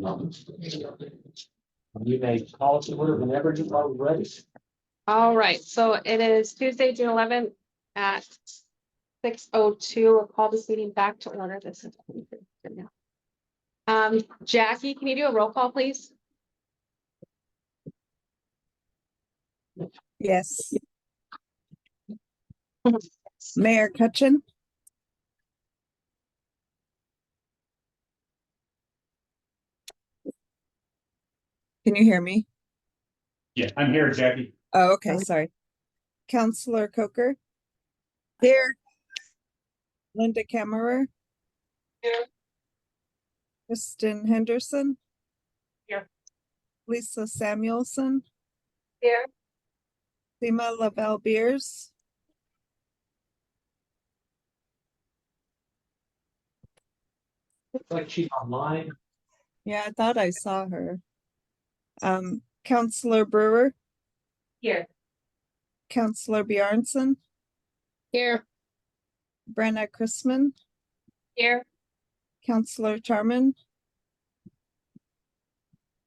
You may call it to order whenever you are ready. All right, so it is Tuesday, June 11th at 6:02. We'll call this meeting back to order. This is Jackie, can you do a roll call, please? Yes. Mayor Cutchin, can you hear me? Yeah, I'm here, Jackie. Oh, okay, sorry. Counselor Coker? Here. Linda Kammerer? Here. Kristen Henderson? Here. Lisa Samuelson? Here. Seema Lavelle Beers? Looks like she's online. Yeah, I thought I saw her. Counselor Brewer? Here. Counselor Bjornson? Here. Brenna Chrisman? Here. Counselor Charman?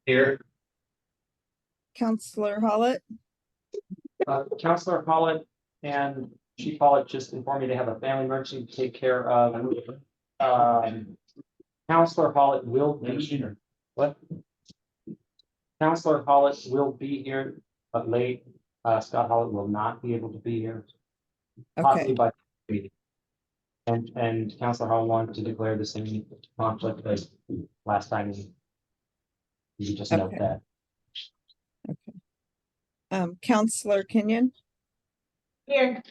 Here. Counselor Hollett? Counselor Pollitt and Chief Pollitt just informed me they have a family emergency to take care of. Counselor Pollitt will be, what? Counselor Pollitt will be here, but late. Scott Hollett will not be able to be here. Possibly Okay, by meeting. And Counselor Hall wanted to declare the same conflict as last time. You just note Okay. that. Counselor Kenyon? Here.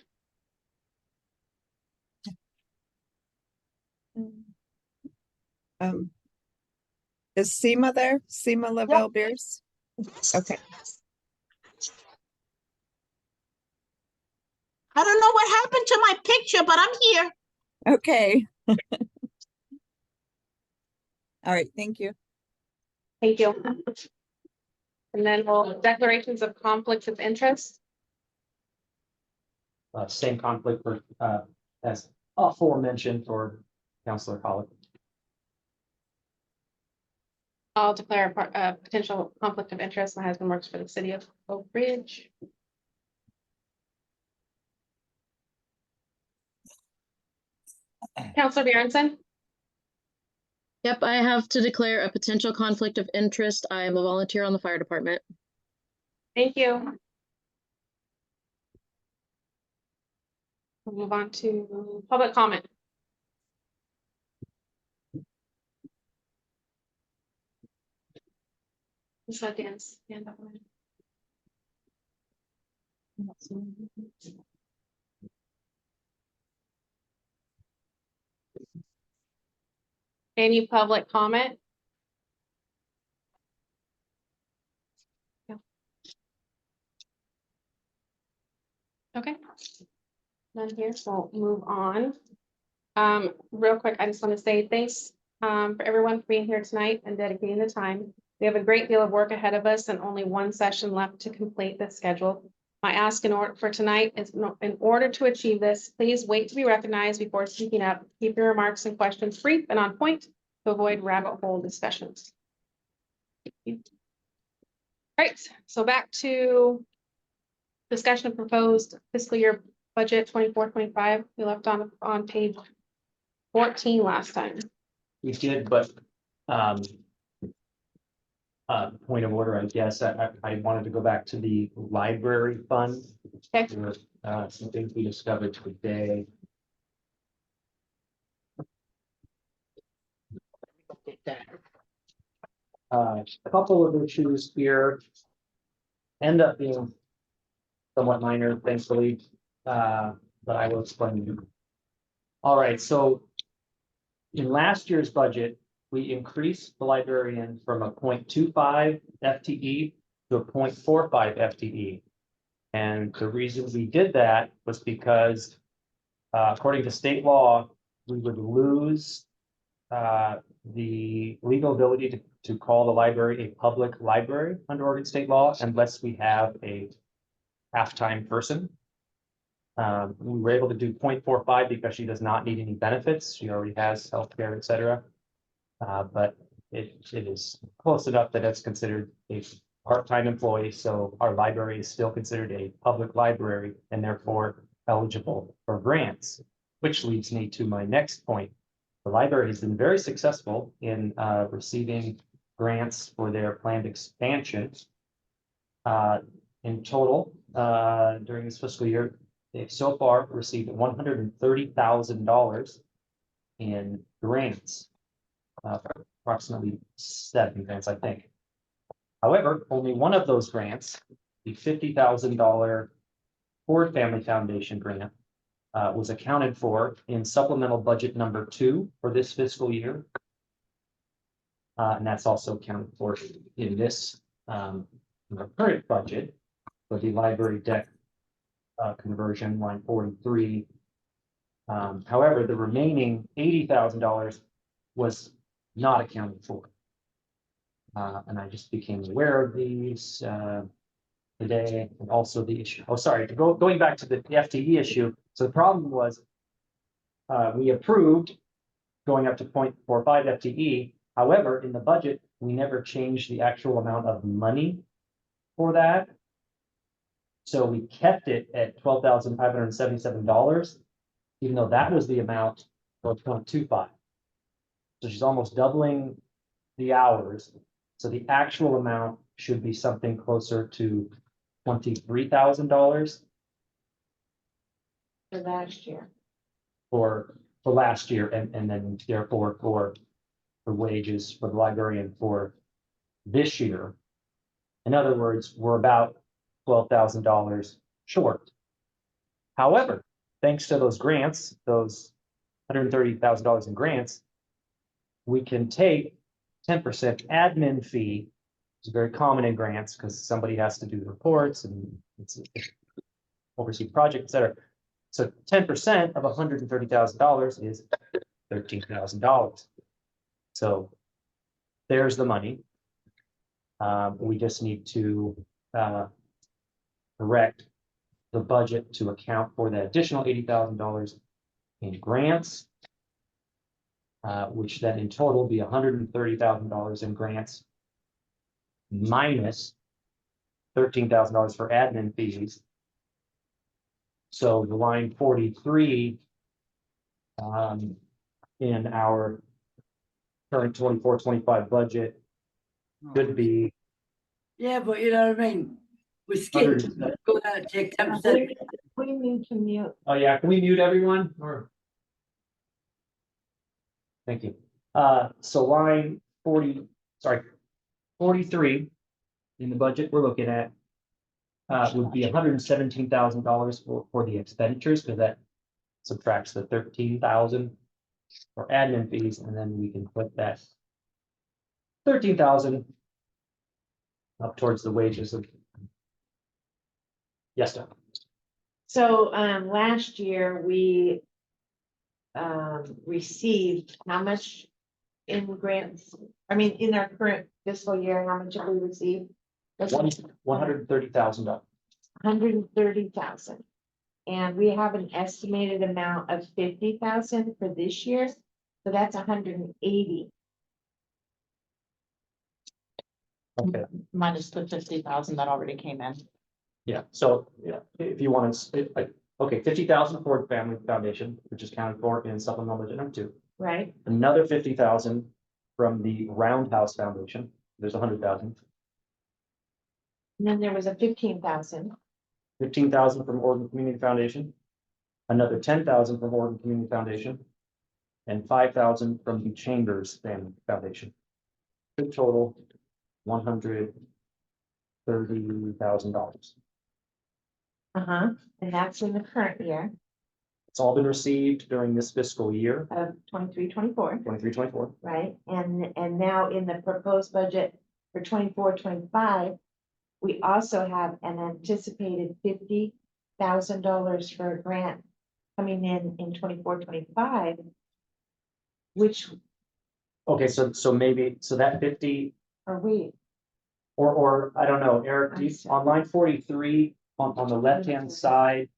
Is Seema there? Seema Lavelle Beers? Okay, I don't know what happened to my picture, but I'm here. okay. All right, thank you. Thank you. And then we'll declarations of conflicts of interest. Same conflict for, as aforementioned for Counselor Pollitt. I'll declare a potential conflict of interest. My husband works for the city of Oak Ridge. Counselor Bjornson? Yep, I have to declare a potential conflict of interest. I am a volunteer on the fire department. Thank you. We'll move on to public comment. Just let Dan's hand up. Any public comment? Okay. None here, so we'll move on. Real quick, I just want to say thanks for everyone for being here tonight and dedicating the time. We have a great deal of work ahead of us and only one session left to complete the schedule. My ask in order for tonight is in order to achieve this, please wait to be recognized before speaking up. Keep your remarks and questions brief and on point to avoid rabbit hole discussions. All right, so back to discussion of proposed fiscal year budget 24-25. We left on page 14 last time. We did, but, point of order, I guess, I wanted to go back to the library fund. Okay. There were, some things we discovered today. A couple of issues here end up being somewhat minor, thankfully, but I will explain them. All right, so in last year's budget, we increased the librarian from a 0.25 FTE to a 0.45 FTE. And the reason we did that was because, according to state law, we would lose the legal ability to call the library a public library under Oregon state law unless we have a half-time person. We were able to do 0.45 because she does not need any benefits. She already has healthcare, et cetera. But it is close enough that it's considered a part-time employee, so our library is still considered a public library and therefore eligible for grants. Which leads me to my next point. The library has been very successful in receiving grants for their planned expansion. In total, during this fiscal year, they've so far received $130,000 in grants. Approximately 7 grants, I think. However, only one of those grants, the $50,000 Ford Family Foundation grant, was accounted for in supplemental budget number 2 for this fiscal year. And that's also accounted for in this in the current budget for the library debt conversion, line 43. However, the remaining $80,000 was not accounted for. And I just became aware of these today, and also the issue. Oh, sorry, going back to the FTE issue. So the problem was we approved going up to 0.45 FTE. However, in the budget, we never changed the actual amount of money for that. So we kept it at $12,577, even though that was the amount for 0.25. So she's almost doubling the hours. So the actual amount should be something closer to $23,000 For last year. for last year, and then therefore for wages for the librarian for this year. In other words, we're about $12,000 short. However, thanks to those grants, those $130,000 in grants, we can take 10% admin fee. It's very common in grants because somebody has to do the reports and it's oversee project, et cetera. So 10% of $130,000 is $13,000. So there's the money. We just need to correct the budget to account for the additional $80,000 in grants, which then in total be $130,000 in grants minus $13,000 for admin fees. So the line 43 in our current 24-25 budget could be Yeah, but you know what I mean? We skipped, go out and take 10%. We need to mute. Oh, yeah, can we mute everyone or? Thank you. So line 43 in the budget we're looking at would be $117,000 for the expenditures, because that subtracts the $13,000 for admin fees, and then we can put that $13,000 up towards the wages of. Yes, Doc. So, last year, we received how much in grants? I mean, in our current fiscal year, how much have we received? $130,000. 130,000. And we have an estimated amount of 50,000 for this year, so that's 180. Okay, Minus the 50,000 that already came in. yeah, so, yeah, if you want to, okay, 50,000 for Family Foundation, which is counted for in supplemental budget number 2. Right, Another 50,000 from the Roundhouse Foundation, there's 100,000. and then there was a 15,000. 15,000 from Oregon Community Foundation, another 10,000 from Oregon Community Foundation, and 5,000 from the Chambers Family Foundation. Good total, $130,000. And that's in the current year It's all been received during this fiscal year, of 23-24. 23-24. Right, and now in the proposed budget for 24-25, we also have an anticipated $50,000 for a grant coming in 24-25, which Okay, so maybe, so that 50, are we, or I don't know, Eric, do you, on line 43, on the left-hand side,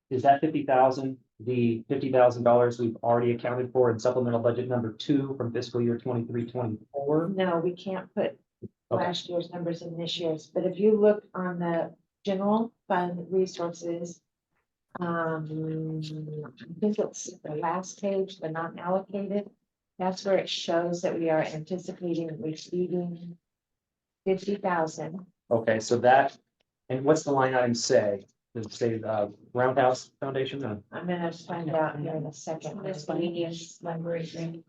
is that 50,000 the $50,000 we've already accounted for in supplemental budget number 2 from fiscal year 23-24? No, we can't put Okay. last year's numbers in this year's, but if you look on the general fund resources. I think it's the last page, the non-allocated. That's where it shows that we are anticipating receiving 50,000. Okay, so that, and what's the line item say? Does it say Roundhouse Foundation? I'm gonna find out here in a second. Miscellaneous library grant.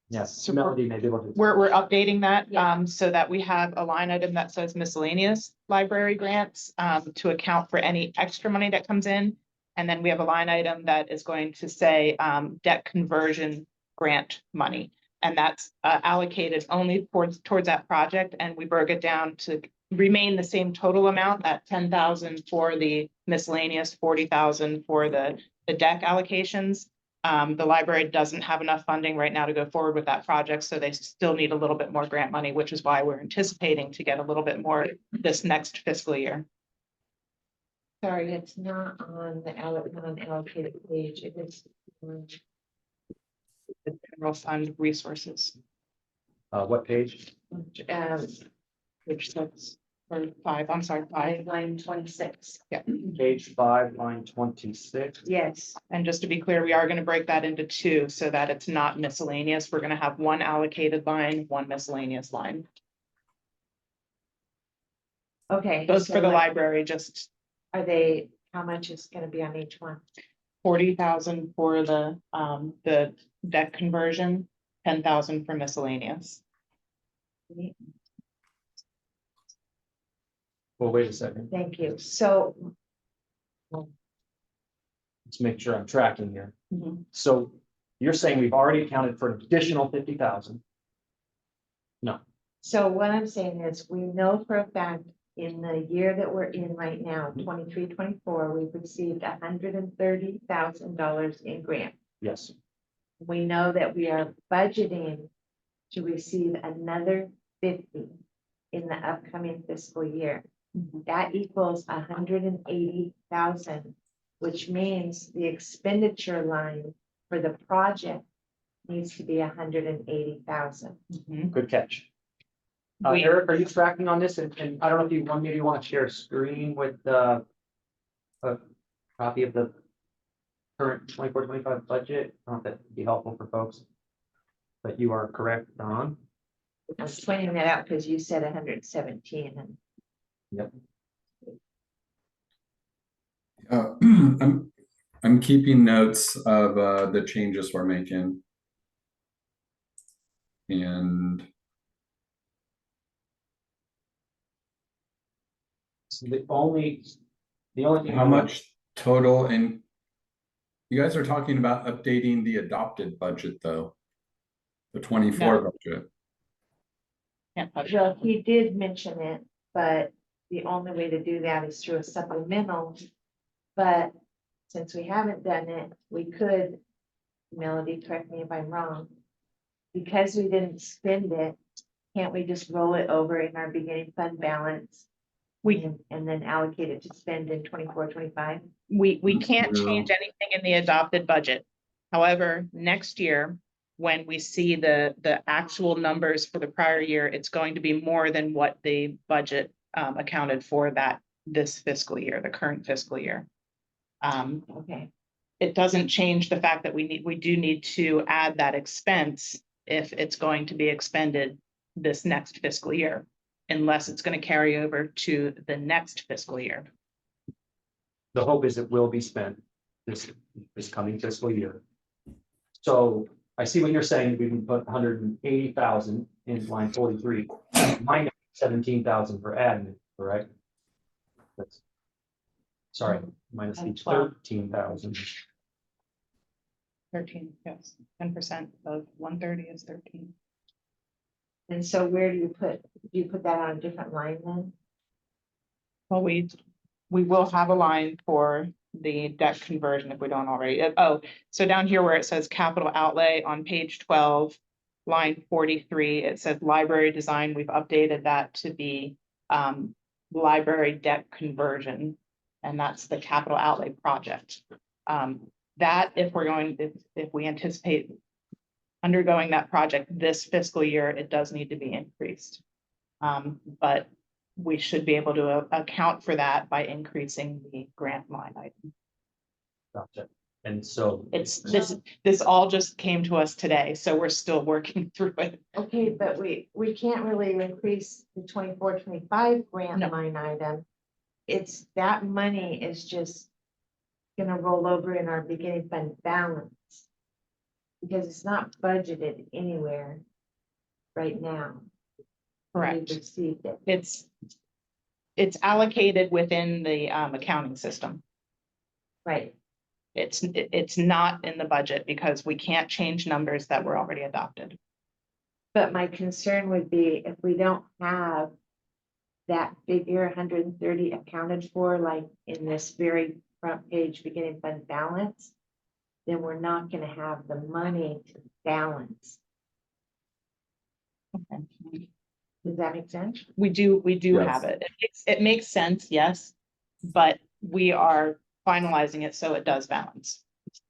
Yes, So Melody may be able to. We're updating that, Yeah. so that we have a line item that says miscellaneous library grants, to account for any extra money that comes in. And then we have a line item that is going to say, debt conversion grant money. And that's allocated only towards that project, and we broke it down to remain the same total amount at 10,000 for the miscellaneous, 40,000 for the deck allocations. The library doesn't have enough funding right now to go forward with that project, so they still need a little bit more grant money, which is why we're anticipating to get a little bit more this next fiscal year. Sorry, it's not on the non-allocated page. It is. The general fund resources, What page? which that's or 5, I'm sorry, 5. Line 26. Page 5, line 26. Yes, And just to be clear, we are going to break that into 2 so that it's not miscellaneous. We're going to have one allocated line, one miscellaneous line. okay. Both so for the what- library, just Are they, how much is gonna be on each one? 40,000 for the deck conversion, 10,000 for miscellaneous. Well, wait a second. Thank you. So, Let's make sure I'm tracking here. Mhm. So you're saying we've already accounted for an additional 50,000? so what I'm saying is, we know for a fact, in the year that we're in right now, 23-24, we've received $130,000 in grant. Yes. We know that we are budgeting to receive another 50 in the upcoming fiscal year. Mhm. That equals 180,000, which means the expenditure line for the project needs to be 180,000. Mhm. Good catch. We- Eric, are you tracking on this? And I don't know if you want, maybe you want to share a screen with a copy of the current 24-25 budget. I don't know if that would be helpful for folks. But you are correct, Don. I was pointing that out because you said 117 and I'm keeping notes of the changes we're making. And So the only thing. how much total, and you guys are talking about updating the adopted budget though. The 24 budget. Can't touch well, it. he did mention it, but the only way to do that is through a supplemental. But since we haven't done it, we could, Melody, correct me if I'm wrong. Because we didn't spend it, can't we just roll it over in our beginning fund balance? And then allocate it to spend in 24-25? We can't No. change anything in the adopted budget. However, next year, when we see the actual numbers for the prior year, it's going to be more than what the budget accounted for this fiscal year, the current fiscal year. Okay, It doesn't change the fact that we do need to add that expense if it's going to be expended this next fiscal year, unless it's going to carry over to the next fiscal year. The hope is it will be spent this coming fiscal year. So I see what you're saying. We can put 180,000 in line 43, minus 17,000 for admin, correct? That's. Sorry, minus the 13,000. 13, yes, 10% of 130 is 13. and so where do you put that on a different line then? Well, we will have a line for the debt conversion if we don't already. So down here where it says capital outlay on page 12, line 43, it says library design. We've updated that to be library debt conversion. And that's the capital outlay project. that if we're going, if we anticipate undergoing that project this fiscal year, it does need to be increased. But we should be able to account for that by increasing the grant line item. Gotcha. And so, This all just came to us today, so we're still working through it. Okay, but we can't really increase the 24-25 grant No. line item. It's, that money is just gonna roll over in our beginning fund balance. Because it's not budgeted anywhere right now. Correct. We've received it. It's allocated within the accounting system. Right, It's not in the budget because we can't change numbers that were already adopted. but my concern would be if we don't have that figure 130 accounted for, like in this very front page beginning fund balance, then we're not gonna have the money to balance. Does that make sense? We do Yes. have it. It makes sense, yes, but we are finalizing it so it does balance.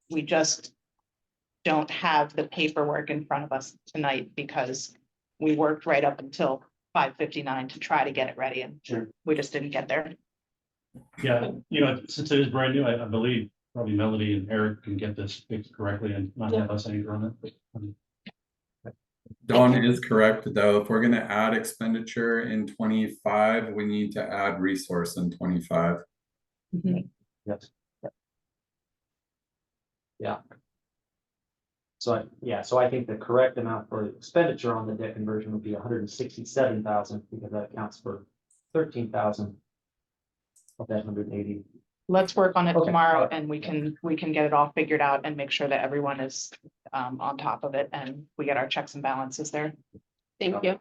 We just don't have the paperwork in front of us tonight because we worked right up until 5:59 to try to get it ready and Sure. we just didn't get there. Yeah, since it is brand new, I believe probably Melody and Eric can get this fixed correctly and not have us anger on it. Dawn is correct, though. If we're gonna add expenditure in 25, we need to add resource in 25. yes. Yeah. So, so I think the correct amount for expenditure on the debt conversion would be 167,000, because that accounts for 13,000 of that 180. Let's work on it Okay. tomorrow and we can get it all figured out and make sure that everyone is on top of it and we get our checks and balances there. Thank you.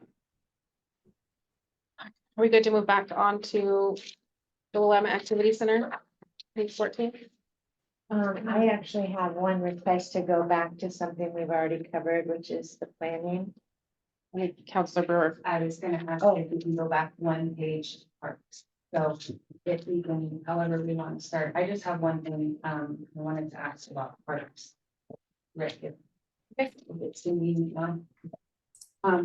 Are we good to move back on to the Willamette Activity Center? Page 14. I actually have one request to go back to something we've already covered, which is the planning. Counselor Brewer. I was gonna ask Oh. if we can go back one page parts. So if we can, however we want to start, I just have one thing, I wanted to ask about parks. Rick, if it's been meeting on.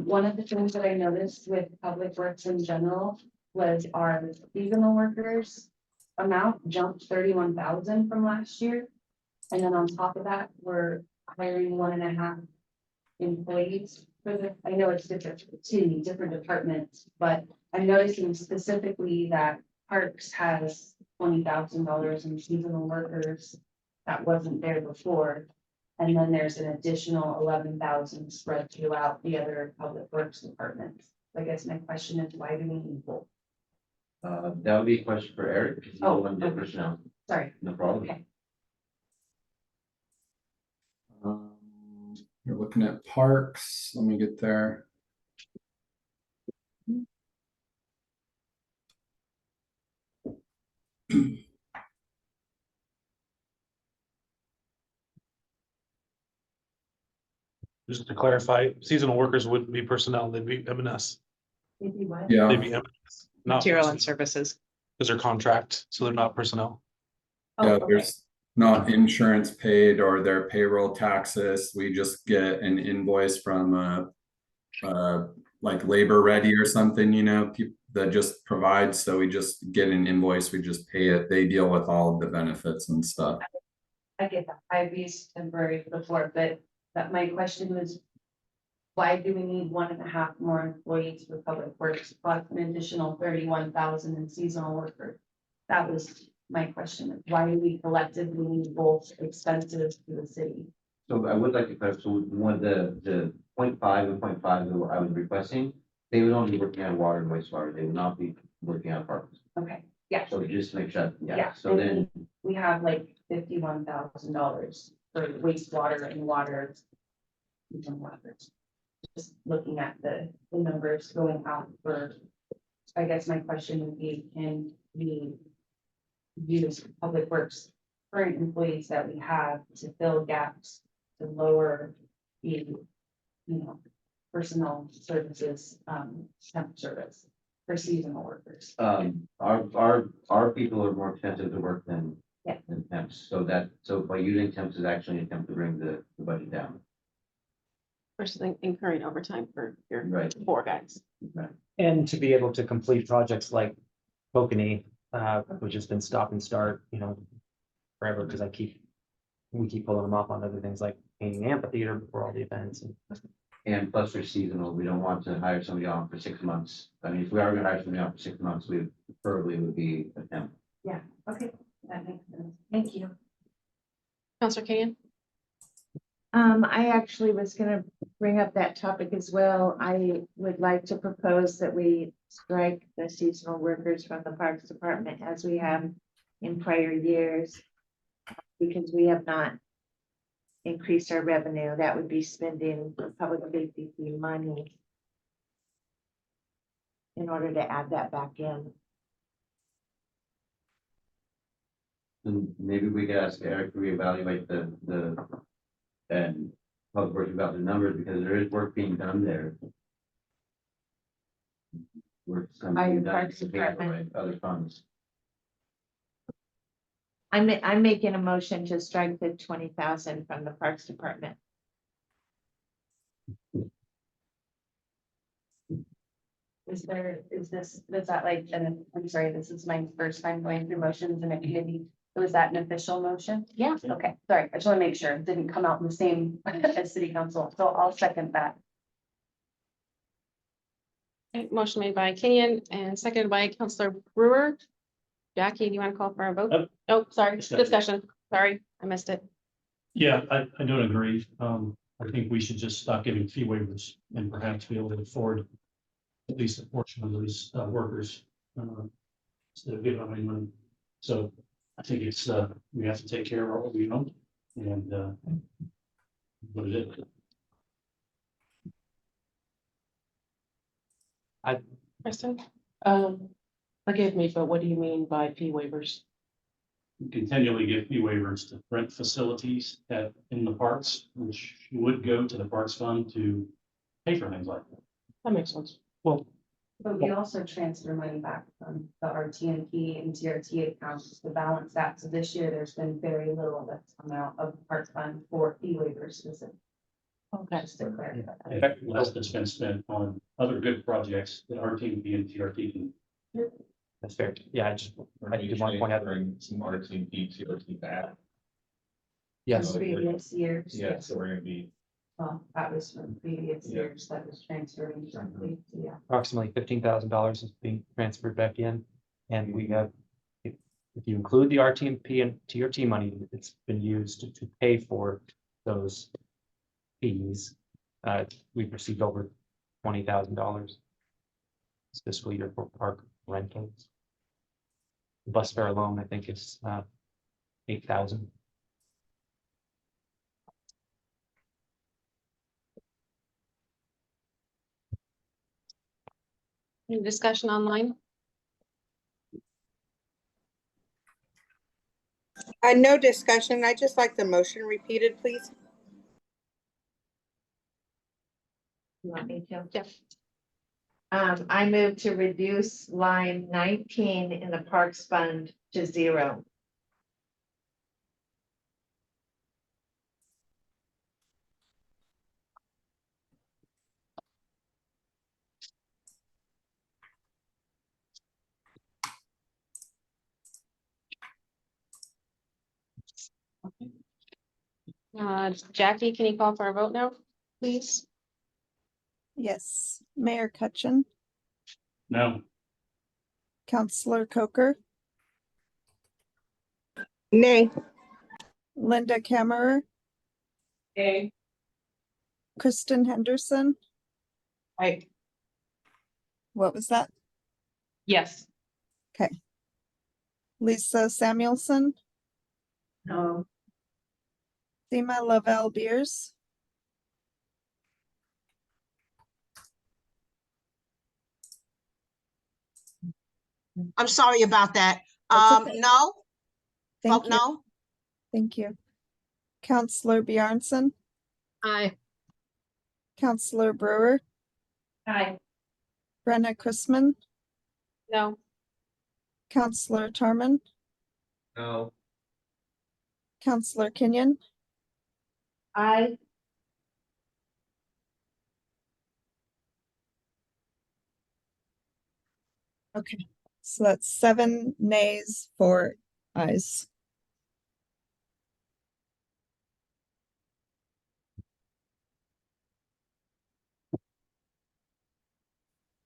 One of the things that I noticed with Public Works in general was our seasonal workers amount jumped 31,000 from last year. And then on top of that, we're hiring 1.5 employees for the, I know it's different, different departments, but I'm noticing specifically that Parks has $20,000 in seasonal workers. That wasn't there before. And then there's an additional 11,000 spread throughout the other public works departments. I guess my question is, why do we need both? That would be a question for Eric. 'Cause he's the Oh, one that okay. personnel. Sorry. No problem. Okay. You're looking at parks. Let me get there. Just to clarify, seasonal workers wouldn't be personnel, they'd be M&S. Maybe what? They'd Yeah, be M&S, not Material and personnel, services. because they're contract, so they're not personnel. Oh, yeah, okay. there's not insurance paid or their payroll taxes. We just get an invoice from like Labor Ready or something, people that just provides, so we just get an invoice, we just pay it. They deal with all of the benefits and stuff. I get that. I've used temporary before, but that my question was, why do we need 1.5 more employees for public works plus an additional 31,000 in seasonal workers? That was my question. Why do we collectively need both expenses to the city? So I would like to clarify, so one, the 0.5 and 0.5 that I was requesting, they would only be working on water and wastewater. They would not be working on parks. Okay, yeah. So just to make sure, Yeah, yeah, so then, we have like $51,000 for wastewater and water. And water. Just looking at the numbers going out for, I guess my question would be, can we use public works current employees that we have to fill gaps to lower the, personnel services, temp service for seasonal workers? our people are more expensive to work than Yeah. And temps, so by using temps is actually an attempt to bring the budget down. Versus incurring overtime for your Right. 4 guys. Right. And to be able to complete projects like Kokanee, which has been stop and start, forever, because we keep pulling them up on other things like painting amphitheater before all the events. And plus for seasonal, we don't want to hire somebody on for 6 months. I mean, if we are gonna hire somebody on for 6 months, we preferably would be a temp. Okay, that makes sense. Thank you. Counselor Kenyon? I actually was gonna bring up that topic as well. I would like to propose that we strike the seasonal workers from the Parks Department as we have in prior years. Because we have not increased our revenue. That would be spending public safety fee money in order to add that back in. And maybe we could ask Eric to reevaluate and public works about the numbers, because there is work being done there. Work's By coming the down Parks to pay for, Department. right, other funds. I'm making a motion to strike the 20,000 from the Parks Department. Is that like, and I'm sorry, this is my first time going through motions in a committee. Was that an official motion? Yeah. Okay, sorry, I just want to make sure it didn't come out the same as city council, so I'll second that. Okay, motion made by Kenyon and seconded by Counselor Brewer. Jackie, do you want to call for a vote? Oh, sorry, discussion. Sorry, I missed it. Yeah, I don't agree. I think we should just stop giving fee waivers and perhaps be able to afford at least a portion of those workers. Instead of giving them any money. So I think it's, we have to take care of what we own and what it is. Kristen? Forgive me, but what do you mean by fee waivers? We continually give fee waivers to rent facilities in the parks, which would go to the parks fund to pay for things like that. That makes sense. Well, But we also transfer money back from the RTMP and TRT accounts to balance that. So this year, there's been very little that's come out of the park fund for fee waivers specific. Okay. Just to clarify that. in fact, less that's been spent on other good projects that our team and TRT can. That's fair. Yeah, I did want to point out. Some RTP, TRT back. Yes, So we're- Previous years. Yeah, so we're gonna be, Well, that was from previous Yeah. years that was transferred internally, so yeah. approximately $15,000 is being transferred back in. And we have, if you include the RTMP and TRT money, it's been used to pay for those fees. We've received over $20,000 this fiscal year for park rentals. Bus fare alone, I think, is 8,000. Any discussion online? No discussion. I just like the motion repeated, please. You want me to? Yes. I move to reduce line 19 in the Parks Fund to 0. Jackie, can you call for a vote now, please? Yes. Mayor Cutchin, No, Counselor Coker, Nay. Linda Kammerer, Yay. Kristen Henderson. Aye. What was that? Yes. Lisa Samuelson, No. Seema Lavelle Beers, I'm sorry about that. That's okay. No, thank vote you, no. thank you. Counselor Bjarnson, Aye. Counselor Brewer, Hi. Brenna Chrisman, No. Counselor Tarman, no, Counselor Kenyon, I, so that's 7 nays, 4 ayes.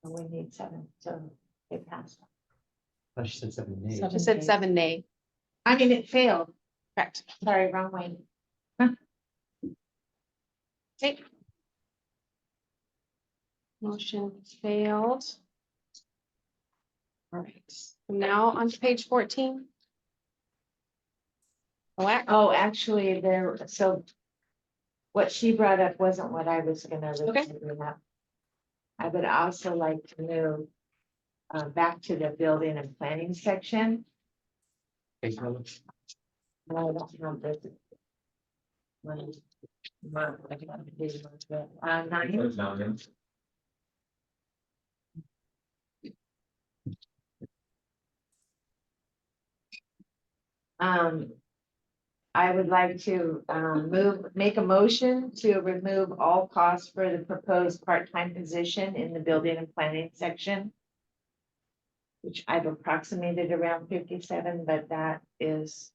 we need 7, so it passed. I thought she said 7 nays. She said 7 nay. I mean, it failed. Correct. Sorry, wrong way. Okay. Motion failed. All right, now on to page 14. Black. Oh, actually, so what she brought up wasn't what I was gonna originally bring up. I would also like to move back to the building and planning section. Okay, so And I don't know this. One month, I can have to do one, but, 9. I would like to make a motion to remove all costs for the proposed part-time position in the building and planning section. Which I've approximated around 57, but that is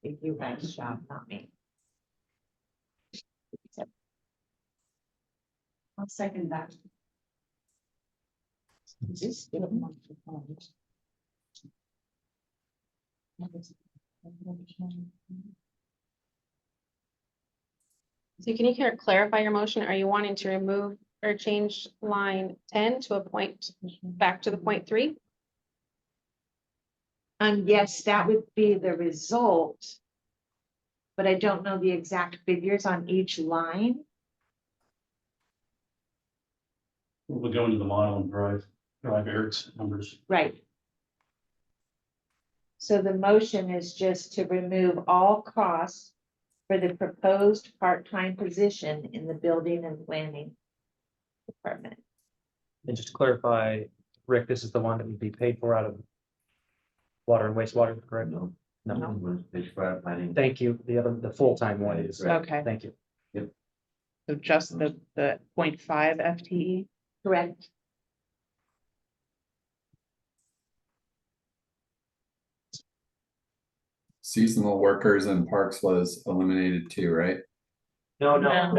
you guys' job, not me. I'll second that. So can you clarify your motion? Are you wanting to remove or change line 10 to a point back to the point 3? Yes, that would be the result. But I don't know the exact figures on each line. We'll go into the model and drive Eric's numbers. Right. So the motion is just to remove all costs for the proposed part-time position in the building and planning department. and just to clarify, Rick, this is the one that would be paid for out of water and wastewater, correct? No. No. Fish fry planning. Thank you. The full-time one is. Okay. Thank you. So just the 0.5 FTE. Correct. Seasonal workers and parks was eliminated too, right? No, that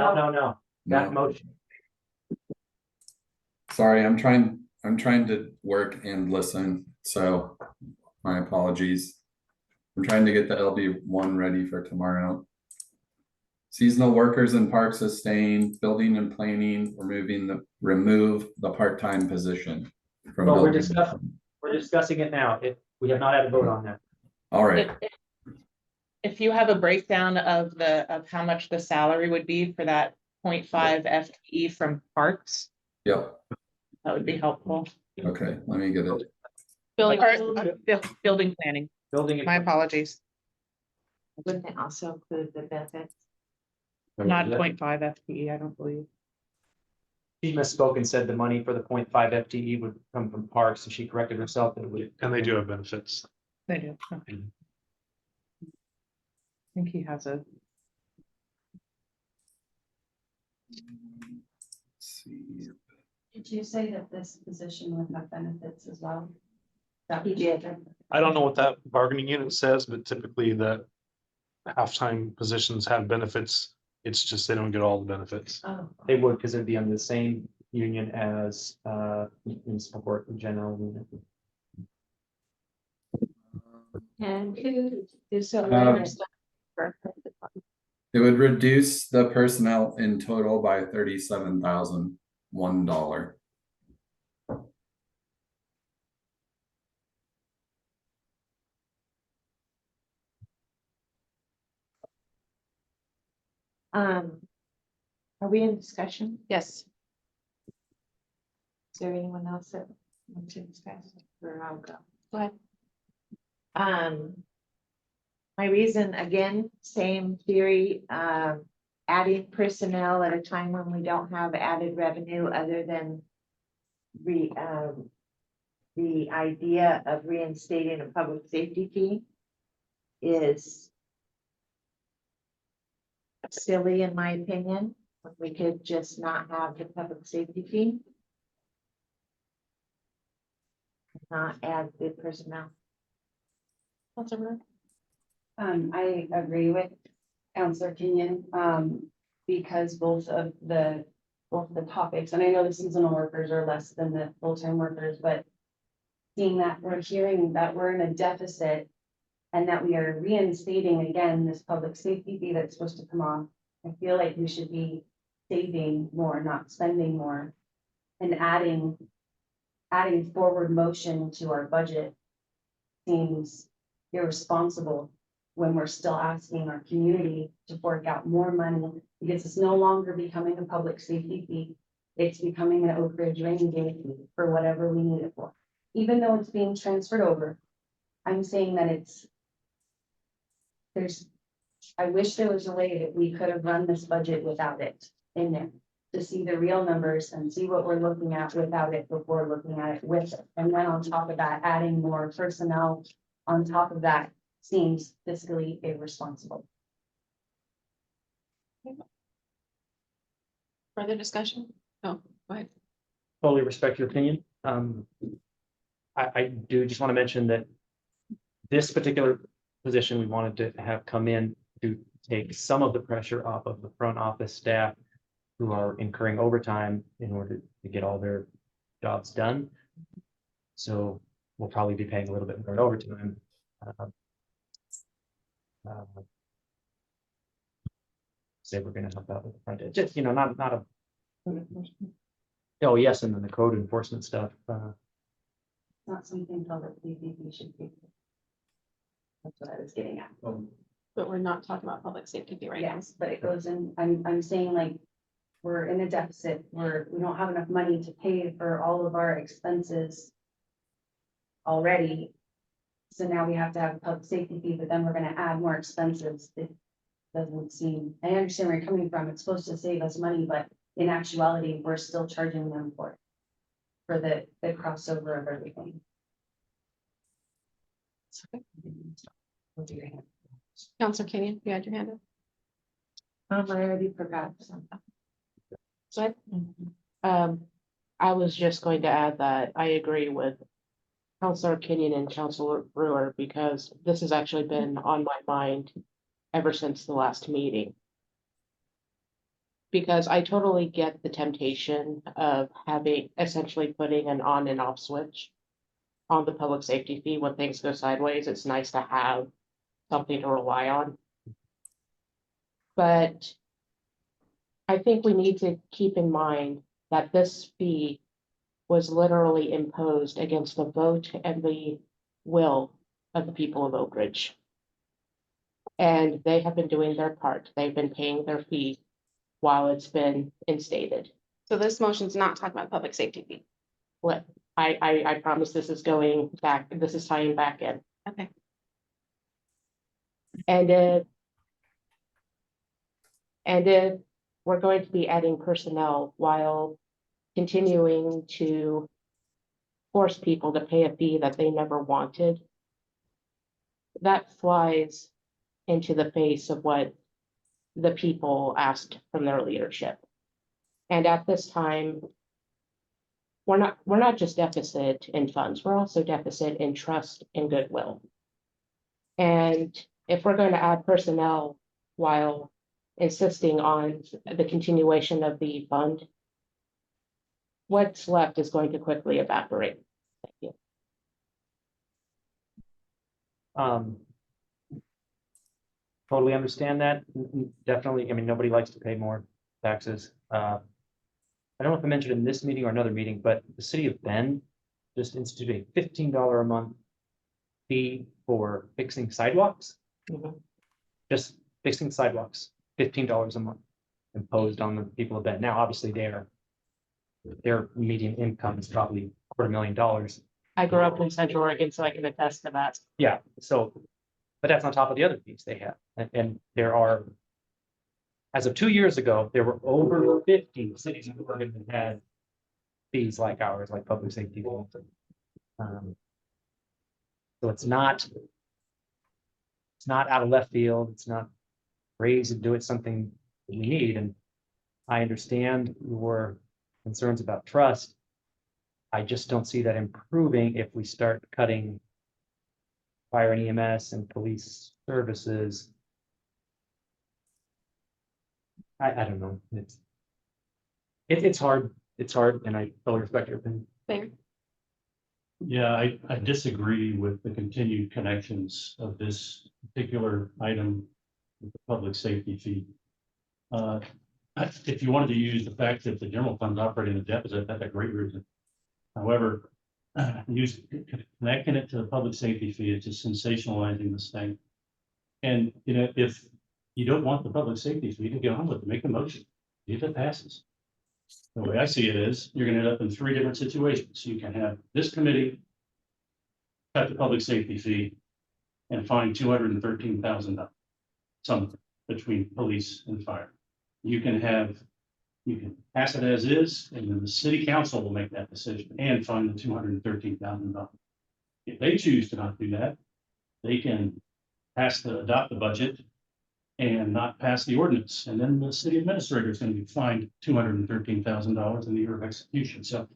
No. motion. Sorry, I'm trying to work and listen, so my apologies. I'm trying to get the LB1 ready for tomorrow. Seasonal workers and parks sustained, building and planning, remove the part-time position. From Well, we're building. discussing it now. We have not had a vote on that. All right, If you have a breakdown of how much the salary would be for that 0.5 FTE from parks, yep, that would be helpful. okay, let me get it. Building. Building planning, Building. my apologies, Wouldn't it also include the benefits? not 0.5 FTE, I don't believe. She misspoke and said the money for the 0.5 FTE would come from parks, so she corrected herself that it would. And they do have benefits. They do, okay. I think he has a. Let's see. Did you say that this position would have benefits as well? He did. I don't know what that bargaining unit says, but typically the halftime positions have benefits. It's just they don't get all the benefits. Oh. They would, because it'd be under the same union as municipal court in general. Unit. And who is so? It would reduce the personnel in total by $37,001. Are we in discussion? Yes. Is there anyone else that wants to discuss? Or I'll go. Go ahead. My reason, again, same theory, adding personnel at a time when we don't have added revenue other than the idea of reinstating a public safety fee is silly, in my opinion. If we could just not have the public safety fee. Not add the personnel. I agree with Counselor Kenyon, because both the topics, and I know the seasonal workers are less than the full-time workers, but seeing that we're hearing that we're in a deficit and that we are reinstating again this public safety fee that's supposed to come off, I feel like we should be saving more, not spending more, and adding forward motion to our budget seems irresponsible when we're still asking our community to fork out more money, because it's no longer becoming a public safety fee. It's becoming an Oak Ridge rainy day fee for whatever we need it for. Even though it's being transferred over, I'm saying that I wish there was a way that we could have run this budget without it in there, to see the real numbers and see what we're looking at without it before looking at it with it. And then on top of that, adding more personnel on top of that seems fiscally irresponsible. Further discussion? Oh, go ahead. Totally respect your opinion. I do just want to mention that this particular position we wanted to have come in to take some of the pressure off of the front office staff who are incurring overtime in order to get all their jobs done. So we'll probably be paying a little bit more in overtime. Say we're gonna help out with the front end, just, not a. Oh, yes, and then the code enforcement stuff, Not something public safety should be. That's what I was getting at. But we're not talking about public safety fee right now. Yes, but it goes in, I'm saying like, we're in a deficit, we don't have enough money to pay for all of our expenses already. So now we have to have a public safety fee, but then we're gonna add more expenses. It doesn't seem, I understand where you're coming from, it's supposed to save us money, but in actuality, we're still charging them for it. For the crossover of everything. Counselor Kenyon, you had your hand up. I already forgot something. Go ahead. I was just going to add that I agree with Counselor Kenyon and Counselor Brewer, because this has actually been on my mind ever since the last meeting. Because I totally get the temptation of essentially putting an on and off switch on the public safety fee when things go sideways. It's nice to have something to rely on. But I think we need to keep in mind that this fee was literally imposed against the vote and the will of the people of Oak Ridge. And they have been doing their part. They've been paying their fee while it's been instated. So this motion's not talking about public safety fee. What I promise this is going back, this is tying back in. Okay. And if we're going to be adding personnel while continuing to force people to pay a fee that they never wanted, that flies into the face of what the people asked from their leadership. And at this time, we're not just deficit in funds, we're also deficit in trust and goodwill. And if we're going to add personnel while insisting on the continuation of the fund, what's left is going to quickly evaporate. Thank you. Totally understand that. Definitely. I mean, nobody likes to pay more taxes. I don't know if I mentioned in this meeting or another meeting, but the city of Bend just instituted a $15 a month fee for fixing sidewalks. Just fixing sidewalks, $15 a month imposed on the people of Bend. Now, obviously, their median income is probably $250,000. I grew up in Central Oregon, so I can attest to that. Yeah, so, but that's on top of the other fees they have. And there are, as of 2 years ago, there were over 50 cities in Oregon that had fees like ours, like public safety. So it's not out of left field. It's not raise and do it something that we need. And I understand your concerns about trust. I just don't see that improving if we start cutting fire and EMS and police services. I don't know. It's hard. It's hard, and I totally respect your opinion. Fair. Yeah, I disagree with the continued connections of this particular item with the public safety fee. If you wanted to use the fact that the general fund's operating a deficit, that's a great reason. However, connecting it to the public safety fee is just sensationalizing this thing. And, you know, if you don't want the public safety fee to get on with it, make a motion, see if it passes. The way I see it is, you're gonna end up in 3 different situations. You can have this committee cut the public safety fee and fine $213,000, something between police and fire. You can pass it as is, and then the city council will make that decision and fine the $213,000. If they choose to not do that, they can adopt the budget and not pass the ordinance, and then the city administrator is going to be fined $213,000 in the year of execution. So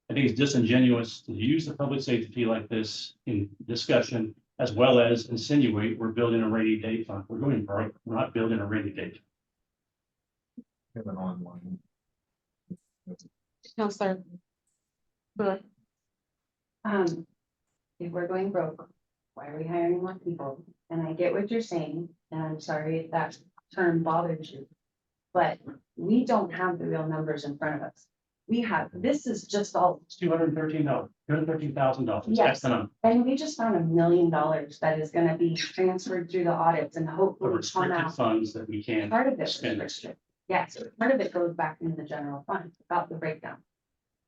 I think it's disingenuous to use the public safety fee like this in discussion, as well as insinuate we're building a rainy day fund. We're going broke. We're not building a rainy day. Have an online. Counselor. Brewer. If we're going broke, why are we hiring more people? And I get what you're saying, and I'm sorry if that term bothers you. But we don't have the real numbers in front of us. This is just all. It's $213,000. Yes. That's the number. And we just found $1 million that is gonna be transferred through the audits and The hopefully come restricted out. funds that we can't Part of it spend. is restricted. Yes, part of it goes back into the general fund, about the breakdown.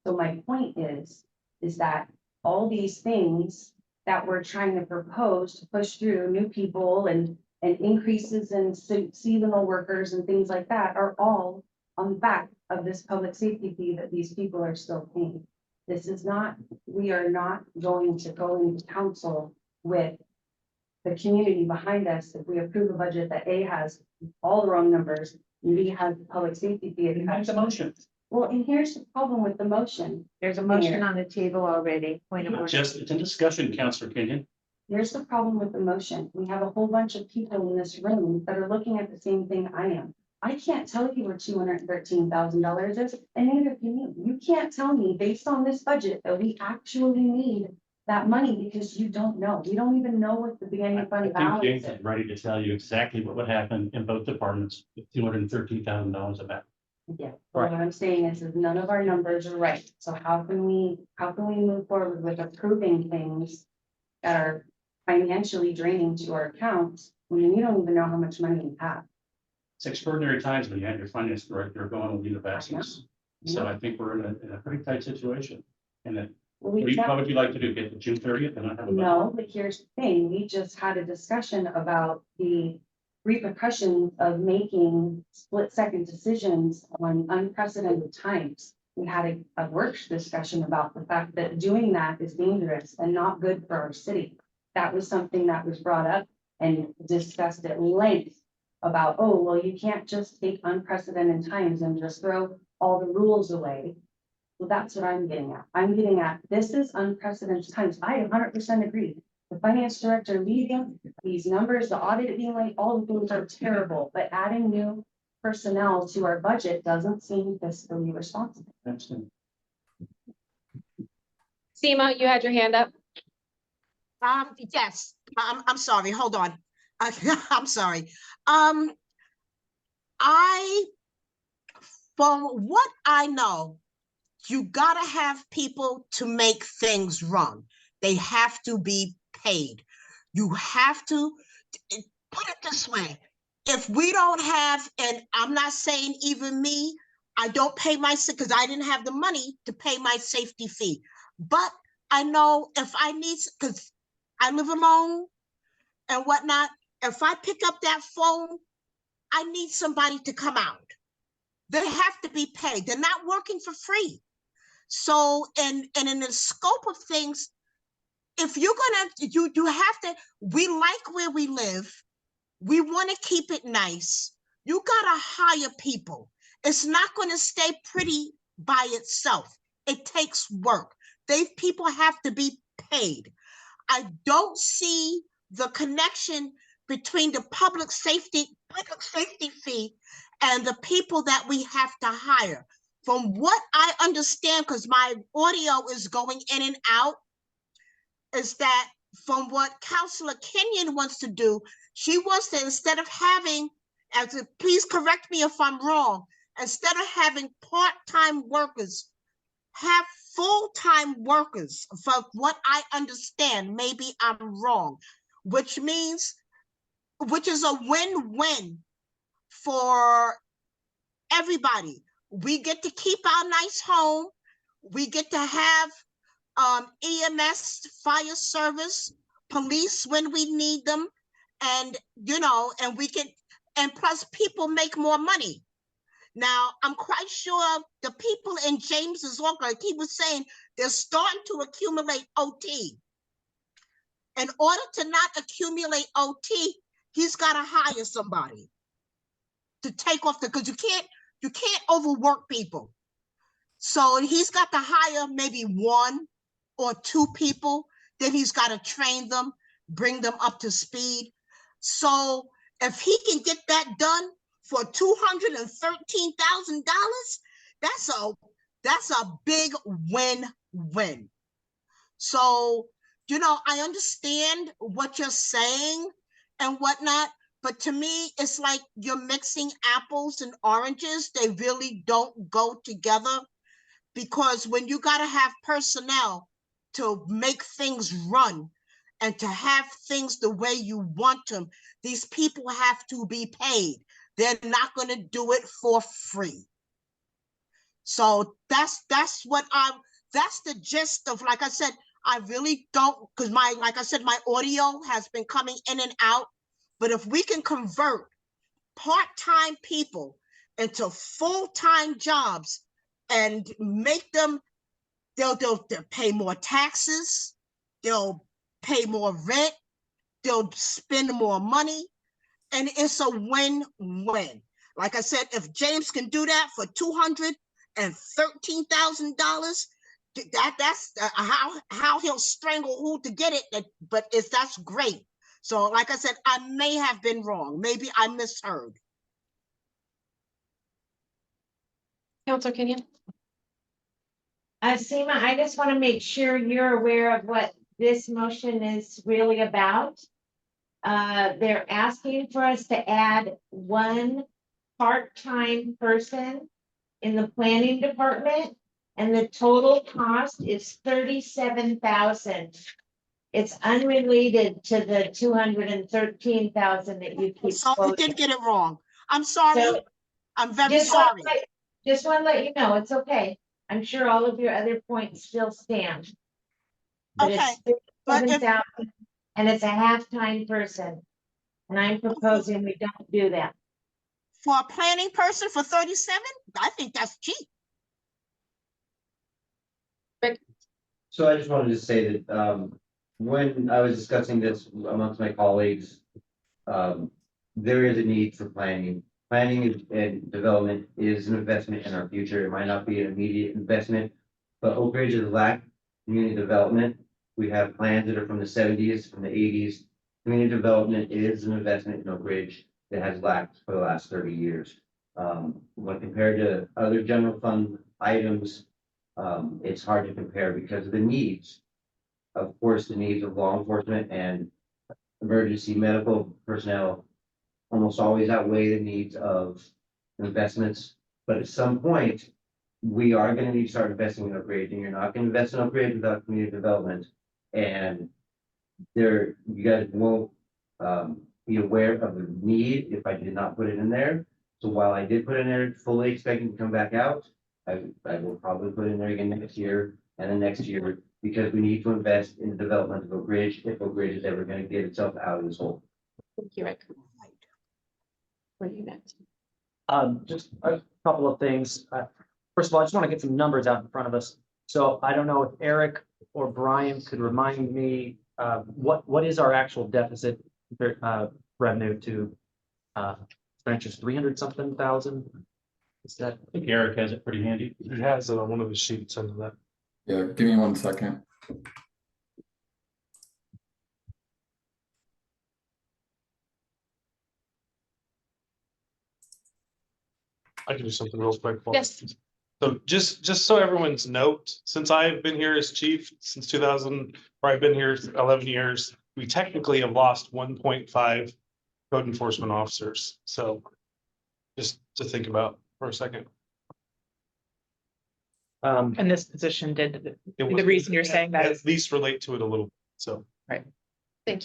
So my point is that all these things that we're trying to propose to push through new people and increases in seasonal workers and things like that are all on the back of this public safety fee that these people are still paying. We are not going to go into council with the community behind us if we approve a budget that A has all the wrong numbers, and B has the public safety fee. That's a motion. Well, and here's the problem with the motion. There's a motion on the table already. Point of order. It's in discussion, Councilor Kenyon. Here's the problem with the motion. We have a whole bunch of people in this room that are looking at the same thing I am. I can't tell you where $213,000 is, and neither can you. You can't tell me based on this budget that we actually need that money because you don't know. You don't even know what the beginning I fund think balance James is. is ready to tell you exactly what would happen in both departments with $213,000 of that. Yeah, but what I'm saying is none of our numbers are right. So how can we move forward with approving things that are financially draining to our accounts when you don't even know how much money we have? It's extraordinary times when you have your finance director going on leave of absence. So I think we're in a pretty tight situation. And then, Well, we what can't- would you like to do? Get to June 30th and not have a budget? No, but here's the thing, we just had a discussion about the repercussions of making split-second decisions on unprecedented times. We had a work discussion about the fact that doing that is dangerous and not good for our city. That was something that was brought up and discussed at length about, oh, well, you can't just take unprecedented times and just throw all the rules away. Well, that's what I'm getting at. I'm getting at, this is unprecedented times. I 100% agree. The finance director leaving, these numbers, the audit being late, all the things are terrible, but adding new personnel to our budget doesn't seem fiscally responsible. Seema, you had your hand up. Yes, I'm sorry, hold on. I'm sorry. From what I know, you gotta have people to make things run. They have to be paid. You have to, put it this way. If we don't have, and I'm not saying even me, I don't pay my, because I didn't have the money to pay my safety fee. But I know if I need, because I live alone and whatnot, if I pick up that phone, I need somebody to come out. They have to be paid. They're not working for free. So, and in the scope of things, if you're gonna, you have to, we like where we live. We want to keep it nice. You gotta hire people. It's not gonna stay pretty by itself. It takes work. People have to be paid. I don't see the connection between the public safety fee and the people that we have to hire. From what I understand, because my audio is going in and out, is that from what Councilor Kenyon wants to do, she wants to, instead of having, please correct me if I'm wrong, instead of having part-time workers, have full-time workers, from what I understand, maybe I'm wrong, which is a win-win for everybody. We get to keep our nice home. We get to have EMS, fire service, police when we need them. And, and we can, and plus people make more money. Now, I'm quite sure the people in James's work, like he was saying, they're starting to accumulate OT. In order to not accumulate OT, he's got to hire somebody to take off because you can't overwork people. So he's got to hire maybe 1 or 2 people. Then he's got to train them, bring them up to speed. So if he can get that done for $213,000, that's a big win-win. So, I understand what you're saying and whatnot, but to me, it's like you're mixing apples and oranges. They really don't go together, because when you got to have personnel to make things run and to have things the way you want them, these people have to be paid. They're not going to do it for free. So that's the gist of, like I said, I really don't, because like I said, my audio has been coming in and out. But if we can convert part-time people into full-time jobs and make them, they'll pay more taxes, they'll pay more rent, they'll spend more money, and it's a win-win. Like I said, if James can do that for $213,000, that's how he'll strangle who to get it. But that's great. So, like I said, I may have been wrong. Maybe I misheard. Councilor Kenyon? Seema, I just want to make sure you're aware of what this motion is really about. They're asking for us to add 1 part-time person in the planning department, and the total cost is $37,000. It's unrelated to the $213,000 that you keep. So I did get it wrong. I'm sorry. So, I'm very sorry. Just want to let you know, it's okay. I'm sure all of your other points still stand. But Okay. It's $37,000, and it's a half-time person. And I'm proposing we don't do that. For a planning person for 37, I think that's cheap. So I just wanted to say that, when I was discussing this amongst my colleagues, there is a need for planning. Planning and development is an investment in our future. It might not be an immediate investment, but Oak Ridge has lacked community development. We have plans that are from the 70s, from the 80s. Community development is an investment in Oak Ridge that has lacked for the last 30 years. When compared to other general fund items, it's hard to compare because of the needs. Of course, the needs of law enforcement and emergency medical personnel almost always outweigh the needs of investments. But at some point, we are going to need to start investing in Oak Ridge, and you're not going to invest in Oak Ridge without community development. And you guys won't be aware of the need if I did not put it in there. So while I did put it in there, fully expecting to come back out, I will probably put it in there again next year and the next year, because we need to invest in the development of Oak Ridge if Oak Ridge is ever going to get itself out of this hole. Thank you, Rick. What are you next? Just a couple of things. First of all, I just want to get some numbers out in front of us. So I don't know if Eric or Brian could remind me, what is our actual deficit revenue to, expenditures 300 something thousand. Is that, I think Eric has it pretty handy. He has it on one of the sheets under that. Yeah, give me 1 second. I can do something real quick. for Yes. you. So just so everyone's note, since I've been here as chief since 2000, or I've been here 11 years, we technically have lost 1.5 code enforcement officers. So just to think about for a second. And this position did, It the was- reason you're saying that At is, least relate to it a little, so, Thank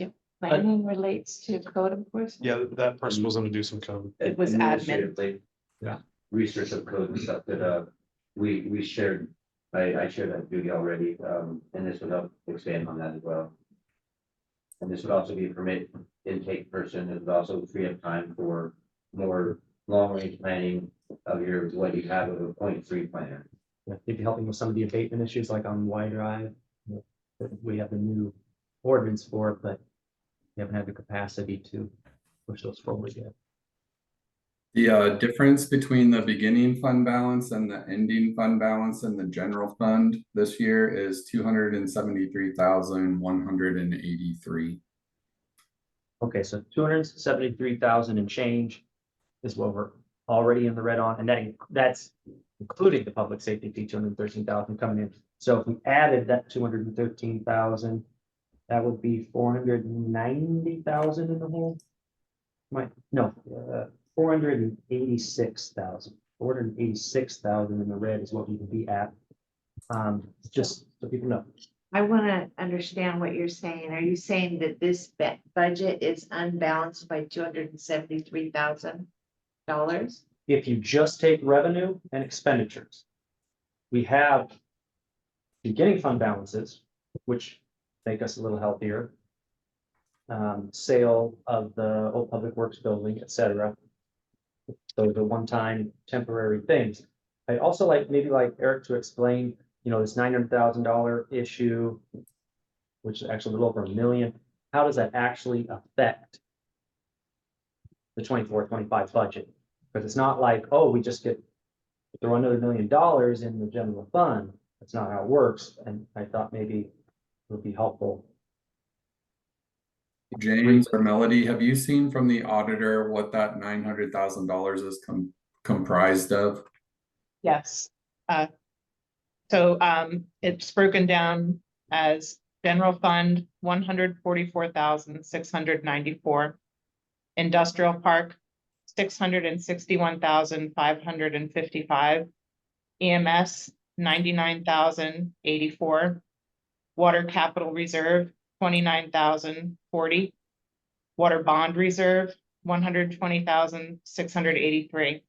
you. Planning relates to code enforcement? yeah, that person was gonna do some code. it was admin. Administratively, Yeah. research of code and stuff that, we shared, I shared that duty already, and this would help expand on that as well. And this would also be a permit intake person, it would also free up time for more long-range planning of your, what you have of a 0.3 plan. yeah, maybe helping with some of the abatement issues like on Y Drive? You know, that we have the new ordinance for, it, but we haven't had the capacity to push those forward yet. The difference between the beginning fund balance and the ending fund balance in the general fund this year is 273,183. Okay, so 273,000 and change is what we're already in the red on, and that's including the public safety fee, 213,000 coming in. So if we added that 213,000, that would be 490,000 in the hole. No, 486,000. 486,000 in the red is what we would be at. Just so people know. I want to understand what you're saying. Are you saying that this budget is unbalanced by $273,000? If you just take revenue and expenditures, we have beginning fund balances, which make us a little healthier. Sale of the old public works building, et cetera. So the one-time temporary things. I'd also maybe like Eric to explain, this $900,000 issue, which is actually a little over $1 million. How does that actually affect the 24-25 budget? Because it's not like, oh, we just throw another $1 million in the general fund. That's not how it works. And I thought maybe it would be helpful. James or Melody, have you seen from the auditor what that $900,000 is comprised of? Yes. So it's broken down as general fund, 144,694. Industrial park, 661,555. EMS, 99,084. Water capital reserve, 29,040. Water bond reserve, 120,683.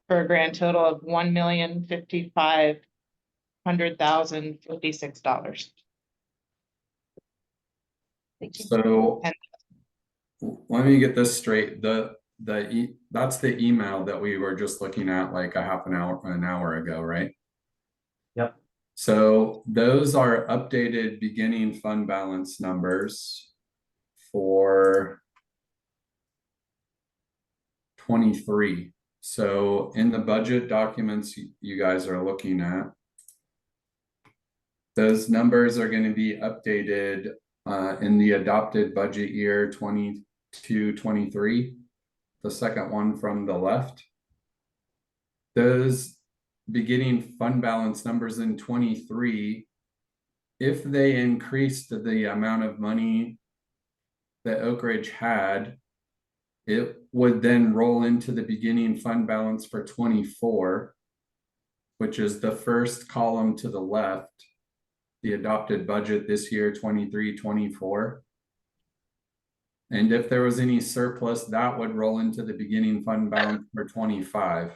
For a grand total of $1,055,100,056. So let me get this straight. That's the email that we were just looking at like an hour ago, right? Yep. So those are updated beginning fund balance numbers for 23. So in the budget documents you guys are looking at, those numbers are going to be updated in the adopted budget year 22-23, the second one from the left. Those beginning fund balance numbers in 23, if they increased the amount of money that Oak Ridge had, it would then roll into the beginning fund balance for 24, which is the first column to the left, the adopted budget this year, 23-24. And if there was any surplus, that would roll into the beginning fund balance for 25.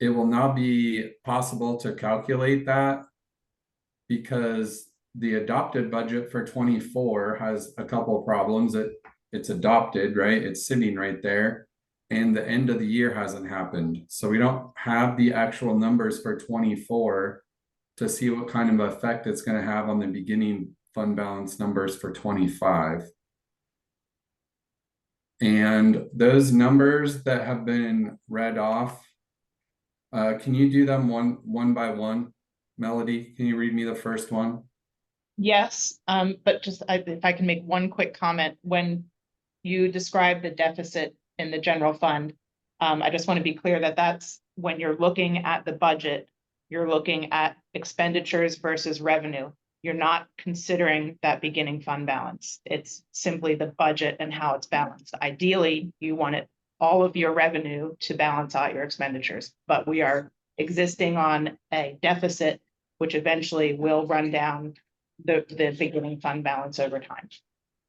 It will not be possible to calculate that because the adopted budget for 24 has a couple of problems. It's adopted, right? It's sitting right there. And the end of the year hasn't happened. So we don't have the actual numbers for 24 to see what kind of effect it's going to have on the beginning fund balance numbers for 25. And those numbers that have been read off, can you do them one by one? Melody, can you read me the first one? Yes, but just if I can make one quick comment, when you describe the deficit in the general fund, I just want to be clear that that's when you're looking at the budget, you're looking at expenditures versus revenue. You're not considering that beginning fund balance. It's simply the budget and how it's balanced. Ideally, you want it all of your revenue to balance out your expenditures, but we are existing on a deficit, which eventually will run down the beginning fund balance over time.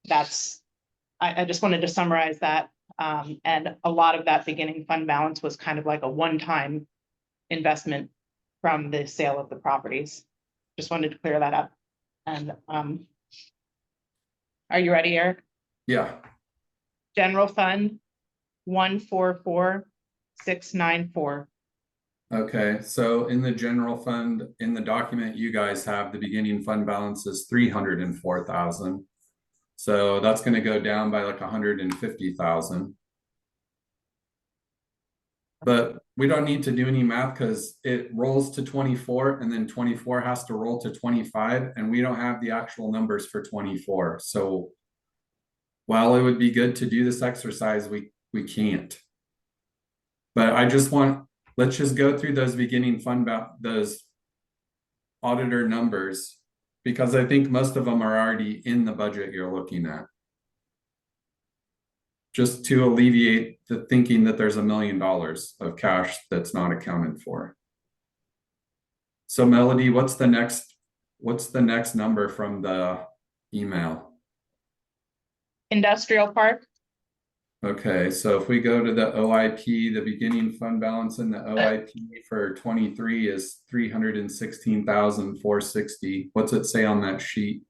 That's, I just wanted to summarize that. And a lot of that beginning fund balance was kind of like a one-time investment from the sale of the properties. Just wanted to clear that up. And are you ready, Eric? Yeah. General fund 144694. Okay, so in the general fund, in the document you guys have, the beginning fund balance is 304,000. So that's going to go down by like 150,000. But we don't need to do any math because it rolls to 24 and then 24 has to roll to 25 and we don't have the actual numbers for 24. So while it would be good to do this exercise, we can't. But I just want, let's just go through those beginning fund, those auditor numbers, because I think most of them are already in the budget you're looking at. Just to alleviate the thinking that there's $1 million of cash that's not accounted for. So Melody, what's the next number from the email? Industrial park. Okay, so if we go to the OIP, the beginning fund balance in the OIP for 23 is 316,460. What's it say on that sheet?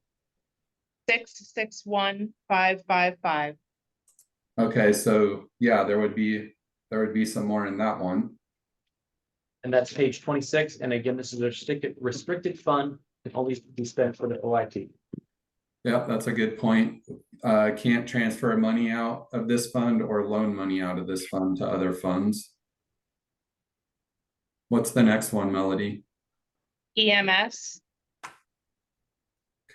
661,555. Okay, so yeah, there would be some more in that one. And that's page 26. And again, this is a restricted fund, can only be spent for the OIP. Yeah, that's a good point. Can't transfer money out of this fund or loan money out of this fund to other funds. What's the next one, Melody? EMS.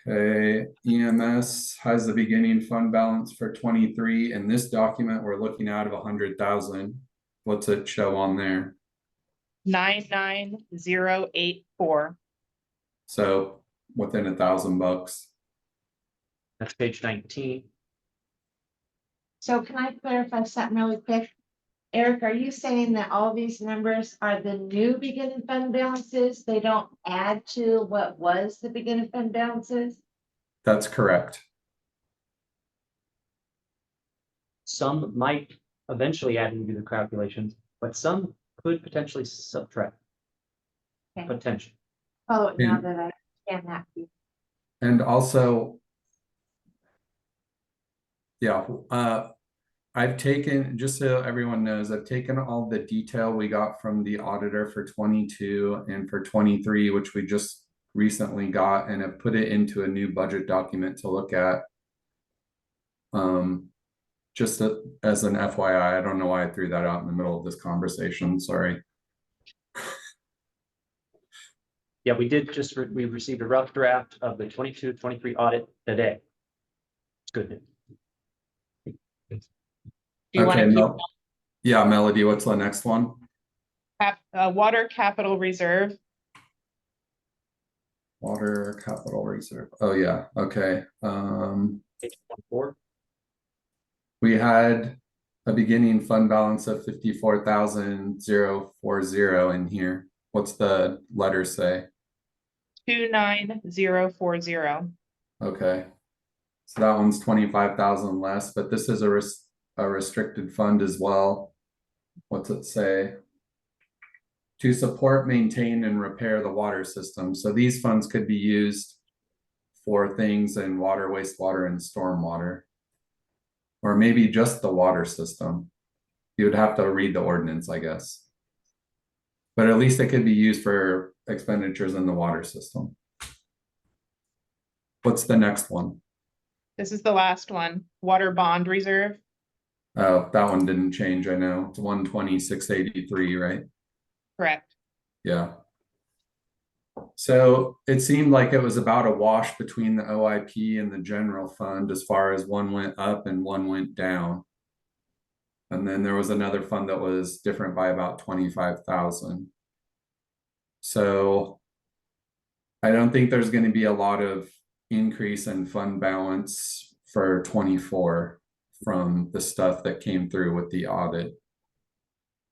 Okay, EMS has the beginning fund balance for 23. In this document, we're looking out of 100,000. What's it show on there? 99084. So within $1,000. That's page 19. So can I clarify something really quick? Eric, are you saying that all these numbers are the new beginning fund balances? They don't add to what was the beginning fund balances? That's correct. Some might eventually add into the calculations, but some could potentially subtract. Okay. Potential. Oh, now that I understand that. And also, yeah, I've taken, just so everyone knows, I've taken all the detail we got from the auditor for 22 and for 23, which we just recently got, and have put it into a new budget document to look at. Just as an FYI, I don't know why I threw that out in the middle of this conversation, sorry. Yeah, we did just, we received a rough draft of the 22-23 audit today. It's good news. Do you want to keep yeah, Melody, what's the next one? water capital reserve? Water capital reserve. Oh yeah, okay. Page 24. We had a beginning fund balance of 54,040 in here. What's the letter say? 29040. Okay. So that one's 25,000 less, but this is a restricted fund as well. What's it say? To support, maintain, and repair the water system. So these funds could be used for things in water, wastewater, and stormwater. Or maybe just the water system. You would have to read the ordinance, I guess. But at least it could be used for expenditures in the water system. What's the next one? This is the last one, water bond reserve. Oh, that one didn't change, I know. It's 120,683, right? Correct. Yeah. So it seemed like it was about a wash between the OIP and the general fund as far as one went up and one went down. And then there was another fund that was different by about 25,000. So I don't think there's going to be a lot of increase in fund balance for 24 from the stuff that came through with the audit.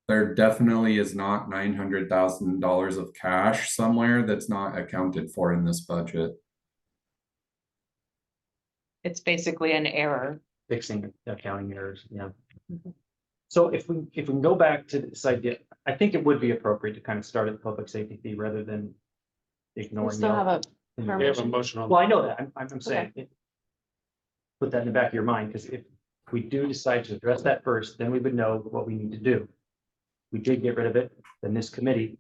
There definitely is not $900,000 of cash somewhere that's not accounted for in this budget. It's basically an error. Fixing accounting errors, yeah. So if we can go back to this idea, I think it would be appropriate to kind of start at the public safety fee rather than We ignoring. still have a We have a permission. motion on. Well, I know that, I'm saying. Put that in the back of your mind, because if we do decide to address that first, then we would know what we need to do. We did get rid of it, then this committee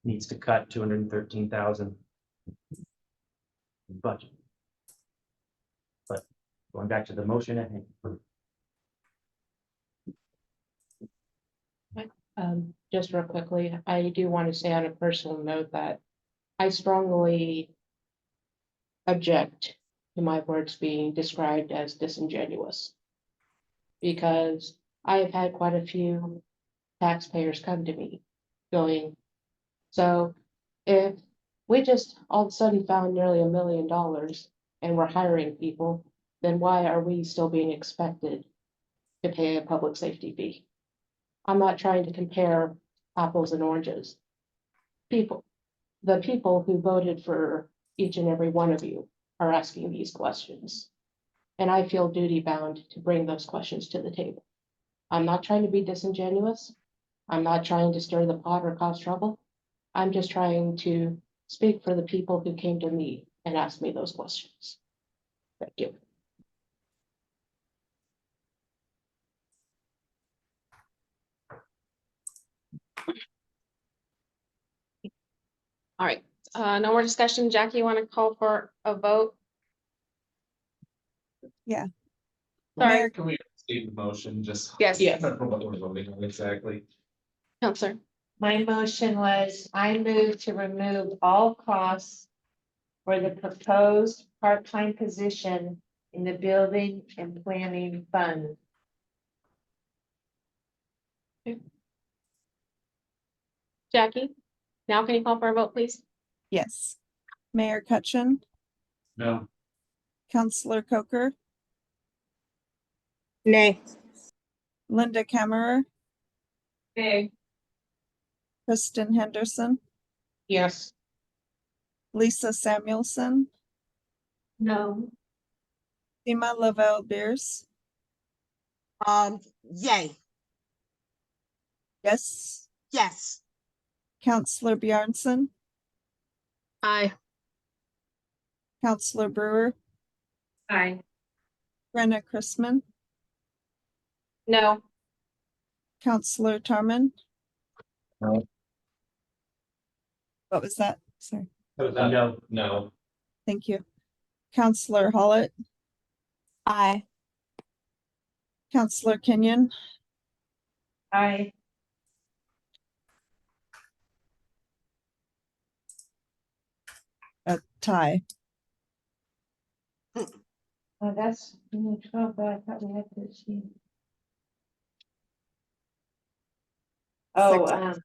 needs to cut 213,000 budget. But going back to the motion at hand. Just real quickly, I do want to say on a personal note that I strongly object to my words being described as disingenuous. Because I have had quite a few taxpayers come to me going, so if we just all of a sudden found nearly $1 million and we're hiring people, then why are we still being expected to pay a public safety fee? I'm not trying to compare apples and oranges. The people who voted for each and every one of you are asking these questions. And I feel duty bound to bring those questions to the table. I'm not trying to be disingenuous. I'm not trying to stir the pot or cause trouble. I'm just trying to speak for the people who came to me and asked me those questions. Thank you. All right, no more discussion. Jackie, you want to call for a vote? Yeah. Sorry, Mayor, Can we state the motion just? Yes. I don't know what we're voting on exactly. Counselor. My motion was, I move to remove all costs for the proposed part-time position in the building and planning fund. Jackie, now can you call for a vote, please? yes. Mayor Cutchin, No. Counselor Coker, Nay. Linda Kammerer, Okay. Kristen Henderson, Yes. Lisa Samuelson, No. Seema Lavelle Beers, Yay, yes. yes. Counselor Bjarnson, Aye. Counselor Brewer, Aye. Brenna Chrisman, No. Counselor Tarman. No. What was that? Sorry, No, no. thank you. Counselor Hollett. Aye. Counselor Kenyon, Aye. a tie. Oh, that's 12, but I thought we had 13. Oh, Six.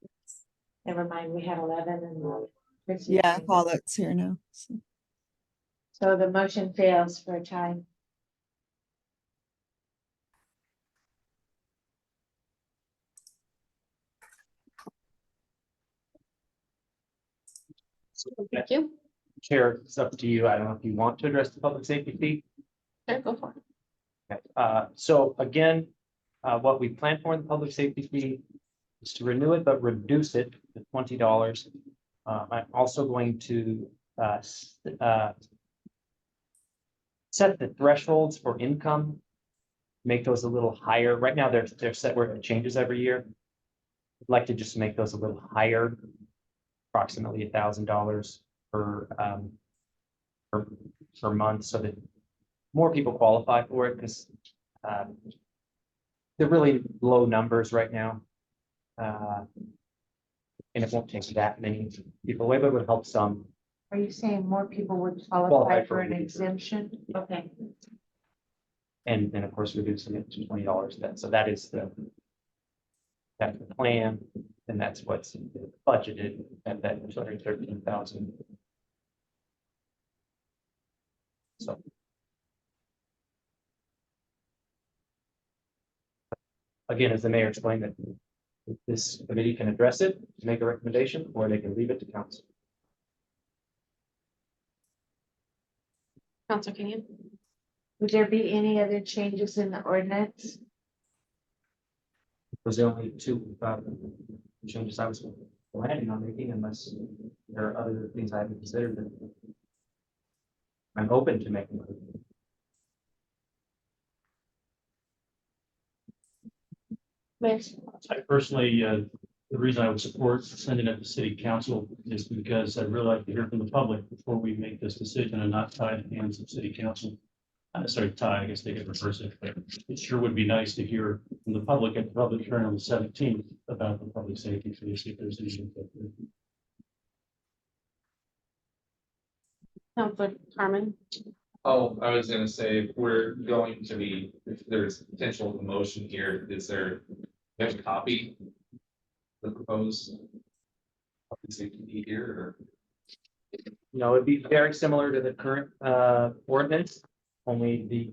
never mind, we had 11 and. Yeah, Hollett's here now. So. So the motion fails for a tie. Thank you. Chair, it's up to you. I don't know if you want to address the public safety fee. Sure, go for it. Okay. So again, what we plan for in the public safety fee is to renew it, but reduce it to $20. I'm also going to set the thresholds for income, make those a little higher. Right now, they're set where it changes every year. I'd like to just make those a little higher, approximately $1,000 per month, so that more people qualify for it, because they're really low numbers right now. And it won't take that many people away, but it would help some. Are you saying more people would Qualify qualify for for an it. exemption? Okay. And then, of course, reducing it to $20 then. So that's the plan, and that's what's budgeted at that 213,000. So. Again, as the mayor explained, that this committee can address it, make a recommendation, or they can leave it to council. Counselor Kenyon? Would there be any other changes in the ordinance? Those are the only two changes I was planning on making, unless there are other things I haven't considered. But I'm open to making them. I personally, the reason I would support sending it to city council is because I'd really like to hear from the public before we make this decision and not tie the hands of city council. Sorry, tie, I guess they could reverse it, but it sure would be nice to hear from the public at the public hearing on the 17th about the public safety fee, see if there's any. Counselor Carmen? Oh, I was gonna say, if we're going to be, if there's potential motion here, is there a copy? The proposed. Safety here, No, it'd be very similar to the current ordinance, only the,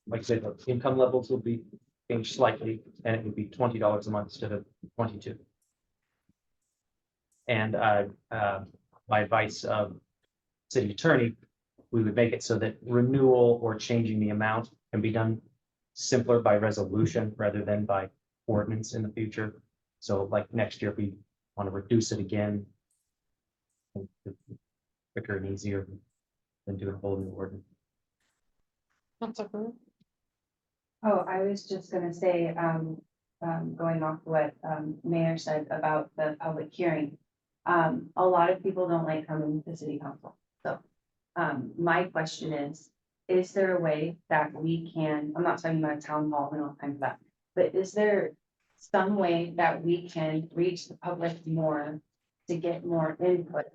like I said, the income levels will be changed slightly, and it would be $20 a month instead of 22. And by advice of city attorney, we would make it so that renewal or changing the amount can be done simpler by resolution rather than by ordinance in the future. So like next year, if we want to reduce it again, quicker and easier than doing a whole new ordinance. Counselor Brewer? Oh, I was just gonna say, going off what, Mayor said about the public hearing. A lot of people don't like coming to city council, so, my question is there a way that we can, I'm not talking about a town hall and all kinds of that, but is there some way that we can reach the public more to get more input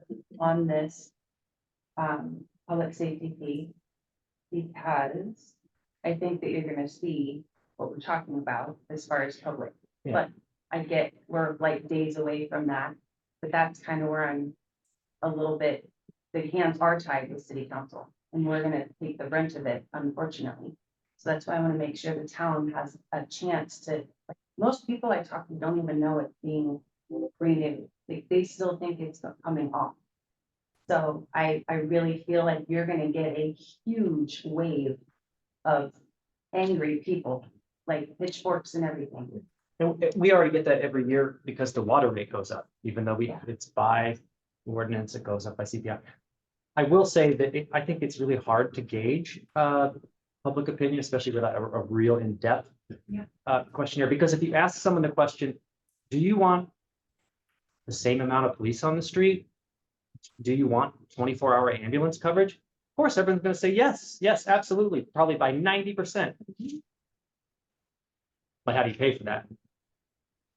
on this, public safety fee? Because I think that you're gonna see what we're talking about as far as public. Yeah. But I get, we're like days away from that, but that's kind of where I'm a little bit, the hands are tied with city council, and we're gonna take the brunt of it, unfortunately. So that's why I wanna make sure the town has a chance to, like, most people I talk to don't even know it's being renewed. They still think it's coming off. So I really feel like you're gonna get a huge wave of angry people, like pitchforks and everything. And we already get that every year because the water rate goes up, even though it's by ordinance, it goes up by CPI. I will say that I think it's really hard to gauge public opinion, especially without a real in-depth questionnaire. Because if you ask someone the question, do you want the same amount of police on the street? Do you want 24-hour ambulance coverage? Of course, everyone's going to say yes, yes, absolutely, probably by 90%. But how do you pay for that?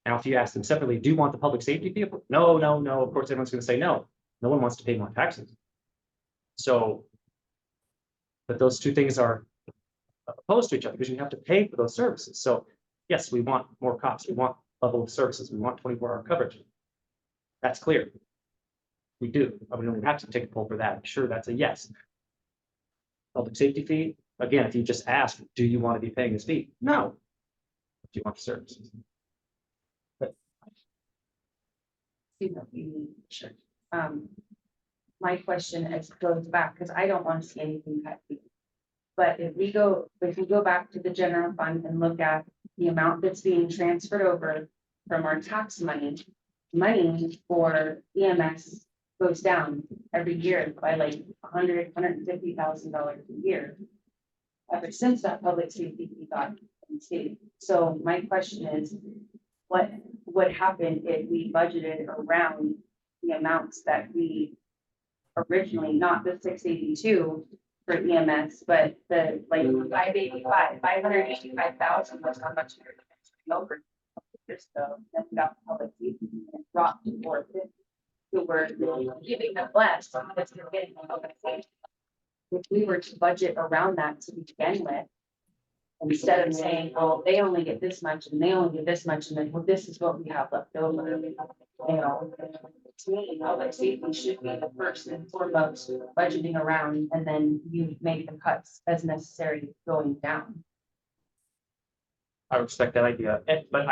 Now, if you ask them separately, do you want the public safety vehicle? No, no, no. Of course, everyone's going to say no. No one wants to pay more taxes. So, but those two things are opposed to each other because you have to pay for those services. So, yes, we want more cops. We want level of services. We want 24-hour coverage. That's clear. We do. We don't have to take a poll for that. I'm sure that's a yes. Public safety fee. Again, if you just ask, do you want to be paying this fee? No. Do you want the services? Sure. My question goes back, because I don't want to see anything cut. But if we go back to the general fund and look at the amount that's being transferred over from our tax money for EMS goes down every year by like $150,000 a year. Ever since that public safety fee got instated. So my question is, what would happen if we budgeted around the amounts that we originally, not the 682 for EMS, but the like 585,000 was how much we were over. Years ago, then we got public safety and dropped to 450. So we're giving them less because they're getting the public safety. If we were to budget around that to begin with, instead of saying, well, they only get this much and they only get this much, and then, well, this is what we have left over. You know, to me, public safety should be the first and foremost budgeting around, and then you make the cuts as necessary going down. I respect that idea, but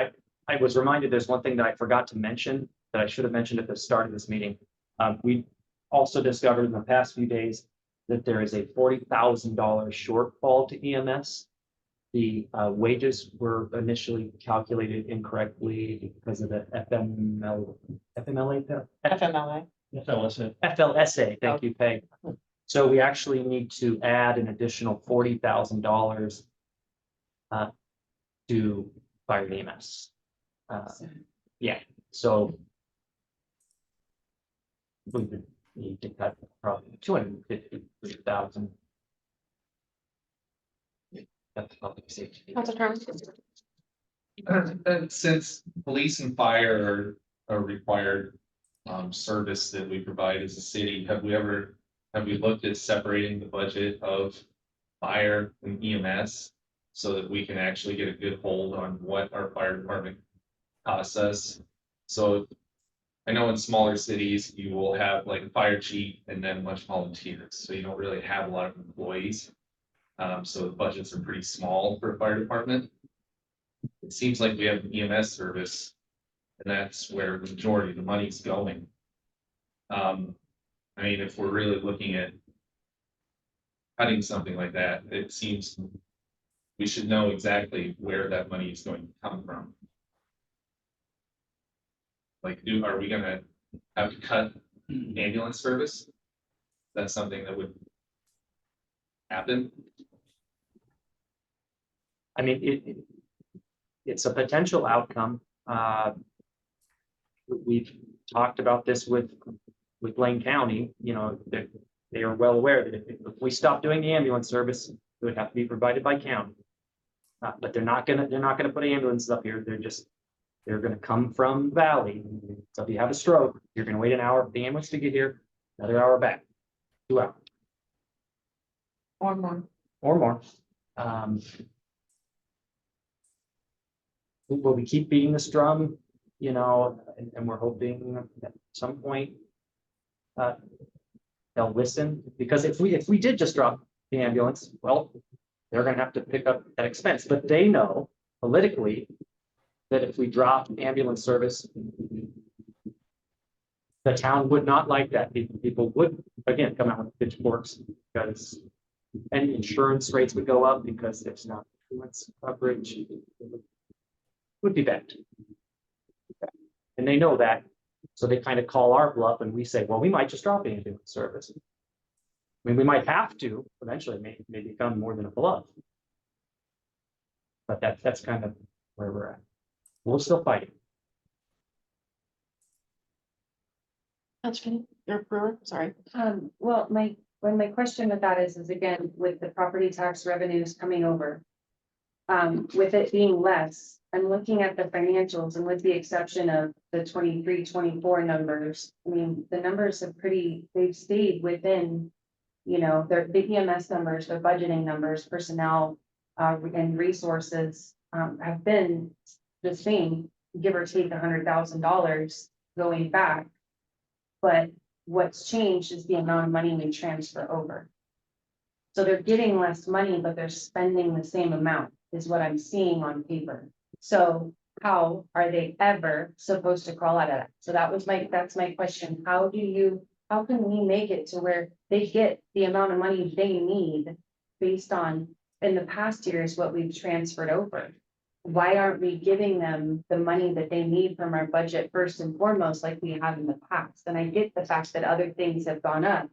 I was reminded there's one thing that I forgot to mention that I should have mentioned at the start of this meeting. We also discovered in the past few days that there is a $40,000 shortfall to EMS. The wages were initially calculated incorrectly because of the FMLA, FLSA, thank you, Peg. So we actually need to add an additional $40,000 to fire and EMS. Yeah, so we would need to cut probably 253,000. That's public safety. Council Carmen? Since police and fire are required service that we provide as a city, have we looked at separating the budget of fire and EMS so that we can actually get a good hold on what our fire department costs us? So I know in smaller cities, you will have like a fire chief and then a bunch of volunteers, so you don't really have a lot of employees. So the budgets are pretty small for a fire department. It seems like we have an EMS service, and that's where the majority of the money's going. I mean, if we're really looking at cutting something like that, it seems we should know exactly where that money is going to come from. Like, are we gonna have to cut ambulance service? That's something that would happen. I mean, it's a potential outcome. We've talked about this with Lane County, you know, they are well aware that if we stop doing the ambulance service, it would have to be provided by county. But they're not gonna put ambulances up here. They're gonna come from Valley. So if you have a stroke, you're gonna wait an hour for the ambulance to get here, another hour back, 2 hours. Or more. Or more. Will we keep beating this drum, you know, and we're hoping at some point they'll listen, because if we did just drop the ambulance, well, they're gonna have to pick up that expense, but they know politically that if we drop ambulance service, the town would not like that. People would, again, come out with pitchforks because, and insurance rates would go up because there's not insurance coverage. It would be bad. And they know that, so they kind of call our bluff and we say, well, we might just drop ambulance service. I mean, we might have to, eventually it may become more than a bluff. But that's kind of where we're at. We'll still fight it. That's fine. Your brewer, sorry. Well, my question with that is again, with the property tax revenues coming over. With it being less, I'm looking at the financials, and with the exception of the 23-24 numbers, I mean, the numbers have they've stayed within, you know, the EMS numbers, their budgeting numbers, personnel, and resources, have been the same, give or take $100,000 going back. But what's changed is the amount of money we transfer over. So they're getting less money, but they're spending the same amount, is what I'm seeing on paper. So how are they ever supposed to crawl out of that? So that's my question. How can we make it to where they get the amount of money they need based on, in the past years, what we've transferred over? Why aren't we giving them the money that they need from our budget first and foremost, like we have in the past? And I get the fact that other things have gone up,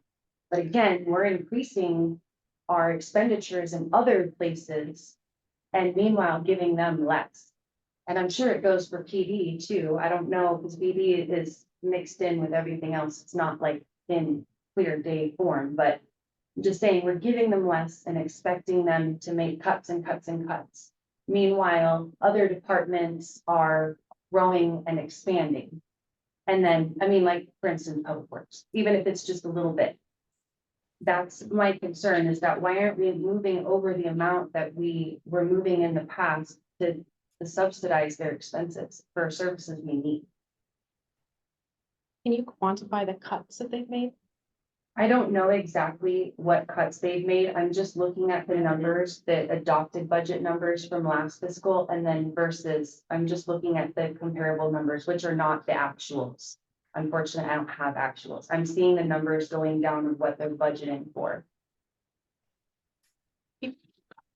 but again, we're increasing our expenditures in other places and meanwhile giving them less. And I'm sure it goes for PD too. I don't know, because PD is mixed in with everything else. It's not like in clear day form, but I'm just saying we're giving them less and expecting them to make cuts and cuts and cuts. Meanwhile, other departments are growing and expanding. And then, I mean, like, for instance, Public Works, even if it's just a little bit. That's my concern, is that why aren't we moving over the amount that we were moving in the past to subsidize their expenses for services we need? Can you quantify the cuts that they've made? I don't know exactly what cuts they've made. I'm just looking at the numbers, the adopted budget numbers from last fiscal, and then versus, I'm just looking at the comparable numbers, which are not the actuals. Unfortunately, I don't have actuals. I'm seeing the numbers going down of what they're budgeting for.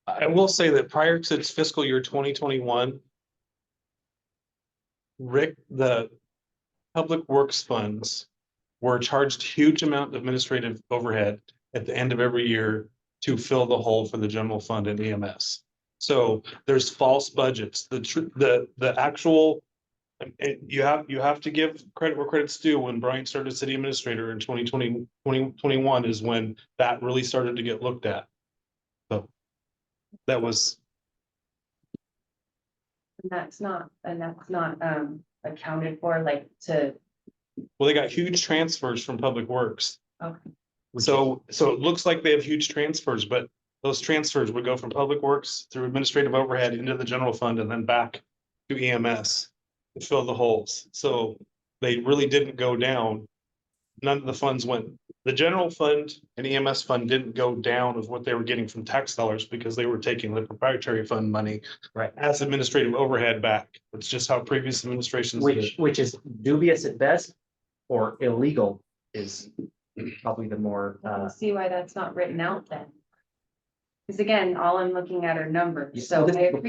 I will say that prior to its fiscal year 2021, Rick, the public works funds were charged huge amount of administrative overhead at the end of every year to fill the hole for the general fund and EMS. So there's false budgets. The actual, you have to give credit where credit's due. When Brian started city administrator in 2021 is when that really started to get looked at. So that was. And that's not accounted for, like, to, Well, they got huge transfers from Public Works. okay. So it looks like they have huge transfers, but those transfers would go from Public Works through administrative overhead into the general fund and then back to EMS to fill the holes. So they really didn't go down. None of the funds went, the general fund and EMS fund didn't go down of what they were getting from tax dollars because they were taking the proprietary fund money as administrative overhead back. It's just how previous administrations did. Which is dubious at best, or illegal is probably the more, I don't see why that's not written out then. Because again, all I'm looking at are numbers, Yeah, so well, this I is before.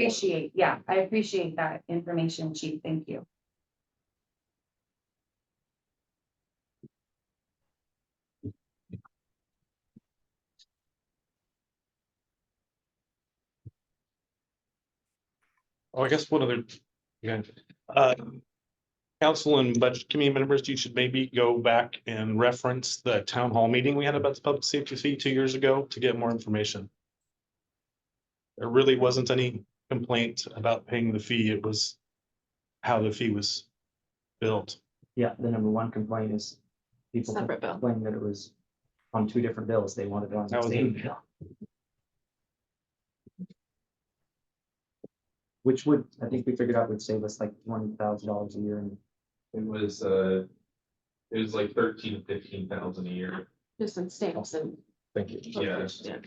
appreciate that information, Chief, thank you. Oh, I guess one other, yeah. Council and budget committee members, you should maybe go back and reference the town hall meeting we had about the public safety fee 2 years ago to get more information. There really wasn't any complaint about paying the fee. It was how the fee was billed. yeah, the number one complaint is people Separate bill. complaining that it was on two different bills. They wanted it on the That was same it. bill. Which would, I think we figured out would save us like $1,000 a year. And It was like 15,000 a year. Just in stamps and. thank you. Yeah. Yeah.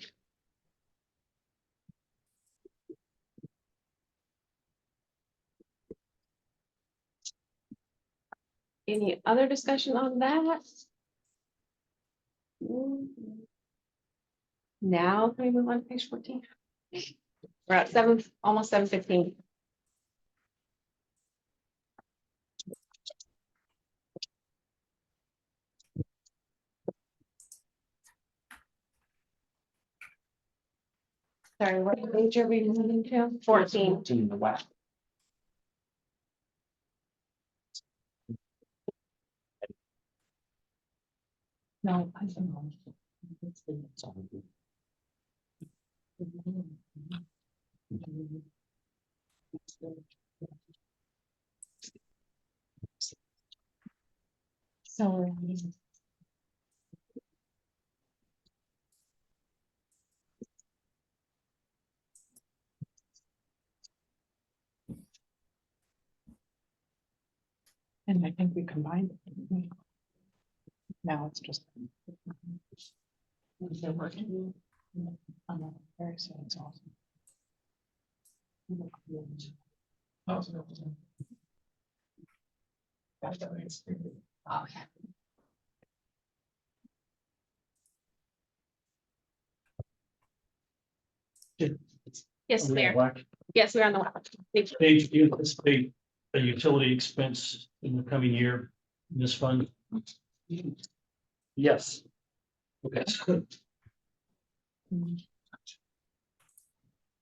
Any other discussion on that? Now, can we move on to page 14? We're at almost 7:15. Sorry, what page are we moving to? 14. The whack. No, I don't know. So. And I think we combined. Now it's just. They're working. I'm not very, so it's awesome. Oh, yeah. Yes, Are we on Mayor. black? Yes, we're on the left. Page- Dave, do you anticipate a utility expense in the coming year in this fund? Yes. Okay.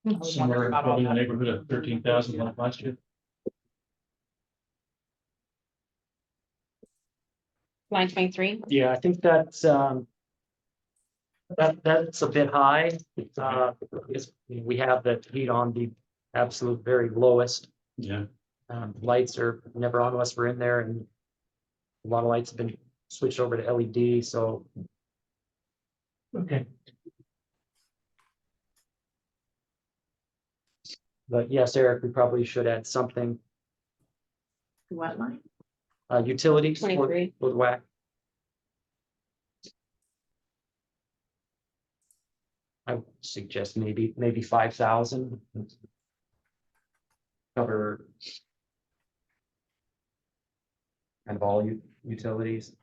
I was Somewhere wondering about all probably in the that. neighborhood of 13,000 like last year. Line 23. Yeah, I think that's a bit high. Because we have the heat on the absolute very lowest. Yeah. Lights are never on unless we're in there, and a lot of lights have been switched over to LED, so. Okay. But yes, Eric, we probably should add something, What line? utilities for 23. the WAC. I would suggest maybe 5,000. Cover. Kind of all utilities.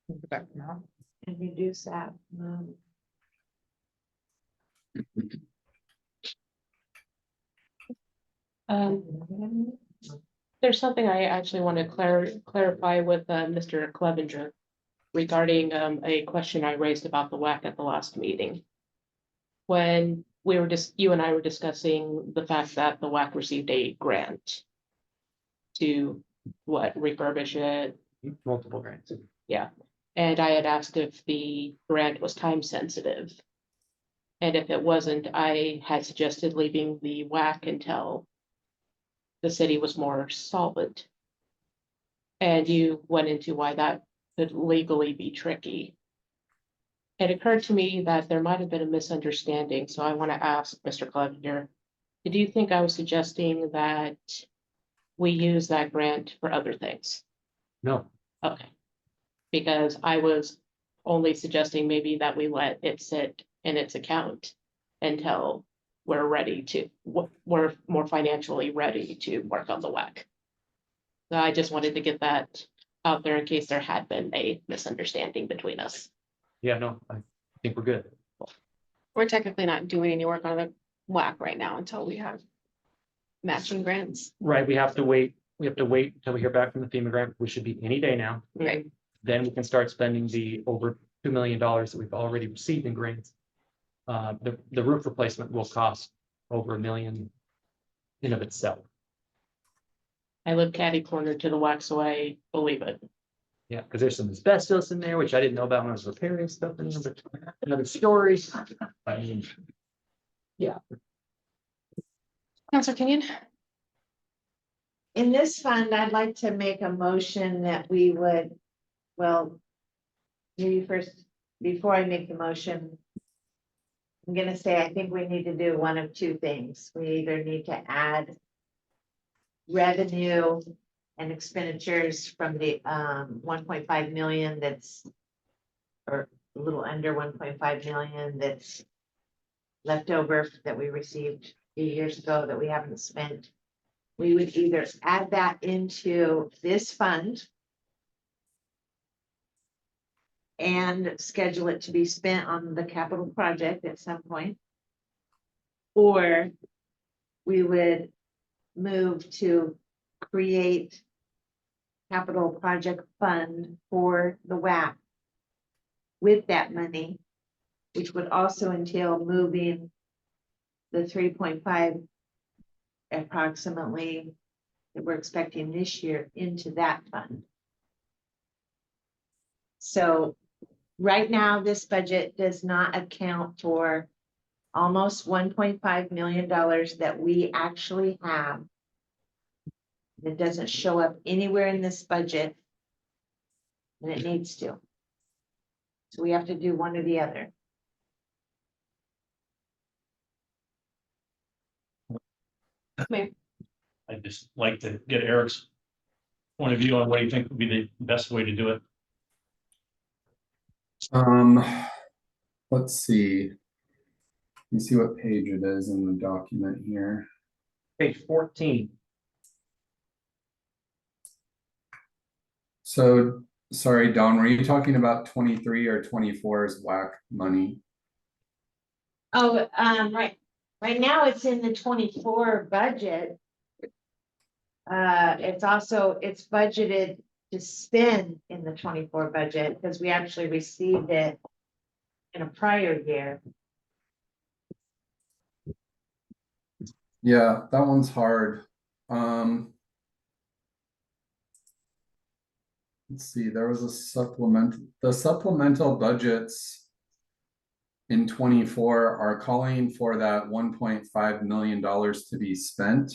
And reduce that. There's something I actually want to clarify with Mr. Clevenger regarding a question I raised about the WAC at the last meeting. When we were you and I were discussing the fact that the WAC received a grant to refurbish it. Multiple grants. Yeah, and I had asked if the grant was time sensitive. And if it wasn't, I had suggested leaving the WAC until the city was more solvent. And you went into why that could legally be tricky. It occurred to me that there might have been a misunderstanding, so I want to ask Mr. Clevenger, did you think I was suggesting that we use that grant for other things? No. Okay. Because I was only suggesting maybe that we let it sit in its account until we're ready to, we're more financially ready to work on the WAC. So I just wanted to get that out there in case there had been a misunderstanding between us. Yeah, no, I think we're good. We're technically not doing any work on the WAC right now until we have matching grants. Right, we have to wait until we hear back from the FEMA grant. We should be any day now. Right. Then we can start spending the over $2 million that we've already received in grants. The roof replacement will cost over $1 million in of itself. I live catty corner to the WAC, so I believe it. Yeah, because there's some asbestos in there, which I didn't know about when I was repairing stuff in there, but another story. I mean, yeah. Counselor Kenyon? In this fund, I'd like to make a motion that we would, well, maybe first, before I make the motion, I'm gonna say, I think we need to do one of two things. We either need to add revenue and expenditures from the 1.5 million that's, or a little under 1.5 million that's left over that we received a few years ago that we haven't spent. We would either add that into this fund and schedule it to be spent on the capital project at some point, or we would move to create capital project fund for the WAC with that money, which would also entail moving the 3.5 approximately that we're expecting this year into that fund. So right now, this budget does not account for almost $1.5 million that we actually have. It doesn't show up anywhere in this budget, and it needs to. So we have to do one or the other. I'd just like to get Eric's point of view on what you think would be the best way to do it. Let's see. Let me see what page it is in the document here. Page 14. So, sorry, Don, were you talking about 23 or 24's WAC money? Oh, right now it's in the 24 budget. It's budgeted to spend in the 24 budget because we actually received it in a prior year. Yeah, that one's hard. Let's see, there was a the supplemental budgets in 24 are calling for that $1.5 million to be spent.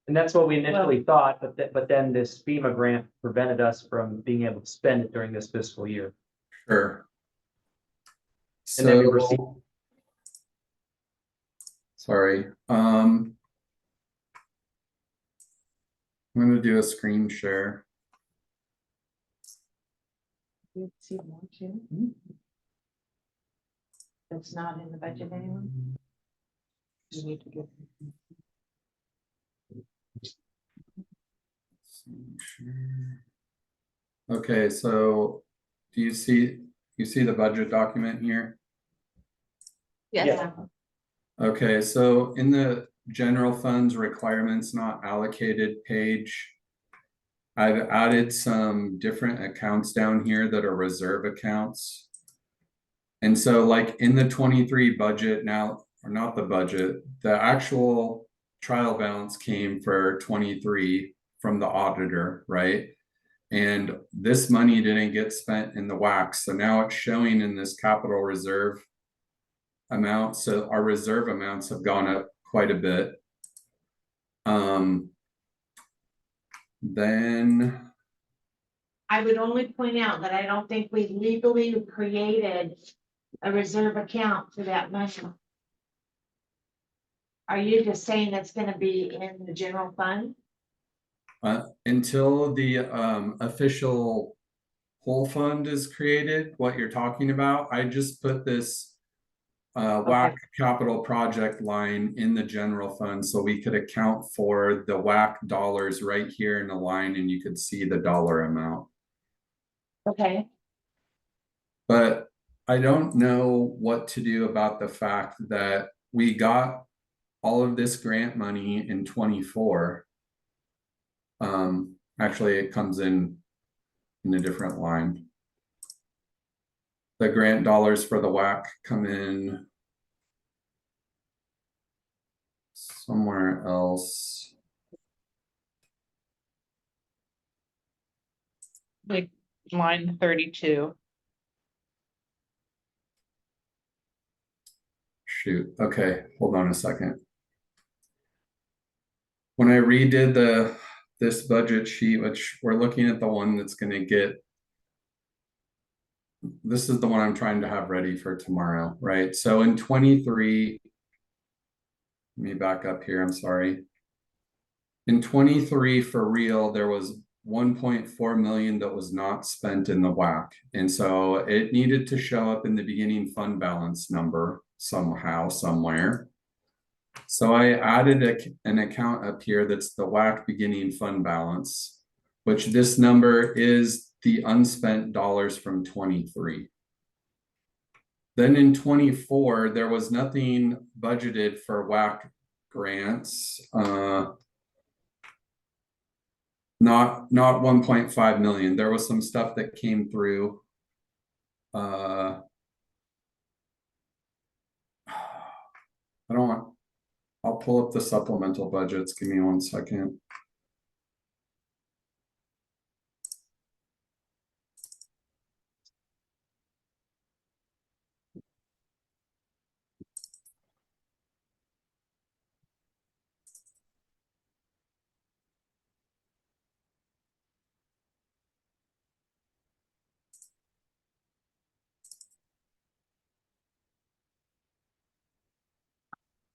And that's what we initially thought, but then this FEMA grant prevented us from being able to spend it during this fiscal year. Sure. And then we received. Sorry, I'm gonna do a screen share. See more too. That's not in the budget anymore. You need to get. Okay, so do you see the budget document here? Yes. Okay, so in the general funds requirements not allocated page, I've added some different accounts down here that are reserve accounts. And so like in the 23 budget now, or not the budget, the actual trial balance came for 23 from the auditor, right? And this money didn't get spent in the WAC. So now it's showing in this capital reserve amount. So our reserve amounts have gone up quite a bit. Then I would only point out that I don't think we legally created a reserve account for that money. Are you just saying it's gonna be in the general fund? until the official whole fund is created, what you're talking about, I just put this WAC capital project line in the general fund so we could account for the WAC dollars right here in the line and you could see the dollar amount. Okay. But I don't know what to do about the fact that we got all of this grant money in 24. Actually, it comes in a different line. The grant dollars for the WAC come in somewhere else. Like line 32. Shoot, okay, hold on a second. When I redid this budget sheet, which we're looking at the one that's gonna get, this is the one I'm trying to have ready for tomorrow, right? So in 23, let me back up here, I'm sorry. In 23 for real, there was 1.4 million that was not spent in the WAC. And so it needed to show up in the beginning fund balance number somehow, somewhere. So I added an account up here that's the WAC beginning fund balance, which this number is the unspent dollars from 23. Then in 24, there was nothing budgeted for WAC grants. Not 1.5 million. There was some stuff that came through. I don't want, I'll pull up the supplemental budgets. Give me 1 second.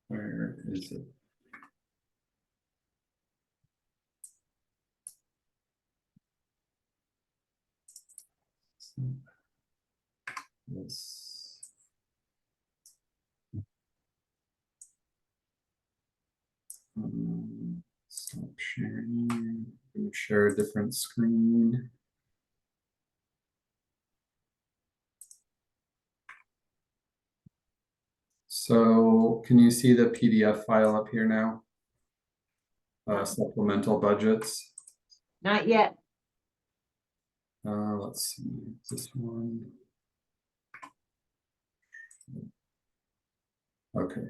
Where is it? Yes. Stop sharing. Share a different screen. So can you see the PDF file up here now? Supplemental budgets. Not yet. Let's see this one. Okay.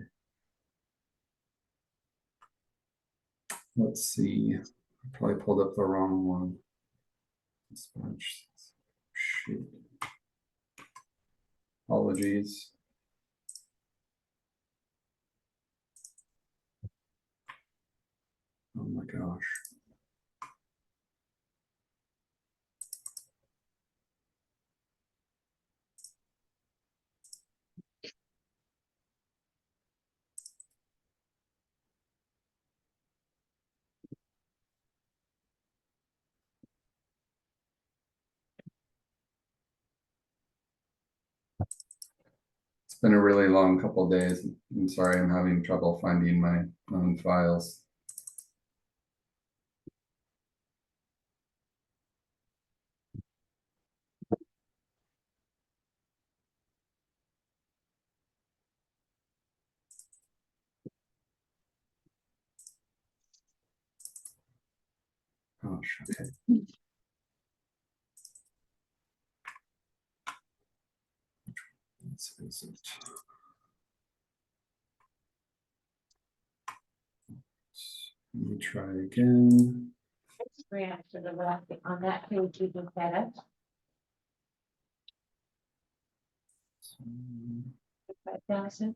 Let's see. I probably pulled up the wrong one. Dispatch shoot. Apologies. Oh my gosh. It's been a really long couple days. I'm sorry, I'm having trouble finding my own files. Gosh, okay. This is it. Let me try again. Grant to the left on that page you just had it. 5,000.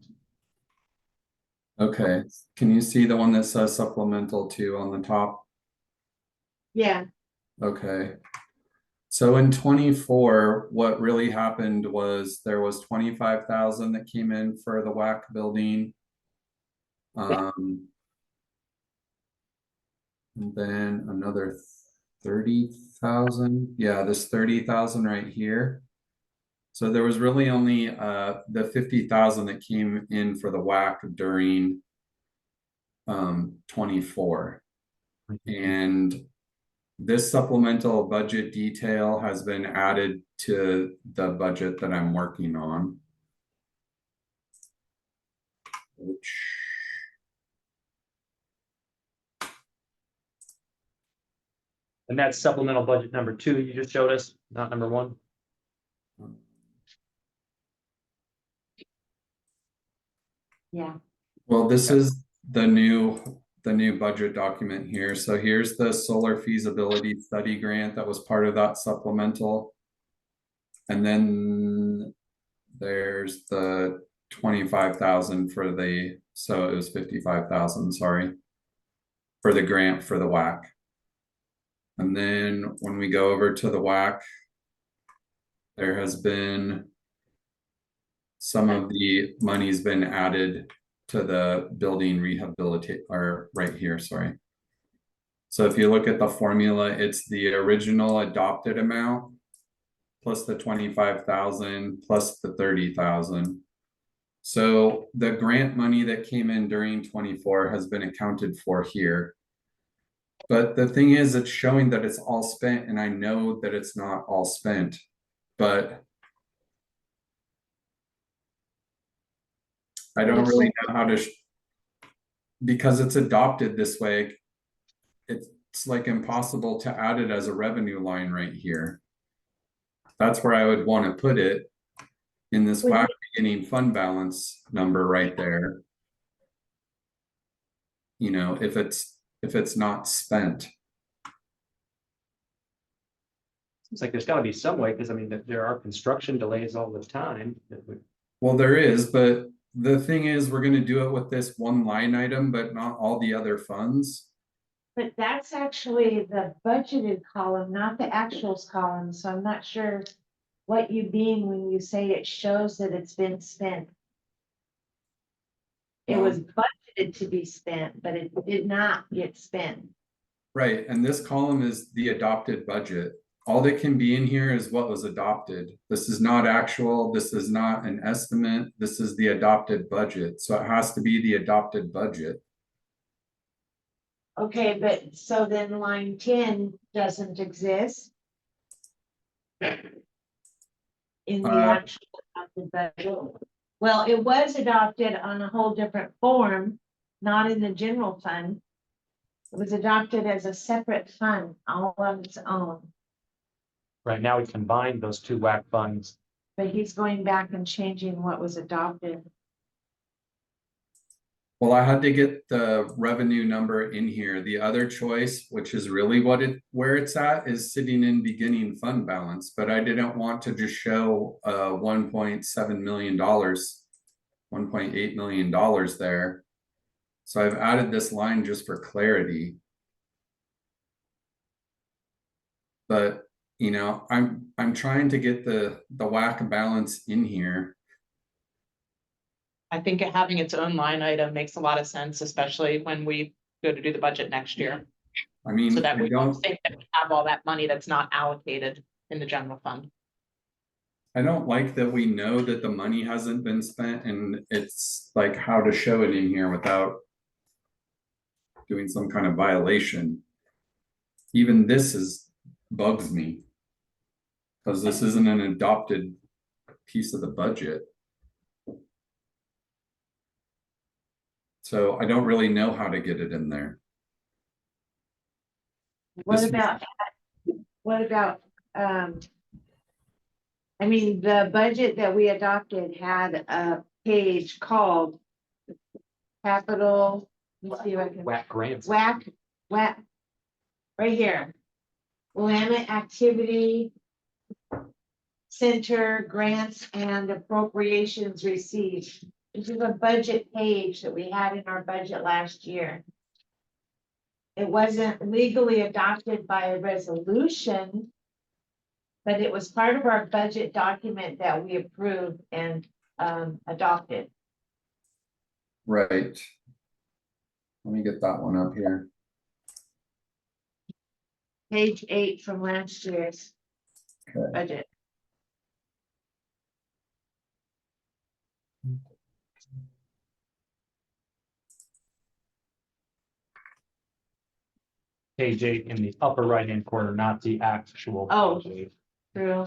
Okay, can you see the one that says supplemental 2 on the top? Yeah, Okay. So in 24, what really happened was there was 25,000 that came in for the WAC building. And then another 30,000. Yeah, this 30,000 right here. So there was really only the 50,000 that came in for the WAC during 24. And this supplemental budget detail has been added to the budget that I'm working on. And that's supplemental budget number 2 you just showed us, not number 1. yeah. Well, this is the new budget document here. So here's the solar feasibility study grant that was part of that supplemental. And then there's the 25,000 for the, so it was 55,000, sorry, for the grant for the WAC. And then when we go over to the WAC, there has been some of the money's been added to the building rehabilitate, or right here, sorry. So if you look at the formula, it's the original adopted amount plus the 25,000 plus the 30,000. So the grant money that came in during 24 has been accounted for here. But the thing is, it's showing that it's all spent, and I know that it's not all spent, but I don't really know how to, because it's adopted this way, it's like impossible to add it as a revenue line right here. That's where I would want to put it, in this WAC beginning fund balance number right there. You know, if it's not spent. Seems like there's got to be some way, because I mean, there are construction delays all the time. Well, there is, but the thing is, we're going to do it with this one line item, but not all the other funds. But that's actually the budgeted column, not the actuals column, so I'm not sure what you mean when you say it shows that it's been spent. It was budgeted to be spent, but it did not get spent. Right, and this column is the adopted budget. All that can be in here is what was adopted. This is not actual, this is not an estimate, this is the adopted budget. So it has to be the adopted budget. Okay, but so then line 10 doesn't exist in the actual adopted budget. Well, it was adopted on a whole different form, not in the general fund. It was adopted as a separate fund, all on its own. Right now, we combined those 2 WAC funds. But he's going back and changing what was adopted. Well, I had to get the revenue number in here. The other choice, which is really where it's at, is sitting in beginning fund balance, but I didn't want to just show $1.7 million, $1.8 million there. So I've added this line just for clarity. But you know, I'm trying to get the WAC balance in here. I think having its own line item makes a lot of sense, especially when we go to do the budget next year. I mean, So that I we don't don't, think that we have all that money that's not allocated in the general fund. I don't like that we know that the money hasn't been spent, and it's like how to show it in here without doing some kind of violation. Even this bugs me. Because this isn't an adopted piece of the budget. So I don't really know how to get it in there. What This- about, I mean, the budget that we adopted had a page called capital, let me see if I can, Whack grants. whack, right here. Willamette Activity Center grants and appropriations received. This is a budget page that we had in our budget last year. It wasn't legally adopted by a resolution, but it was part of our budget document that we approved and adopted. Right. Let me get that one up here. Page 8 from last year's Okay. budget. Page 8 in the upper right-hand corner, not the actual. Oh. page 8. True.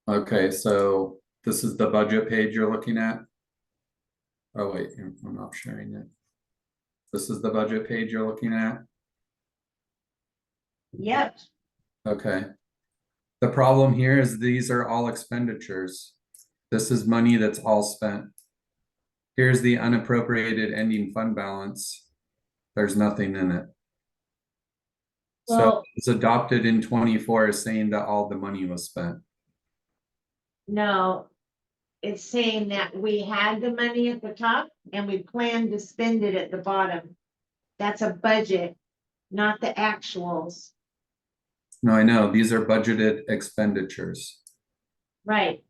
Okay, so this is the budget page you're looking at? Oh, wait, I'm not sharing it. This is the budget page you're looking at? Yep. Okay. The problem here is these are all expenditures. This is money that's all spent. Here's the unappropriated ending fund balance. There's nothing in it. So Well- it's adopted in 24 as saying that all the money was spent. No, it's saying that we had the money at the top and we planned to spend it at the bottom. That's a budget, not the actuals. No, I know, these are budgeted expenditures. Right.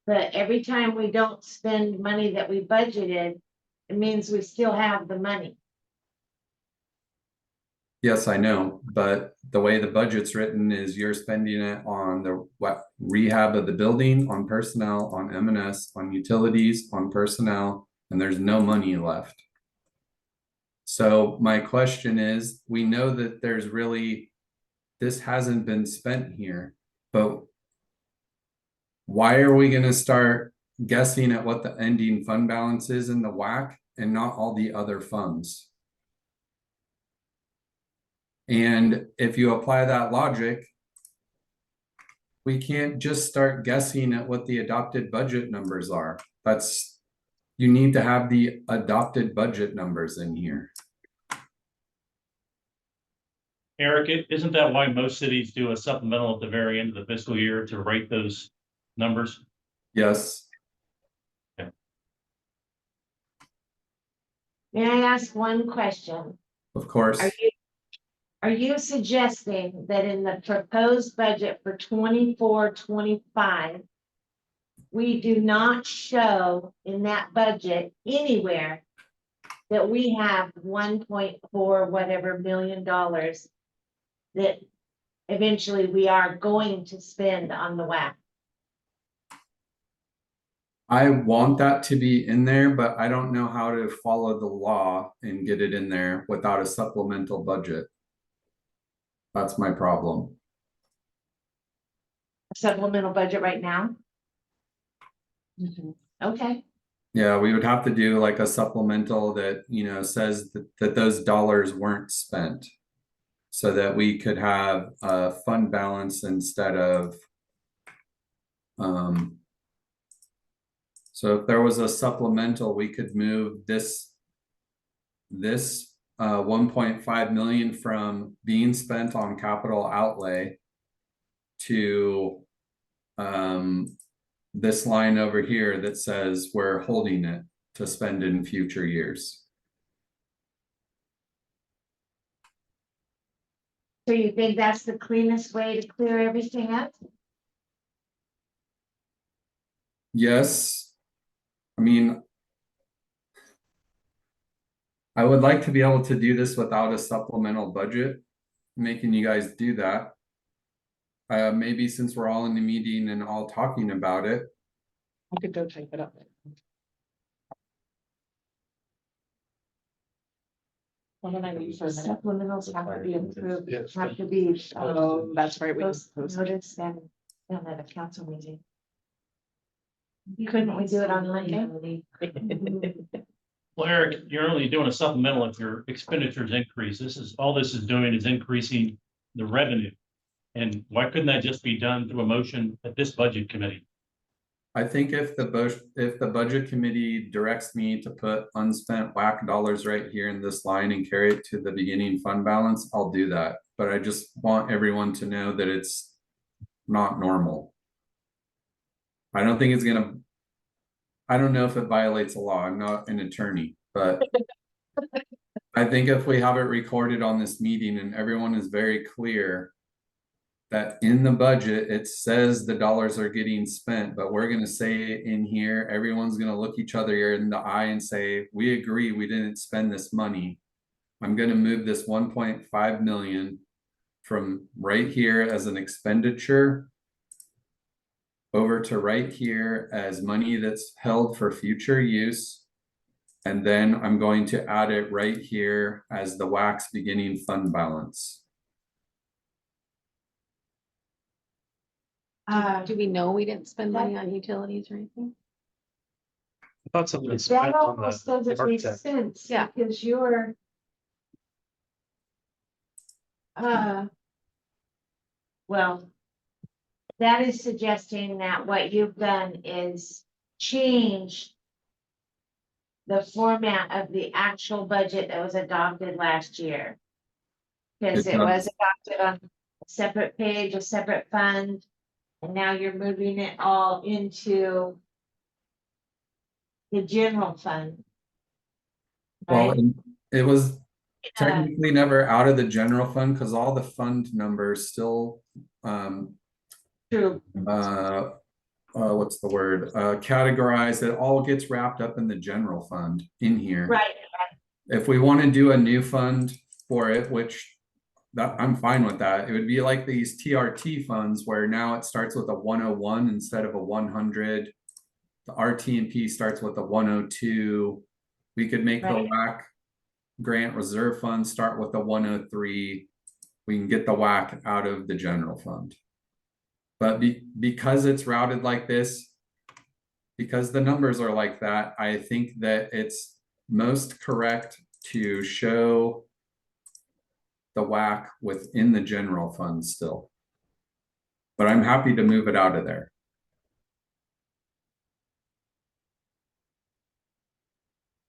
But every time we don't spend money that we budgeted, it means we still have the money. Yes, I know, but the way the budget's written is you're spending it on the rehab of the building, on personnel, on M&S, on utilities, on personnel, and there's no money left. So my question is, we know that there's really, this hasn't been spent here, but why are we gonna start guessing at what the ending fund balance is in the WAC and not all the other funds? And if you apply that logic, we can't just start guessing at what the adopted budget numbers are. You need to have the adopted budget numbers in here. Eric, isn't that why most cities do a supplemental at the very end of the fiscal year to rate those numbers? Yes. May I ask one question? Of course. Are you suggesting that in the proposed budget for 24-25, we do not show in that budget anywhere that we have 1.4 whatever million dollars that eventually we are going to spend on the WAC? I want that to be in there, but I don't know how to follow the law and get it in there without a supplemental budget. That's my problem. A supplemental budget right now? Okay, Yeah, we would have to do like a supplemental that, says that those dollars weren't spent. So that we could have a fund balance instead of. So if there was a supplemental, we could move this 1.5 million from being spent on capital outlay to this line over here that says we're holding it to spend in future years. So you think that's the cleanest way to clear everything up? Yes. I mean, I would like to be able to do this without a supplemental budget, making you guys do that. Maybe since we're all in the meeting and all talking about it. I could go type it up. What did I leave for a minute? Supplementals have to be approved, Yes. have to be. Oh, that's right. We Post posted. notice and at a council meeting. Couldn't we do it on Monday? Well, Eric, you're only doing a supplemental if your expenditures increase. All this is doing is increasing the revenue. And why couldn't that just be done through a motion at this budget committee? I think if the budget committee directs me to put unspent WAC dollars right here in this line and carry it to the beginning fund balance, I'll do that. But I just want everyone to know that it's not normal. I don't think it's gonna. I don't know if it violates the law. I'm not an attorney, but I think if we have it recorded on this meeting and everyone is very clear that in the budget, it says the dollars are getting spent, but we're gonna say it in here, everyone's gonna look each other in the eye and say, we agree we didn't spend this money. I'm gonna move this 1.5 million from right here as an expenditure over to right here as money that's held for future use. And then I'm going to add it right here as the WAC's beginning fund balance. Do we know we didn't spend money on utilities or anything? I thought something was That spent on almost the doesn't make architect. sense. Yeah. Because you're. Well. That is suggesting that what you've done is change. The format of the actual budget that was adopted last year. Because it was adopted on a separate page, a separate fund. And now you're moving it all into. The general fund. Well, Right? it was technically never out of the general fund because all the fund numbers still True. What's the word? Categorized, it all gets wrapped up in the general fund in here. Right. If we want to do a new fund for it, which that I'm fine with that. It would be like these TRT funds where now it starts with a 101 instead of a 100. The RT&P starts with a 102. We could make the WAC grant reserve fund start with a 103. We can get the WAC out of the general fund. But because it's routed like this, because the numbers are like that, I think that it's most correct to show the WAC within the general fund still. But I'm happy to move it out of there.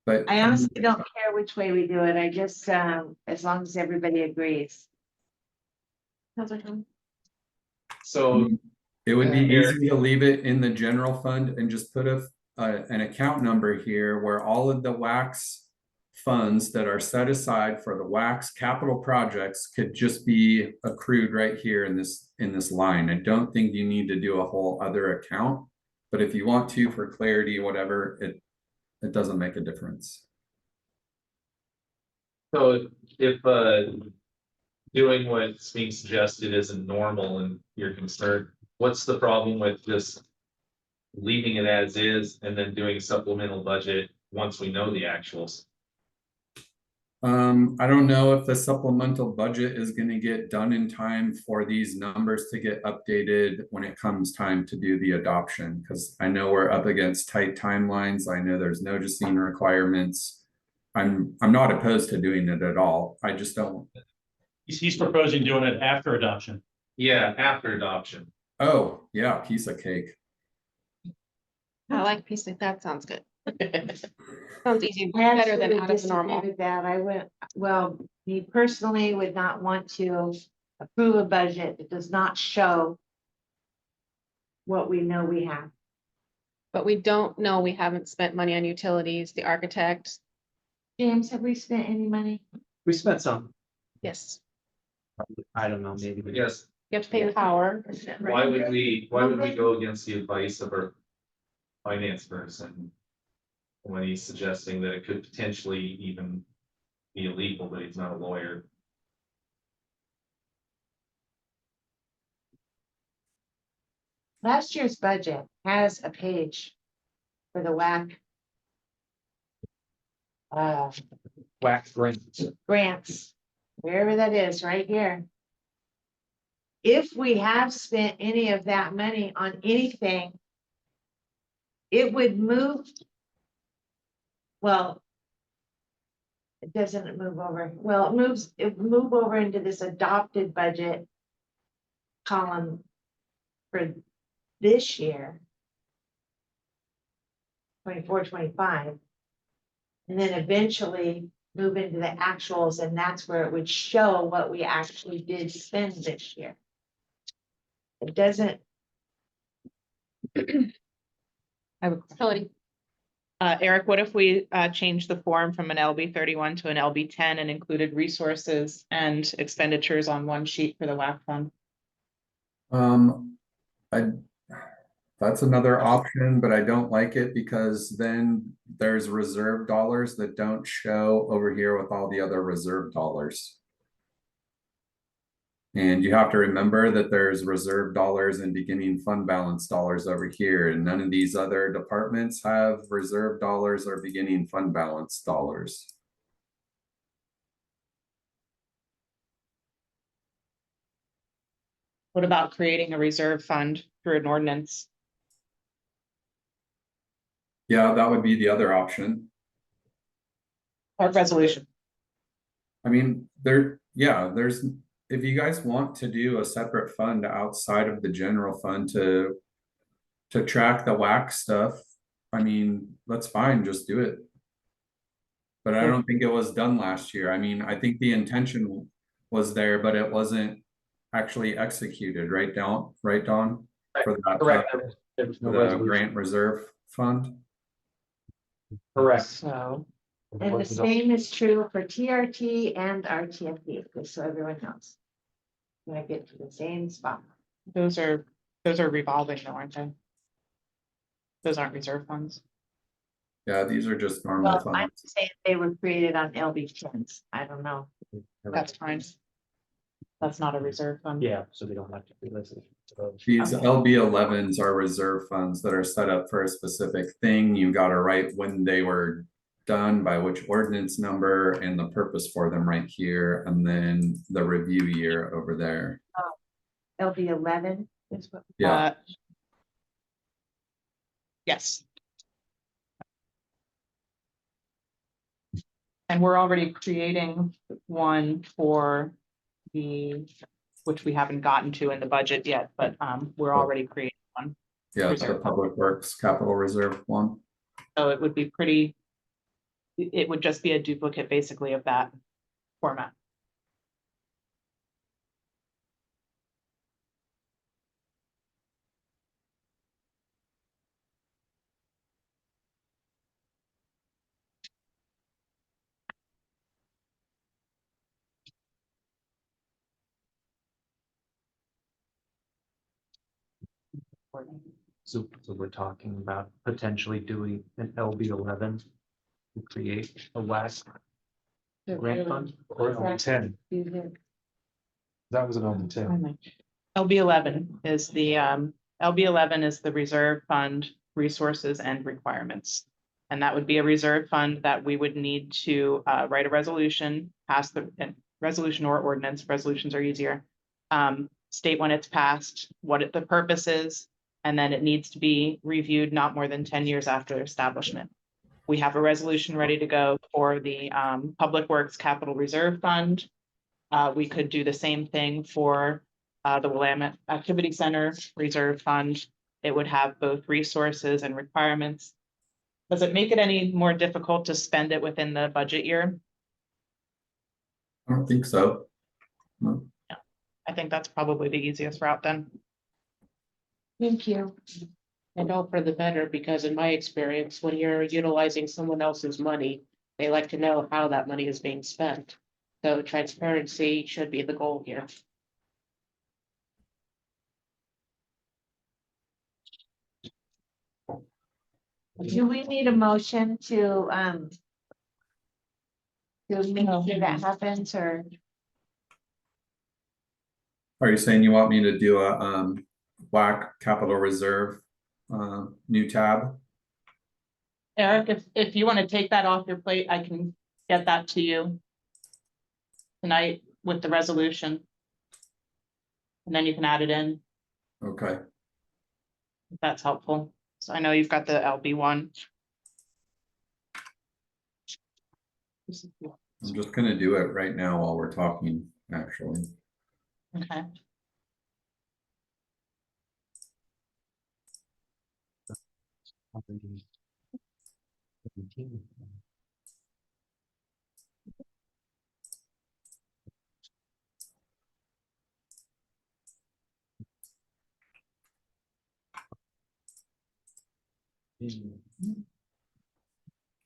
But I honestly don't care which way we do it. I just, as long as everybody agrees. So it would be Eric- easy to leave it in the general fund and just put an account number here where all of the WAC's funds that are set aside for the WAC's capital projects could just be accrued right here in this line. I don't think you need to do a whole other account, but if you want to for clarity, whatever, it doesn't make a difference. So if doing what's being suggested isn't normal and you're concerned, what's the problem with just leaving it as is and then doing a supplemental budget once we know the actuals? I don't know if the supplemental budget is gonna get done in time for these numbers to get updated when it comes time to do the adoption, because I know we're up against tight timelines. I know there's noticing requirements. I'm not opposed to doing it at all. I just don't. He's proposing doing it after adoption. Yeah, after adoption. Oh, yeah, piece of cake. I like piece of, that sounds good. Sounds easy, better than Actually out of the normal. disagree with that. I would, well, me personally would not want to approve a budget that does not show what we know we have. But we don't know, we haven't spent money on utilities, the architect. James, have we spent any money? We spent some, Yes, I don't know, maybe. Yes, you have to pay the power. why would we go against the advice of our finance person? When he's suggesting that it could potentially even be illegal, but he's not a lawyer. Last year's budget has a page for the WAC. Wax grants. Grants, wherever that is, right here. If we have spent any of that money on anything, it would move. Well, it doesn't move over. Well, it move over into this adopted budget column for this year. 24, 25. And then eventually move into the actuals, and that's where it would show what we actually did spend this year. It doesn't. I have a question. Eric, what if we change the form from an LB 31 to an LB 10 and included resources and expenditures on one sheet for the WAC fund? That's another option, but I don't like it because then there's reserve dollars that don't show over here with all the other reserve dollars. And you have to remember that there's reserve dollars and beginning fund balance dollars over here, and none of these other departments have reserve dollars or beginning fund balance dollars. What about creating a reserve fund through an ordinance? Yeah, that would be the other option. Or resolution? I mean, there's, if you guys want to do a separate fund outside of the general fund to track the WAC stuff, I mean, that's fine, just do it. But I don't think it was done last year. I mean, I think the intention was there, but it wasn't actually executed, right, Dawn? Right, Dawn? For that, Correct. There was no the resolution. grant reserve fund. Correct. So, And the same is true for TRT and RTFP, just so everyone knows. When I get to the same spot. those are revolving though, aren't they? Those aren't reserve funds. Yeah, these are just normal Well, I'm funds. saying they were created on LB 10s. I don't know. That's fine. That's not a reserve fund. Yeah, so they don't have to be listed. So, These LB 11s are reserve funds that are set up for a specific thing. You gotta write when they were done, by which ordinance number, and the purpose for them right here, and then the review year over there. LB 11 is what. Yeah, Yes. And we're already creating one for which we haven't gotten to in the budget yet, but we're already creating one. yeah, it's the Reserve. Public Works Capital Reserve one. So it would be pretty, it would just be a duplicate basically of that format. so we're talking about potentially doing an LB 11 to create a WAC grant fund or LB 10. That was an LB 10. LB 11 is the LB 11 is the reserve fund resources and requirements And that would be a reserve fund that we would need to write a resolution, pass the resolution or ordinance, resolutions are easier. State when it's passed, the purpose is, and then it needs to be reviewed not more than 10 years after establishment. We have a resolution ready to go for the Public Works Capital Reserve Fund. We could do the same thing for the Willamette Activity Center Reserve Fund. It would have both resources and requirements. Does it make it any more difficult to spend it within the budget year? I don't think so. No. I think that's probably the easiest route then. Thank you. And all for the better, because in my experience, when you're utilizing someone else's money, they like to know how that money is being spent. So transparency should be the goal here. Do we need a motion to make sure that happens, or? Are you saying you want me to do a WAC capital reserve new tab? Eric, if you want to take that off your plate, I can get that to you tonight with the resolution. And then you can add it in, Okay. if that's helpful. So I know you've got the LB one. I'm just gonna do it right now while we're talking, actually. Okay.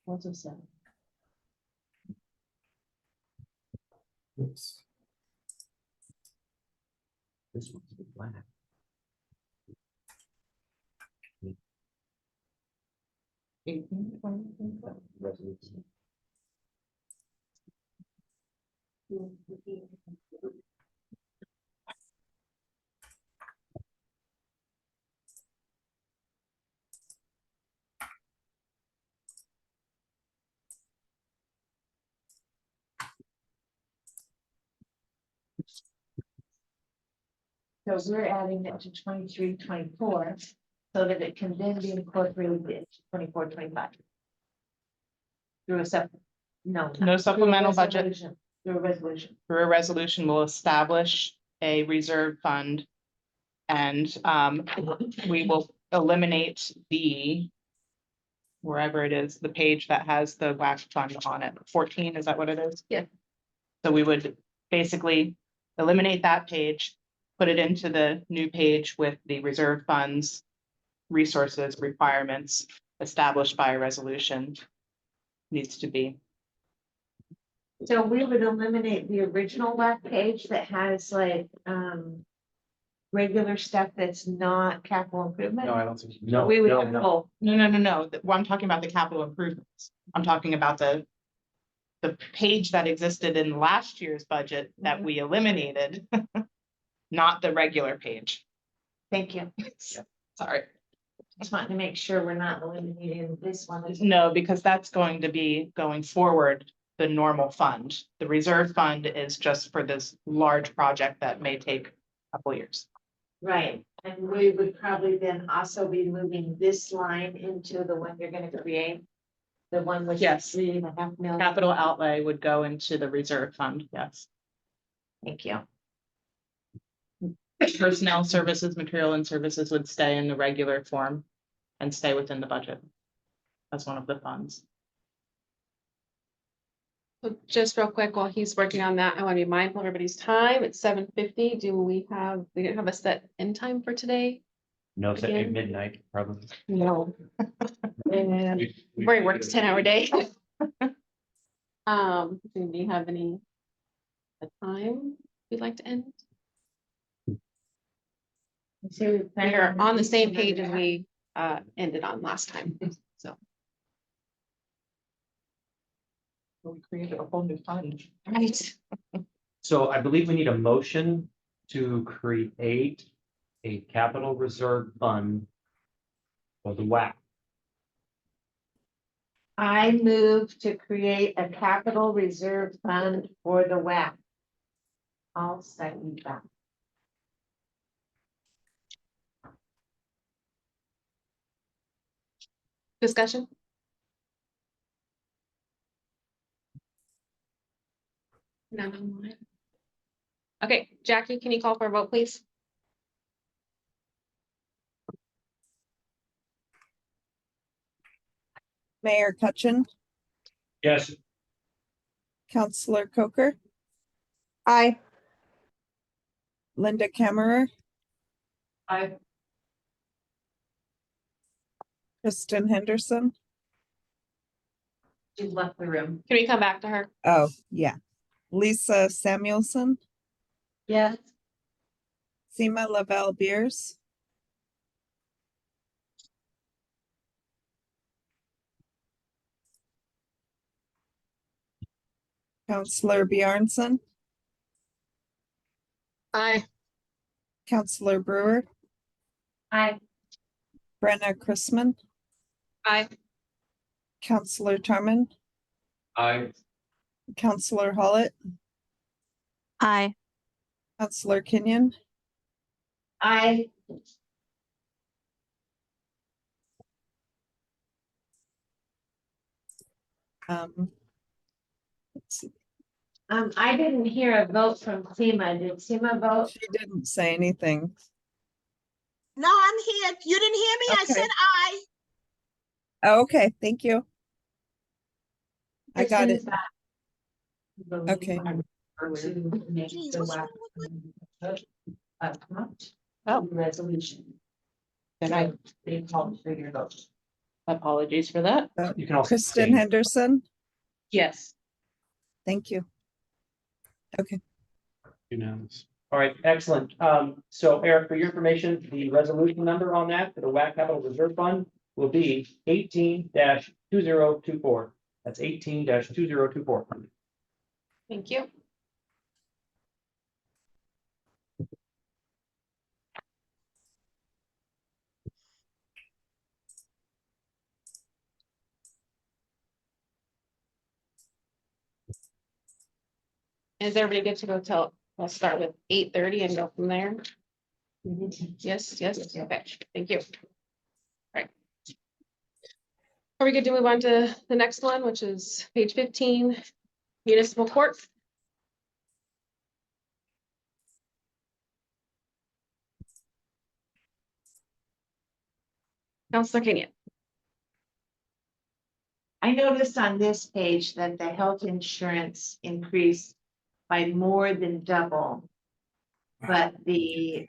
What's this say? Oops. This one's the black. Resolution. So we're adding it to 23, 24, so that it can then be incorporated into 24, 25. Through a separate, no. No supplemental budget. Through a resolution. Through a resolution, will establish a reserve fund. And we will eliminate the, wherever it is, the page that has the WAC fund on it. 14, is that what it is? Yeah. So we would basically eliminate that page, put it into the new page with the reserve funds, resources, requirements established by a resolution needs to be. So we would eliminate the original web page that has like, regular stuff that's not capital improvement. No, I don't think. No, We would no, have no. both. No. Well, I'm talking about the capital improvements. I'm talking about the page that existed in last year's budget that we eliminated, not the regular page. Thank you. Sorry. Just wanting to make sure we're not eliminating this one. No, because that's going to be going forward, the normal fund. The reserve fund is just for this large project that may take a couple years. Right, and we would probably then also be moving this line into the one you're gonna create. The one with. Yes. 3.5 million. Capital outlay would go into the reserve fund, yes. Thank you. Personnel services, material and services would stay in the regular form and stay within the budget as one of the funds. So just real quick, while he's working on that, I want to be mindful of everybody's time. It's 7:50. We didn't have a set end time for today? No, it's at Again? midnight, probably. No. And Rory works 10-hour day. Do you have any a time you'd like to end? We're on the same page as we ended on last time, so. We created a whole new fund. Right. So I believe we need a motion to create a capital reserve fund for the WAC. I move to create a capital reserve fund for the WAC. I'll second that. Discussion? No. Okay, Jackie, can you call for a vote, please? Mayor Cutchin, Yes. Counselor Coker, Aye. Linda Kammerer, I, Kristen Henderson. she's left the room. Can we come back to her? Oh, yeah. Lisa Samuelson, Yes. Seema Lavelle Beers, Counselor Bjornson, Aye. Counselor Brewer, Aye. Brenna Chrisman, Aye. Counselor Tarman, I, Counselor Hollett, Aye. Counselor Kenyon, I, let's see, I didn't hear a vote from Seema. Did Seema vote? she didn't say anything. No, I'm here. You didn't hear me? I Okay. said aye. Oh, okay, thank you. I got it. Kristen's back. Okay. To make Jeez, the what's WAC wrong resolution. Then I They called for your vote. apologies for that. You can also. Kristen abstain. Henderson, Yes. thank you. Okay, Unanimous. All right, excellent. So Eric, for your information, the resolution number on that for the WAC Capital Reserve Fund will be 18-2024. That's 18-2024. Thank you. Is everybody good to go till, we'll start with 8:30 and go from there? Yes, yes, okay, thank you. All right. Are we good to move on to the next one, which is page 15, municipal court? Counselor Kenyon. I noticed on this page that the health insurance increased by more than double. But the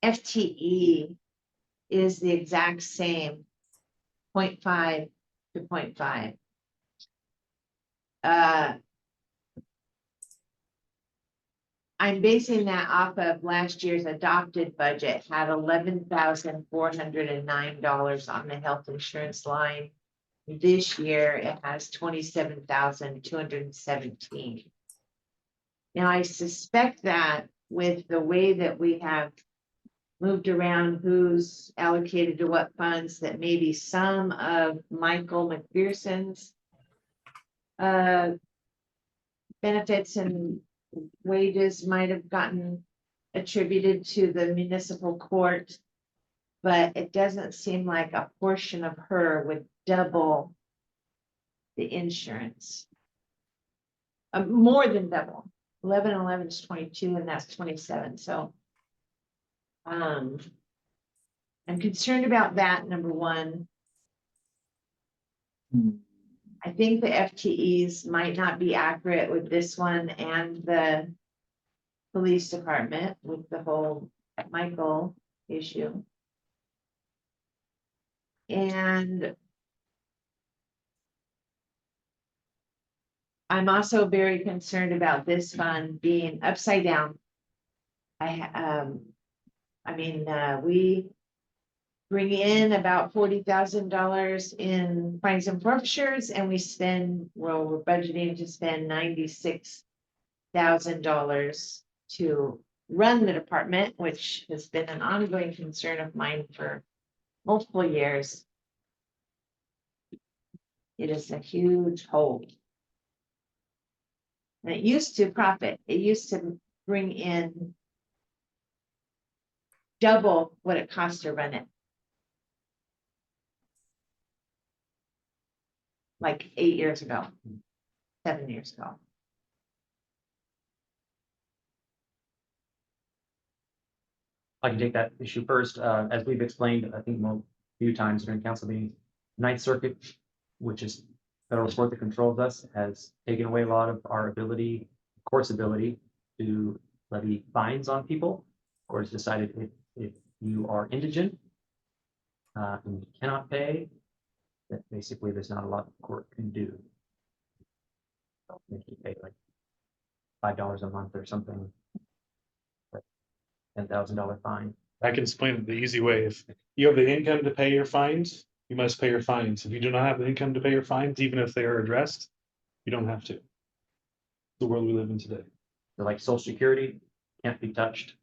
FTE is the exact same, 0.5 to 0.5. I'm basing that off of last year's adopted budget, had $11,409 on the health insurance line. This year, it has 27,217. Now, I suspect that with the way that we have moved around who's allocated to what funds, that maybe some of Michael McPherson's benefits and wages might have gotten attributed to the municipal court. But it doesn't seem like a portion of her would double the insurance. More than double. 11 and 11 is 22, and that's 27, so. I'm concerned about that, number one. I think the FTEs might not be accurate with this one and the police department with the whole Michael issue. And I'm also very concerned about this fund being upside down. We bring in about $40,000 in fines and forfeitures, and we spend, well, we're budgeting to spend $96,000 to run the department, which has been an ongoing concern of mine for multiple years. It is a huge hole. And it used to profit. It used to bring in double what it cost to run it. Like 8 years ago, 7 years ago. I can take that issue first. As we've explained, I think a few times during council meetings, Ninth Circuit, which is federal court that controls us, has taken away a lot of our ability, court's ability to levy fines on people. Or has decided if you are indigent and you cannot pay, that basically there's not a lot the court can do. They'll make you pay like $5 a month or something. $10,000 fine. I can explain it the easy way. If you have the income to pay your fines, you must pay your fines. If you do not have the income to pay your fines, even if they are addressed, you don't have to. The world we live in today. So like Social Security can't be touched,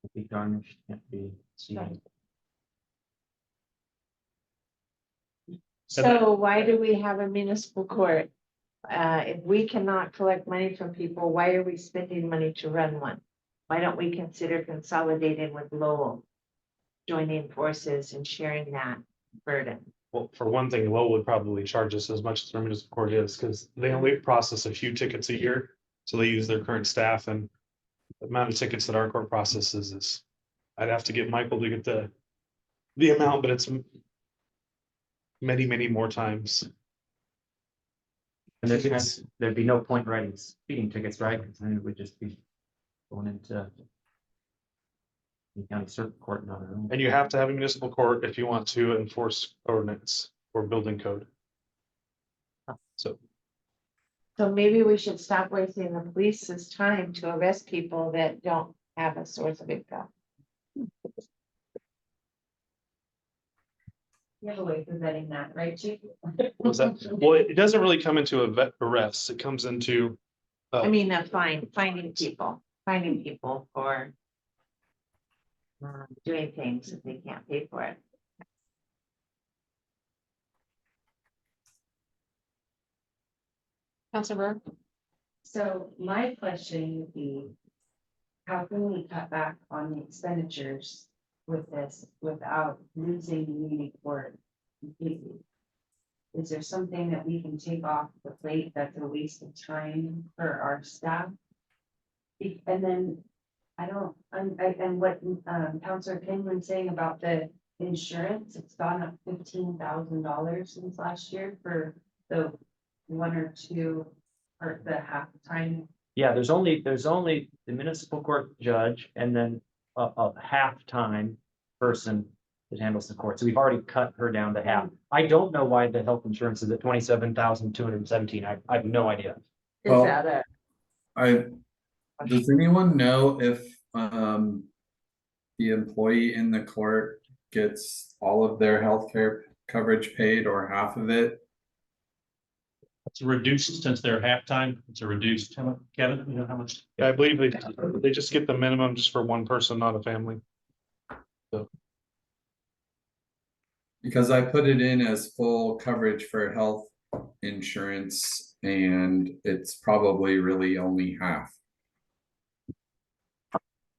can't be garnished, can't be seen. So why do we have a municipal court? If we cannot collect money from people, why are we spending money to run one? Why don't we consider consolidating with Lowell? Joining forces and sharing that burden? Well, for one thing, Lowell would probably charge us as much as our municipal court is, because they only process a few tickets a year. So they use their current staff, and the amount of tickets that our court processes is, I'd have to get Michael to get the amount, but it's many, many more times. And there'd be no point writing speeding tickets, right? Because then it would just be going into the county circuit court and other. And you have to have a municipal court if you want to enforce ordinance or building code. So maybe we should stop wasting the police's time to arrest people that don't have a source of income. You have a way for vetting that, right, Chief? was that, well, it doesn't really come into a vet arrest. It comes into I mean, finding people for doing things if they can't pay for it. Councilor Burr? So my question would be, how can we cut back on the expenditures with this without losing the muni court completely? Is there something that we can take off the plate that's a waste of time for our staff? And then, and what Councilor Penguin saying about the insurance, it's gone up $15,000 since last year for the one or two, or the half time. Yeah, there's only the municipal court judge and then a half-time person that handles the court. So we've already cut her down to half. I don't know why the health insurance is at 27,217. I have no idea. Well, Is that a? Does anyone know if the employee in the court gets all of their healthcare coverage paid or half of it? It's reduced since they're halftime. It's a reduced. Kevin, you know how much? I believe they just get the minimum just for one person, not a family. So Because I put it in as full coverage for health insurance and it's probably really only half.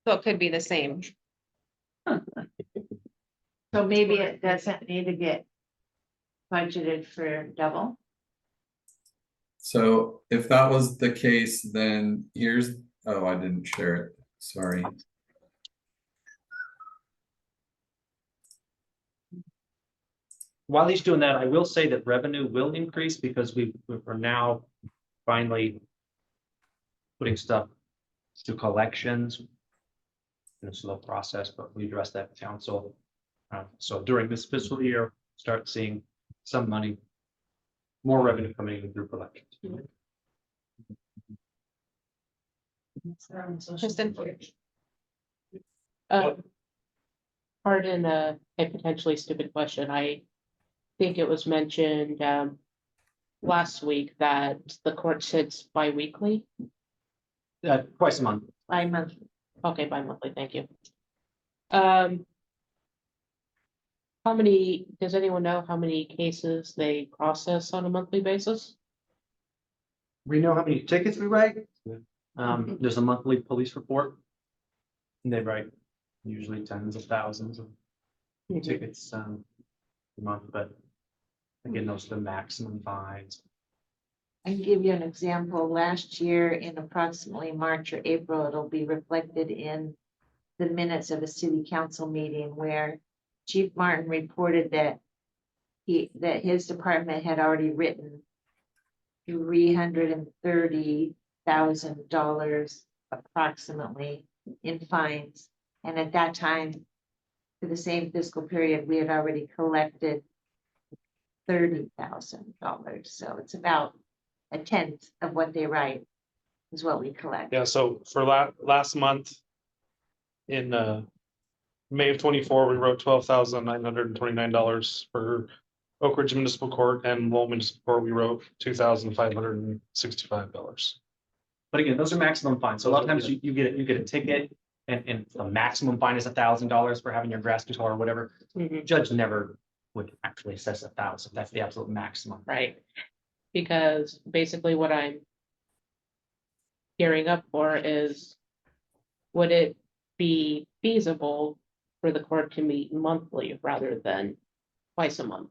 So it could be the same. So maybe it doesn't need to get budgeted for double. So if that was the case, then here's, oh, I didn't share it, sorry. While he's doing that, I will say that revenue will increase because we're now finally putting stuff to collections. In a slow process, but we addressed that with council. So during this fiscal year, start seeing some money, more revenue coming in through collections. Kristen? Pardon a potentially stupid question. I think it was mentioned last week that the court sits bi-weekly. Twice a month. Bi-monthly. Okay, bi-monthly, thank you. How How many, does anyone know how many cases they process on a monthly basis? We know how many tickets we write. There's a monthly police report. And they write usually tens of thousands of tickets, a month, but again, those are the maximum fines. I can give you an example. Last year in approximately March or April, it'll be reflected in the minutes of a city council meeting where Chief Martin reported that that his department had already written $330,000 approximately in fines. And at that time, for the same fiscal period, we had already collected $30,000. So it's about a tenth of what they write is what we collect. Yeah, so for last month. In May of 24, we wrote $12,929 for Oak Ridge Municipal Court, and Lowell Municipal Court, we wrote $2,565. But again, those are maximum fines. So a lot of times you get a ticket and the maximum fine is $1,000 for having your grass control or whatever. Judge never would actually assess 1,000. That's the absolute maximum. Right. Because basically what I'm gearing up for is, would it be feasible for the court to meet monthly rather than twice a month?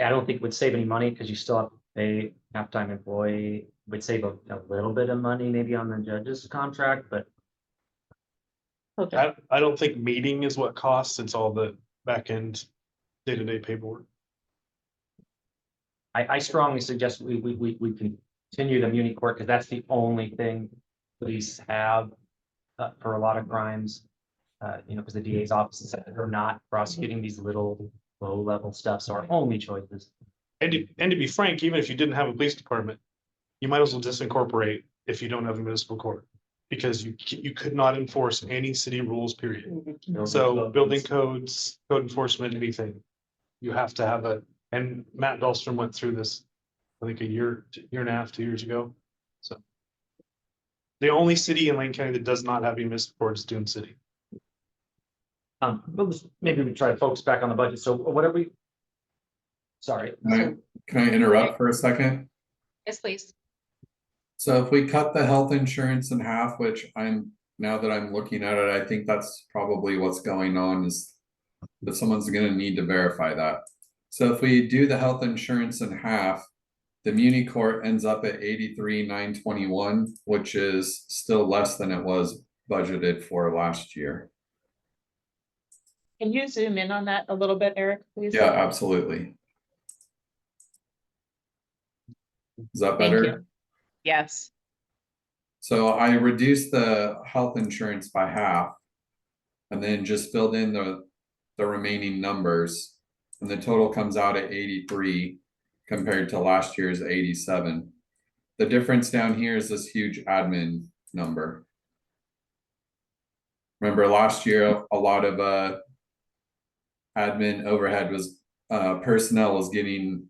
I don't think it would save any money because you still have to pay half-time employee. Would save a little bit of money maybe on the judge's contract, but Okay. I don't think meeting is what costs, it's all the back end day-to-day paperwork. I strongly suggest we continue the Muni court because that's the only thing police have for a lot of crimes. Because the DA's office is that they're not prosecuting these little low-level stuff, so our only choice is. And to be frank, even if you didn't have a police department, you might as well just incorporate if you don't have a municipal court. Because you could not enforce any city rules, period. So building codes, code enforcement, anything. You have to have and Matt Dahlstrom went through this, I think a year and a half, 2 years ago. So. The only city in Lane County that does not have a municipal court is Dune City. But maybe we try to focus back on the budget. So what are we? Sorry. Can I interrupt for a second? Yes, please. So if we cut the health insurance in half, which now that I'm looking at it, I think that's probably what's going on, is that someone's gonna need to verify that. So if we do the health insurance in half, the Muni court ends up at 83,921, which is still less than it was budgeted for last year. Can you zoom in on that a little bit, Eric, please? Yeah, absolutely. Is that Thank better? you. Yes. So I reduced the health insurance by half. And then just filled in the remaining numbers. And the total comes out at 83 compared to last year's 87. The difference down here is this huge admin number. Remember last year, a lot of admin overhead was personnel was getting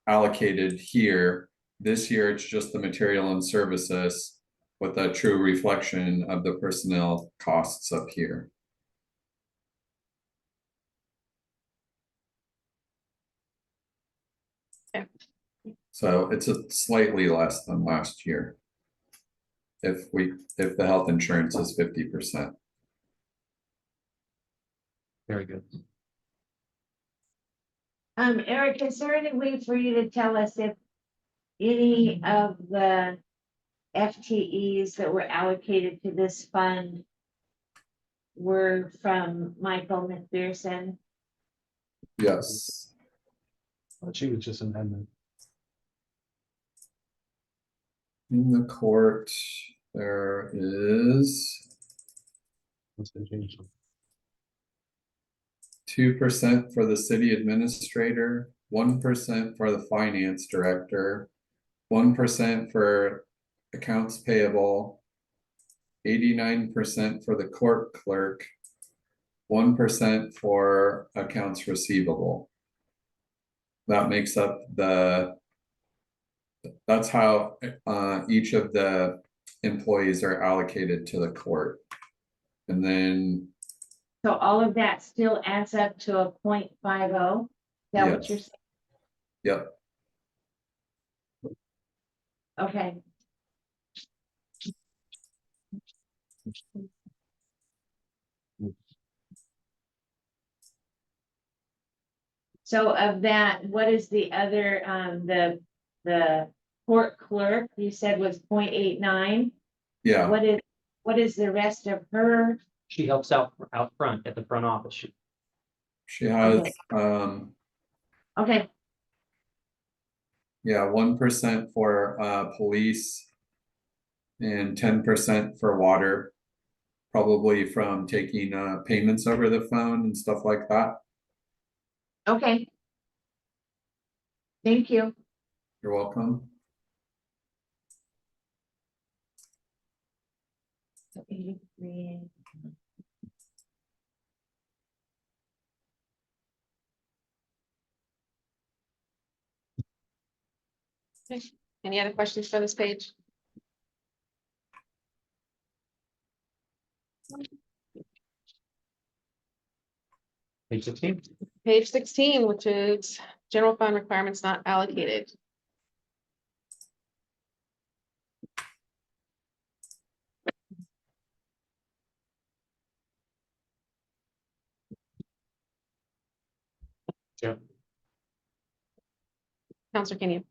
allocated here. This year, it's just the material and services with a true reflection of the personnel costs up here. Okay. So it's a slightly less than last year. If the health insurance is 50%. Very good. Eric, is there any way for you to tell us if any of the FTEs that were allocated to this fund were from Michael McPherson? Yes. She was just an admin. In the court, there is 2% for the city administrator, 1% for the finance director, 1% for accounts payable, 89% for the court clerk, 1% for accounts receivable. That makes up that's how each of the employees are allocated to the court. And then So all of that still adds up to a 0.50? Is that what you're Yes. Yep. saying? Okay. So of that, what is the other, the court clerk, you said was 0.89? Yeah. What is the rest of her? She helps out front at the front office. She has, Okay. Okay, yeah, 1% for police and 10% for water, probably from taking payments over the phone and stuff like that. okay. Thank you. You're welcome. So 83. Okay. Any other questions for this page? Page 16. Page 16, which is general fund requirements not allocated. Yeah. Counselor Kenyon.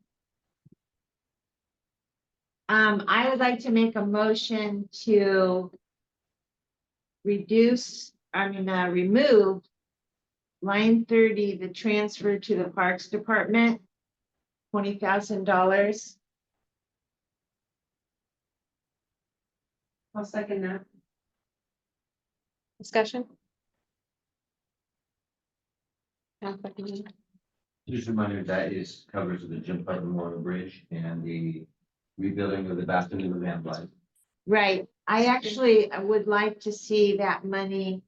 I would like to make a motion to remove line 30, the transfer to the Parks Department, $20,000. I'll second that. Discussion? Counselor Kenyon. Just a reminder that is covers the Jim Putnam Memorial Bridge and the rebuilding of the bathroom in the Van Life. Right, I would like to see that money,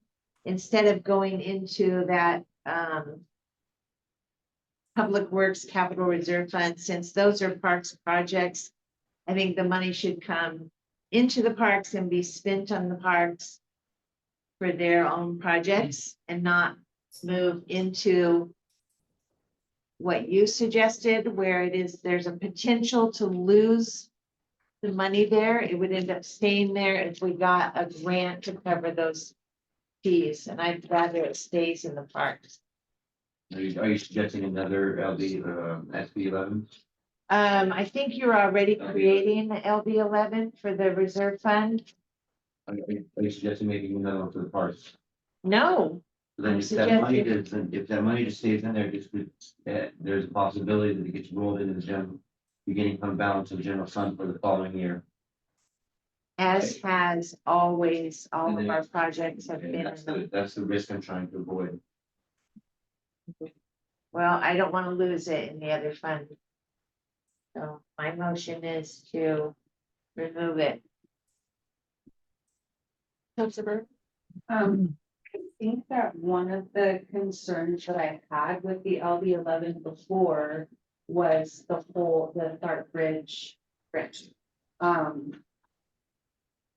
instead of going into that, Public Works Capital Reserve Fund, since those are parks projects. I think the money should come into the parks and be spent on the parks for their own projects and not move into what you suggested, where there's a potential to lose the money there. It would end up staying there if we got a grant to cover those fees, and I'd rather it stays in the parks. Are you suggesting another SB 11? I think you're already creating the LB 11 for the reserve fund. Are you suggesting making another one for the parks? No, Then if that money just stays in there, there's a possibility that it gets rolled into the general beginning fund balance of general fund for the following year. as has always, all And of then- our projects have been. That's the risk I'm trying to avoid. Well, I don't want to lose it in the other fund. So my motion is to remove it. Counselor Burr. I think that one of the concerns that I had with the LB 11 before was the Tharp Bridge.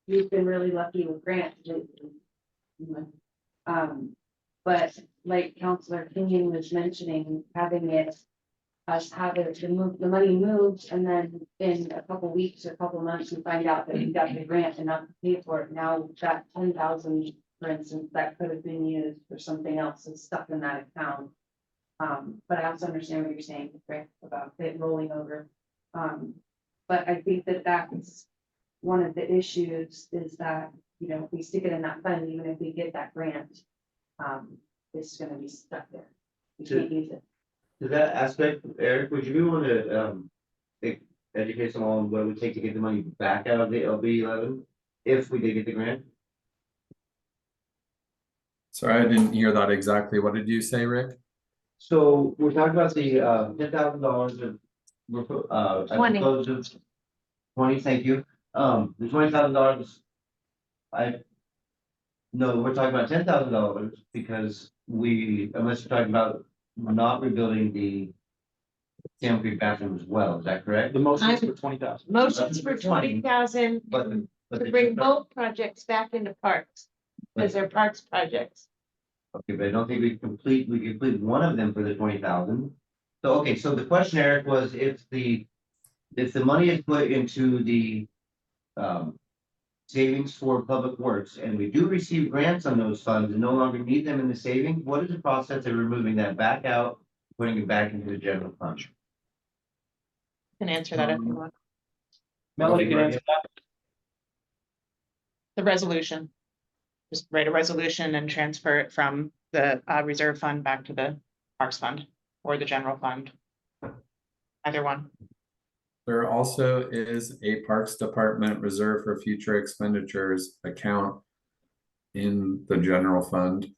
We've been really lucky with grants lately. But like Counselor Kenyon was mentioning, having the money moved, and then in a couple weeks or couple months, we find out that we got the grant enough to pay for it. Now that 10,000, for instance, that could have been used for something else is stuck in that account. But I also understand what you're saying, Rick, about it rolling over. But I think that that's one of the issues is that, if we stick it in that fund, even if we get that grant, it's gonna be stuck there. We can't use it. To that aspect, Eric, would you be able to educate someone on what it would take to get the money back out of the LB 11 if we did get the grant? Sorry, I didn't hear that exactly. What did you say, Rick? So we're talking about the $10,000 of 20. 20, thank you. The $20,000. No, we're talking about $10,000 because unless you're talking about not rebuilding the Salmon Creek bathroom as well, is that correct? The motion is for 20,000. Motions for 20,000 But to bring both projects back into parks, because they're parks projects. Okay, but I don't think we complete one of them for the 20,000. So, okay, so the question, Eric, was if the money is put into the savings for public works, and we do receive grants on those funds and no longer need them in the savings, what is the process of removing that back out, putting it back into the general fund? Can answer that if you want. Melody can answer that. The resolution. Just write a resolution and transfer it from the reserve fund back to the Parks Fund or the general fund. Either one. There also is a Parks Department Reserve for Future Expenditures account in the general fund.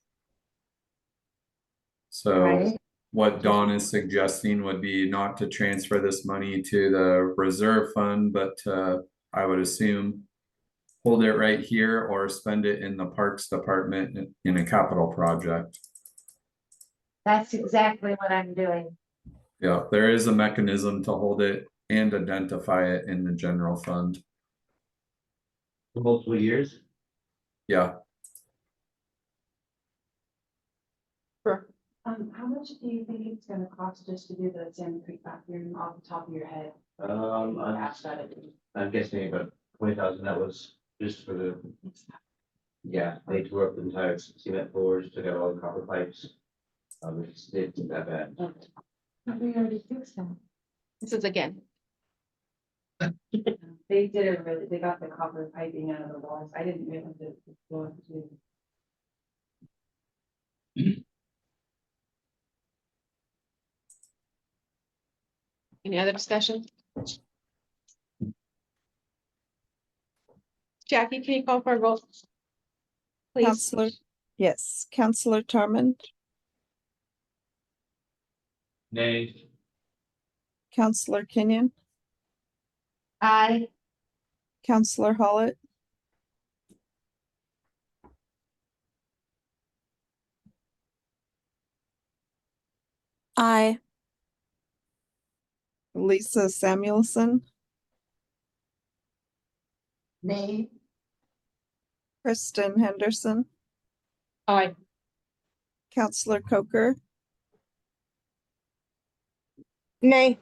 So Right. what Dawn is suggesting would be not to transfer this money to the reserve fund, but I would assume hold it right here or spend it in the Parks Department in a capital project. That's exactly what I'm doing. Yeah, there is a mechanism to hold it and identify it in the general fund. For multiple years? Yeah, How much do you think it's gonna cost just to do the Salmon Creek bathroom off the top of your head? I'm guessing about 20,000. That was just for the. Yeah, they tore up the entire cement floors, took out all the copper pipes. It's that bad. But we already fixed them. This is again. They did it really, they got the copper piping out of the walls. I didn't realize it was going to. Any other discussion? Jackie, can you call for a vote? Please. Counselor, yes, Counselor Tarman, Nay. Counselor Kenyon, I, Counselor Hollett, Aye. Lisa Samuelson, nay, Kristen Henderson, Aye. Counselor Coker, Nay.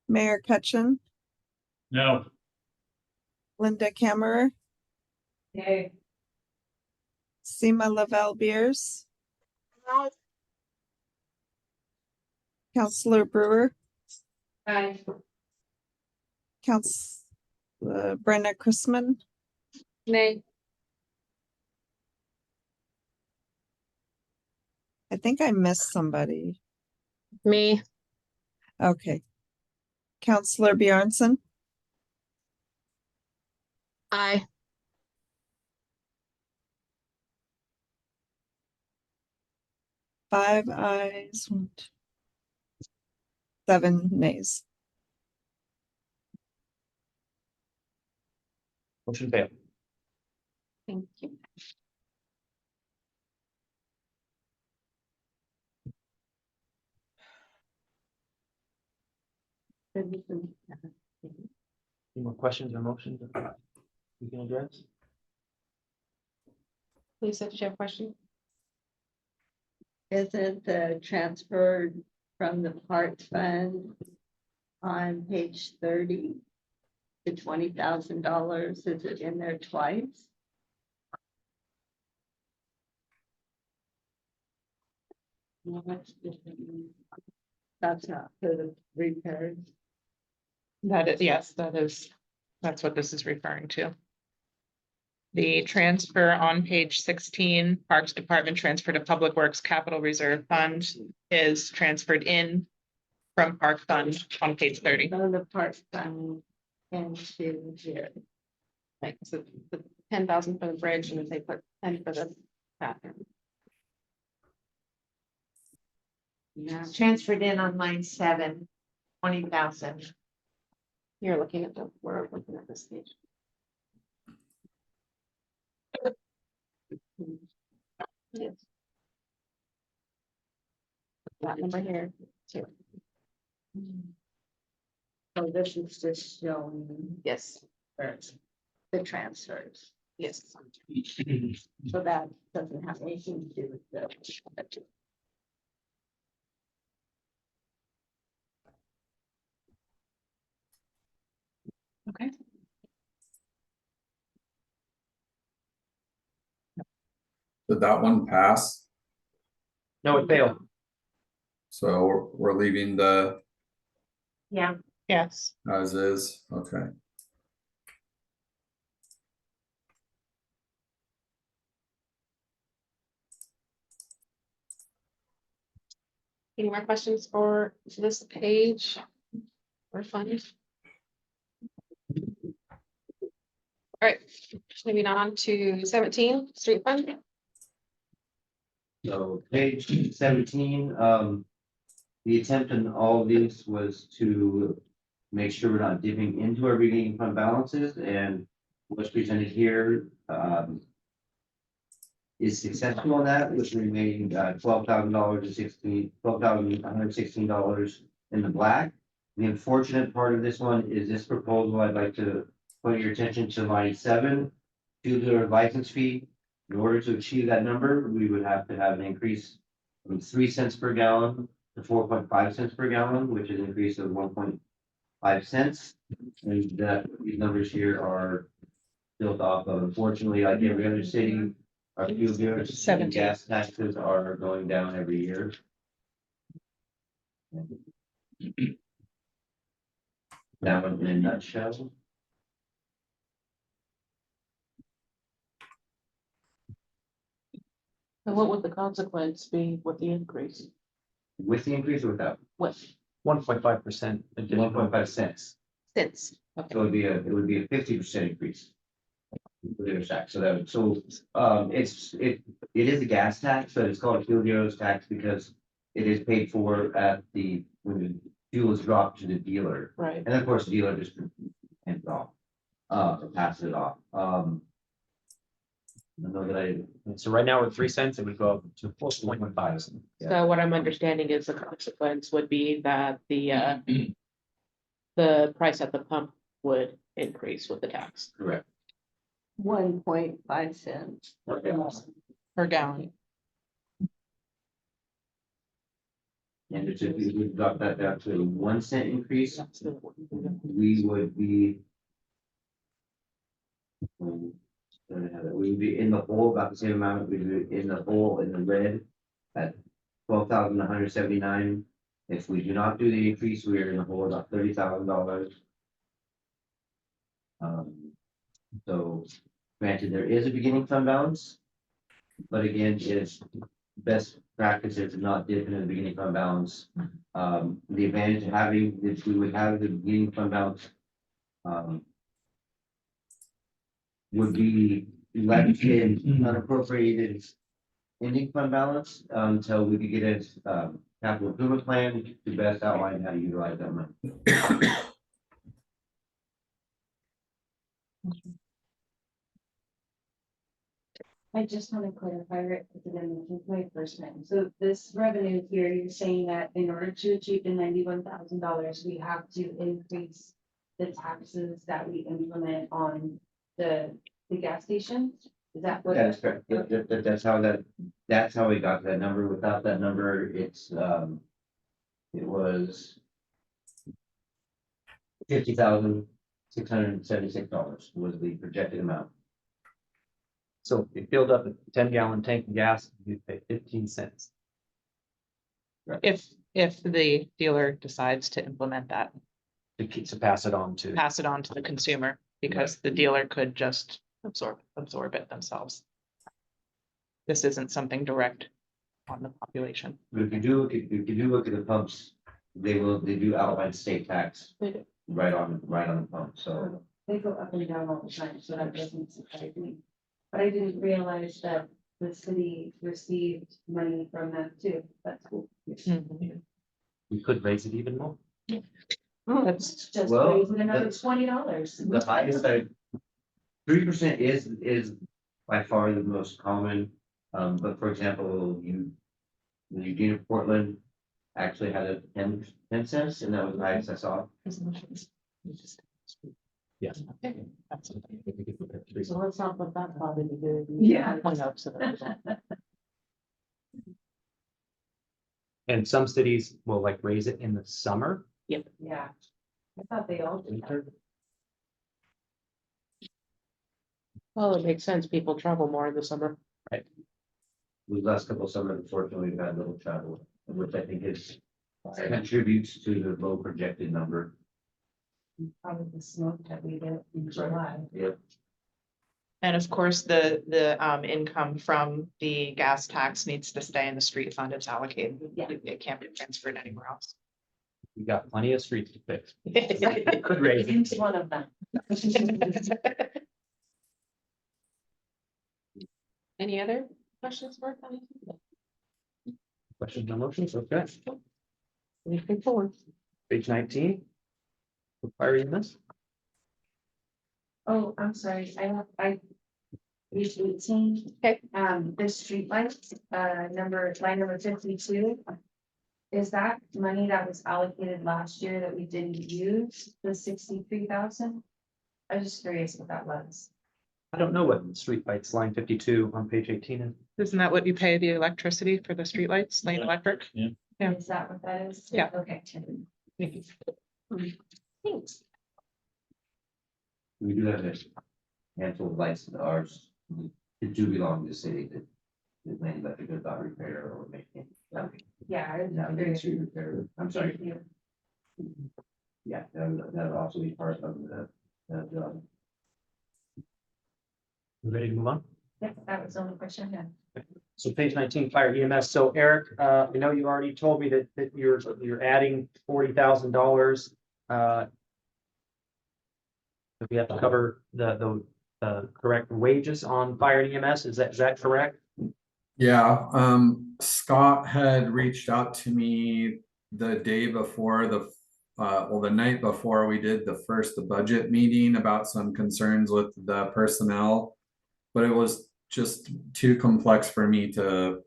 Mayor Cutchin, No. Linda Kammerer, Yay. Seema Lavelle Beers, Counselor Brewer, Aye. Counselor Brenna Chrisman, Nay. I think I missed somebody. Me. Okay. Counselor Bjornson, Aye. five ayes, 7 nays. Motion failed. Thank you. Any more questions or motions we can address? Lisa, did you have a question? Isn't the transferred from the parks fund on page 30? The $20,000, is it in there twice? Well, that's different. That's not for the repairs. That is, yes, that's what this is referring to. The transfer on page 16, Parks Department transfer to Public Works Capital Reserve Fund is transferred in from Park Fund on page 30. So the parks fund into here. Like, so the 10,000 for the bridge and if they put 10 for the bathroom. yeah, transferred in on line 7, 20,000. You're looking at we're looking at this page. Yes. That number here, too. So this is just showing Yes. the transfers. Yes. So that doesn't have anything to do with the. Okay. Did that one pass? No, it failed. So we're leaving the Yeah. Yes. as is, okay. Any more questions for this page? Or fund? All right, moving on to 17, street fund. So page 17, the attempt in all of these was to make sure we're not dipping into our beginning fund balances, and what's presented here, is successful on that, with remaining $12,116 in the black. The unfortunate part of this one is this proposal, I'd like to put your attention to line 7, tubular license fee. In order to achieve that number, we would have to have an increase from 3 cents per gallon to 4.5 cents per gallon, which is an increase of 1.5 cents. And that these numbers here are built off of, unfortunately, like every other city, our fuel goods and 17. gas taxes are going down every year. That one in a nutshell. And what would the consequence be with the increase? With the increase or without? What? 1.5%. 1.5 cents. Cents. So it would be a 50% increase. So it is a gas tax, but it's called a fuel heroes tax because it is paid for at when the fuel is dropped to the dealer. Right. And of course, the dealer just hands it off, or passes it off. I know that So right now we're 3 cents, it would go up to 4.5. So what I'm understanding is the consequence would be that the price at the pump would increase with the tax. correct. 1.5 cents. Per gallon. And if we would drop that down to a 1 cent increase, we would be. We would be in the hole about the same amount, we'd be in the hole in the red at 12,179. If we do not do the increase, we are in the hole about $30,000. So granted, there is a beginning fund balance. But again, it's best practice is to not dip into the beginning fund balance. The advantage of having, if we would have the beginning fund balance. Would be left in unappropriated ending fund balance until we could get a capital improvement plan to best outline how to utilize that money. I just want to clarify it, because I mentioned my first time. So this revenue here, you're saying that in order to achieve the $91,000, we have to increase the taxes that we implement on the gas stations? Is that what? That's correct. That's how we got that number. Without that number, it was $50,676 was the projected amount. So if you filled up a 10-gallon tank of gas, you'd pay 15 cents. If the dealer decides to implement that, To pass it on to. pass it on to the consumer, because the dealer could just absorb it themselves. This isn't something direct on the population. But if you do look at the pumps, they do outline state tax right on the pump, so. They go up and down all the time, so that doesn't surprise me. But I didn't realize that the city received money from that too. That's cool. We could raise it even more. That's Just Well, raising another $20. The highest 3% is by far the most common, but for example, Eugene, Portland actually had a 10 cents, and that was the highest I saw. Yes. So let's not put that thought into the. Yeah. Point out to them. And some cities will like raise it in the summer. Yeah. I thought they all did. that. Well, it makes sense. People travel more in the summer. The last couple of summers, unfortunately, we've had little travel, which I think is contributes to the low projected number. Probably the smoke that we get in July. Yep. And of course, the income from the gas tax needs to stay in the street fund it's allocated. Yeah. It can't be transferred anywhere else. We got plenty of streets to fix. Could raise it. Into one of them. Any other questions for them? Questions on motions? Okay. Anything forward? Page 19. Fire EMS. Oh, I'm sorry, I. Page 18. Okay. The streetlights, line number 52. Is that money that was allocated last year that we didn't use, the 63,000? I was just curious what that was. I don't know what street lights line 52 on page 18 is. Isn't that what you pay the electricity for the streetlights, Lane Electric? Yeah. Yeah. Is that what that is? Yeah. Okay. Thanks. We do have a handful of lights in ours, that do belong to the city that. The main electric does not repair or maintain. Yeah. I was Now, just Main curious. Street repair, I'm sorry, Thank you. yeah, that would also be part of the. Ready to move on? Yep, that was the only question I had. So page 19, fire EMS. So Eric, I know you already told me that you're adding $40,000. If we have to cover the correct wages on fire and EMS, is that correct? Yeah, Scott had reached out to me the day before the night before we did the first budget meeting about some concerns with the personnel. But it was just too complex for me to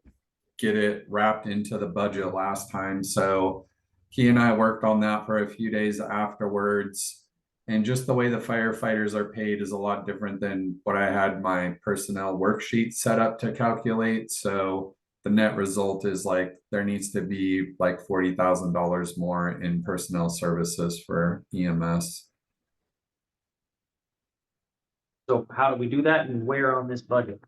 get it wrapped into the budget last time. So he and I worked on that for a few days afterwards. And just the way the firefighters are paid is a lot different than what I had my personnel worksheet set up to calculate. So the net result is like there needs to be like $40,000 more in personnel services for EMS. So how do we do that and where on this budget?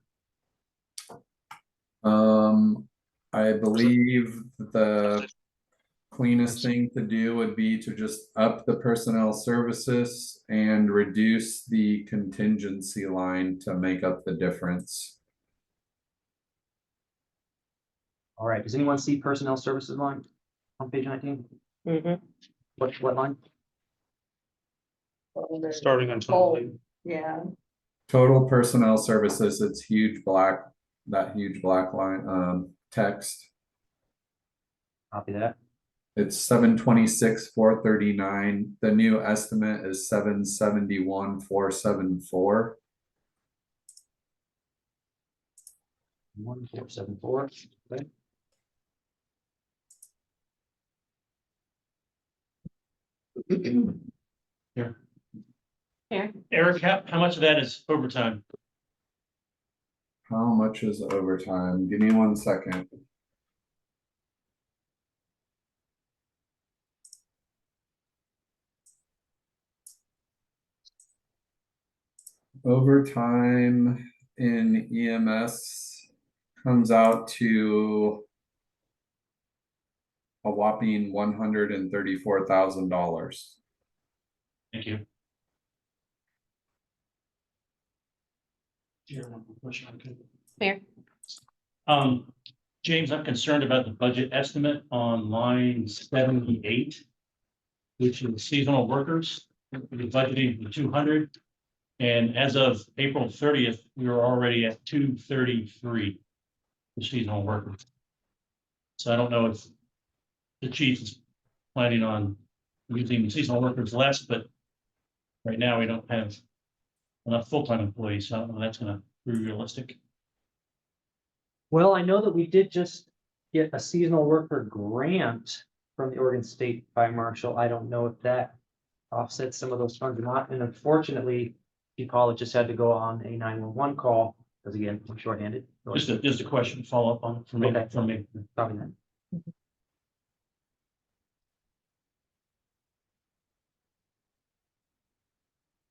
I believe the cleanest thing to do would be to just up the personnel services and reduce the contingency line to make up the difference. All right, does anyone see personnel services line on page 19? What line? Starting on 20. Yeah. Total personnel services, it's that huge black line, text. Copy that. It's 726,439. The new estimate is 771,474. 1474. Okay. Here. Here. Eric, how much of that is overtime? How much is overtime? Give me 1 second. Overtime in EMS comes out to a whopping $134,000. Thank you. Fair. James, I'm concerned about the budget estimate on line 78, which is seasonal workers. We're budgeting for 200. And as of April 30th, we were already at 233 for seasonal workers. So I don't know if the chief is planning on using seasonal workers less, but right now we don't have enough full-time employees, so I don't know if that's gonna be realistic. Well, I know that we did just get a seasonal worker grant from the Oregon State Fire Marshal. I don't know if that offset some of those funds or not. And unfortunately, Chief College just had to go on a 911 call, because again, I'm shorthanded. Just a question, follow up on from me, Okay. from me. Probably not.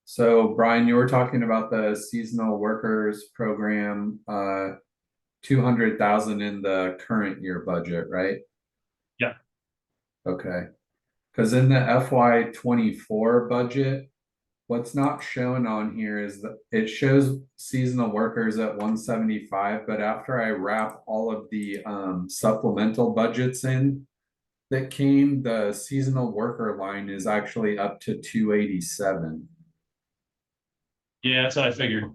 So Brian, you were talking about the seasonal workers program, 200,000 in the current year budget, right? Yeah. Okay. Because in the FY 24 budget, what's not shown on here is that it shows seasonal workers at 175, but after I wrap all of the supplemental budgets in that came, the seasonal worker line is actually up to 287. Yeah, that's what I figured.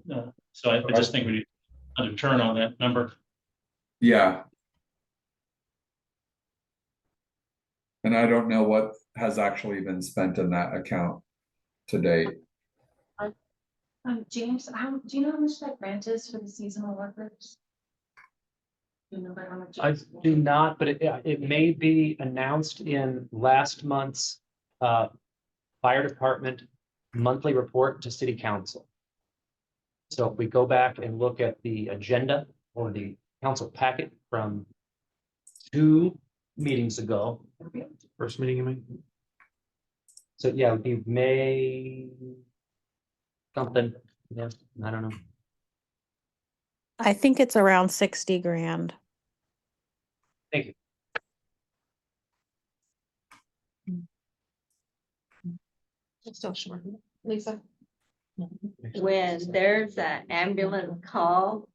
So I just think we need to turn on that number. Yeah. And I don't know what has actually been spent in that account to date. James, do you know how much that grant is for the seasonal workers? Do you know about how much? I do not, but it may be announced in last month's fire department monthly report to city council. So if we go back and look at the agenda or the council packet from 2 meetings ago, first meeting in May. So yeah, it would be May something, yeah, I don't know. I think it's around 60 grand. Thank you. It's still short. Lisa? When there's an ambulance call,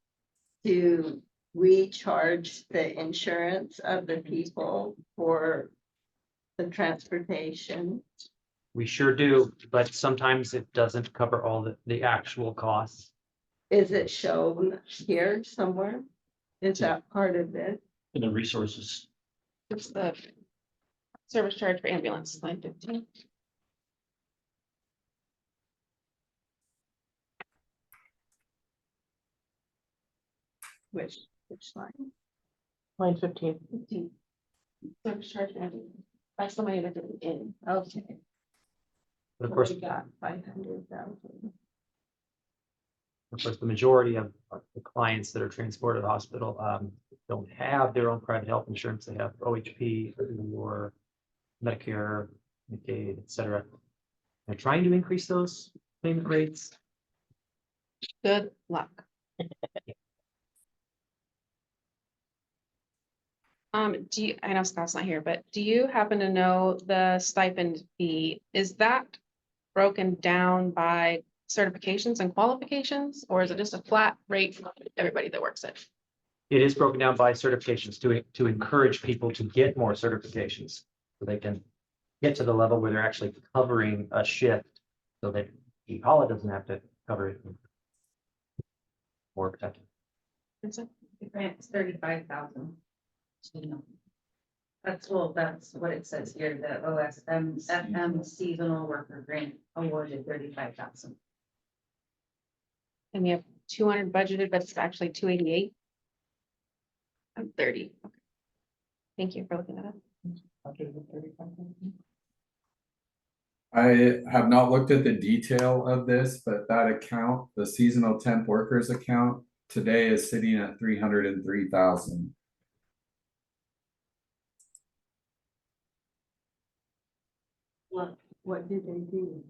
do we charge the insurance of the people for the transportation? We sure do, but sometimes it doesn't cover all the actual costs. Is it shown here somewhere? Is that part of it? In the resources. It's the service charge for ambulance, line 15. Which line? Line 15. 15. Service charge for ambulance. By somebody that didn't in. Okay. But of course, We got 500,000. of course, the majority of the clients that are transported to the hospital don't have their own private health insurance. They have OHP or Medicare, Medicaid, et cetera. They're trying to increase those payment rates. Good luck. I know Scott's not here, but do you happen to know the stipend fee? Is that broken down by certifications and qualifications, or is it just a flat rate for everybody that works it? It is broken down by certifications to encourage people to get more certifications so they can get to the level where they're actually covering a shift so that EPOLA doesn't have to cover it. More protected. The grant is 35,000. That's what it says here, the OSM FM seasonal worker grant awarded 35,000. And we have 200 budgeted, but it's actually 288. I'm 30. Okay. Thank you for looking at it. I have not looked at the detail of this, but that account, the seasonal temp workers account, today is sitting at 303,000. What do they do?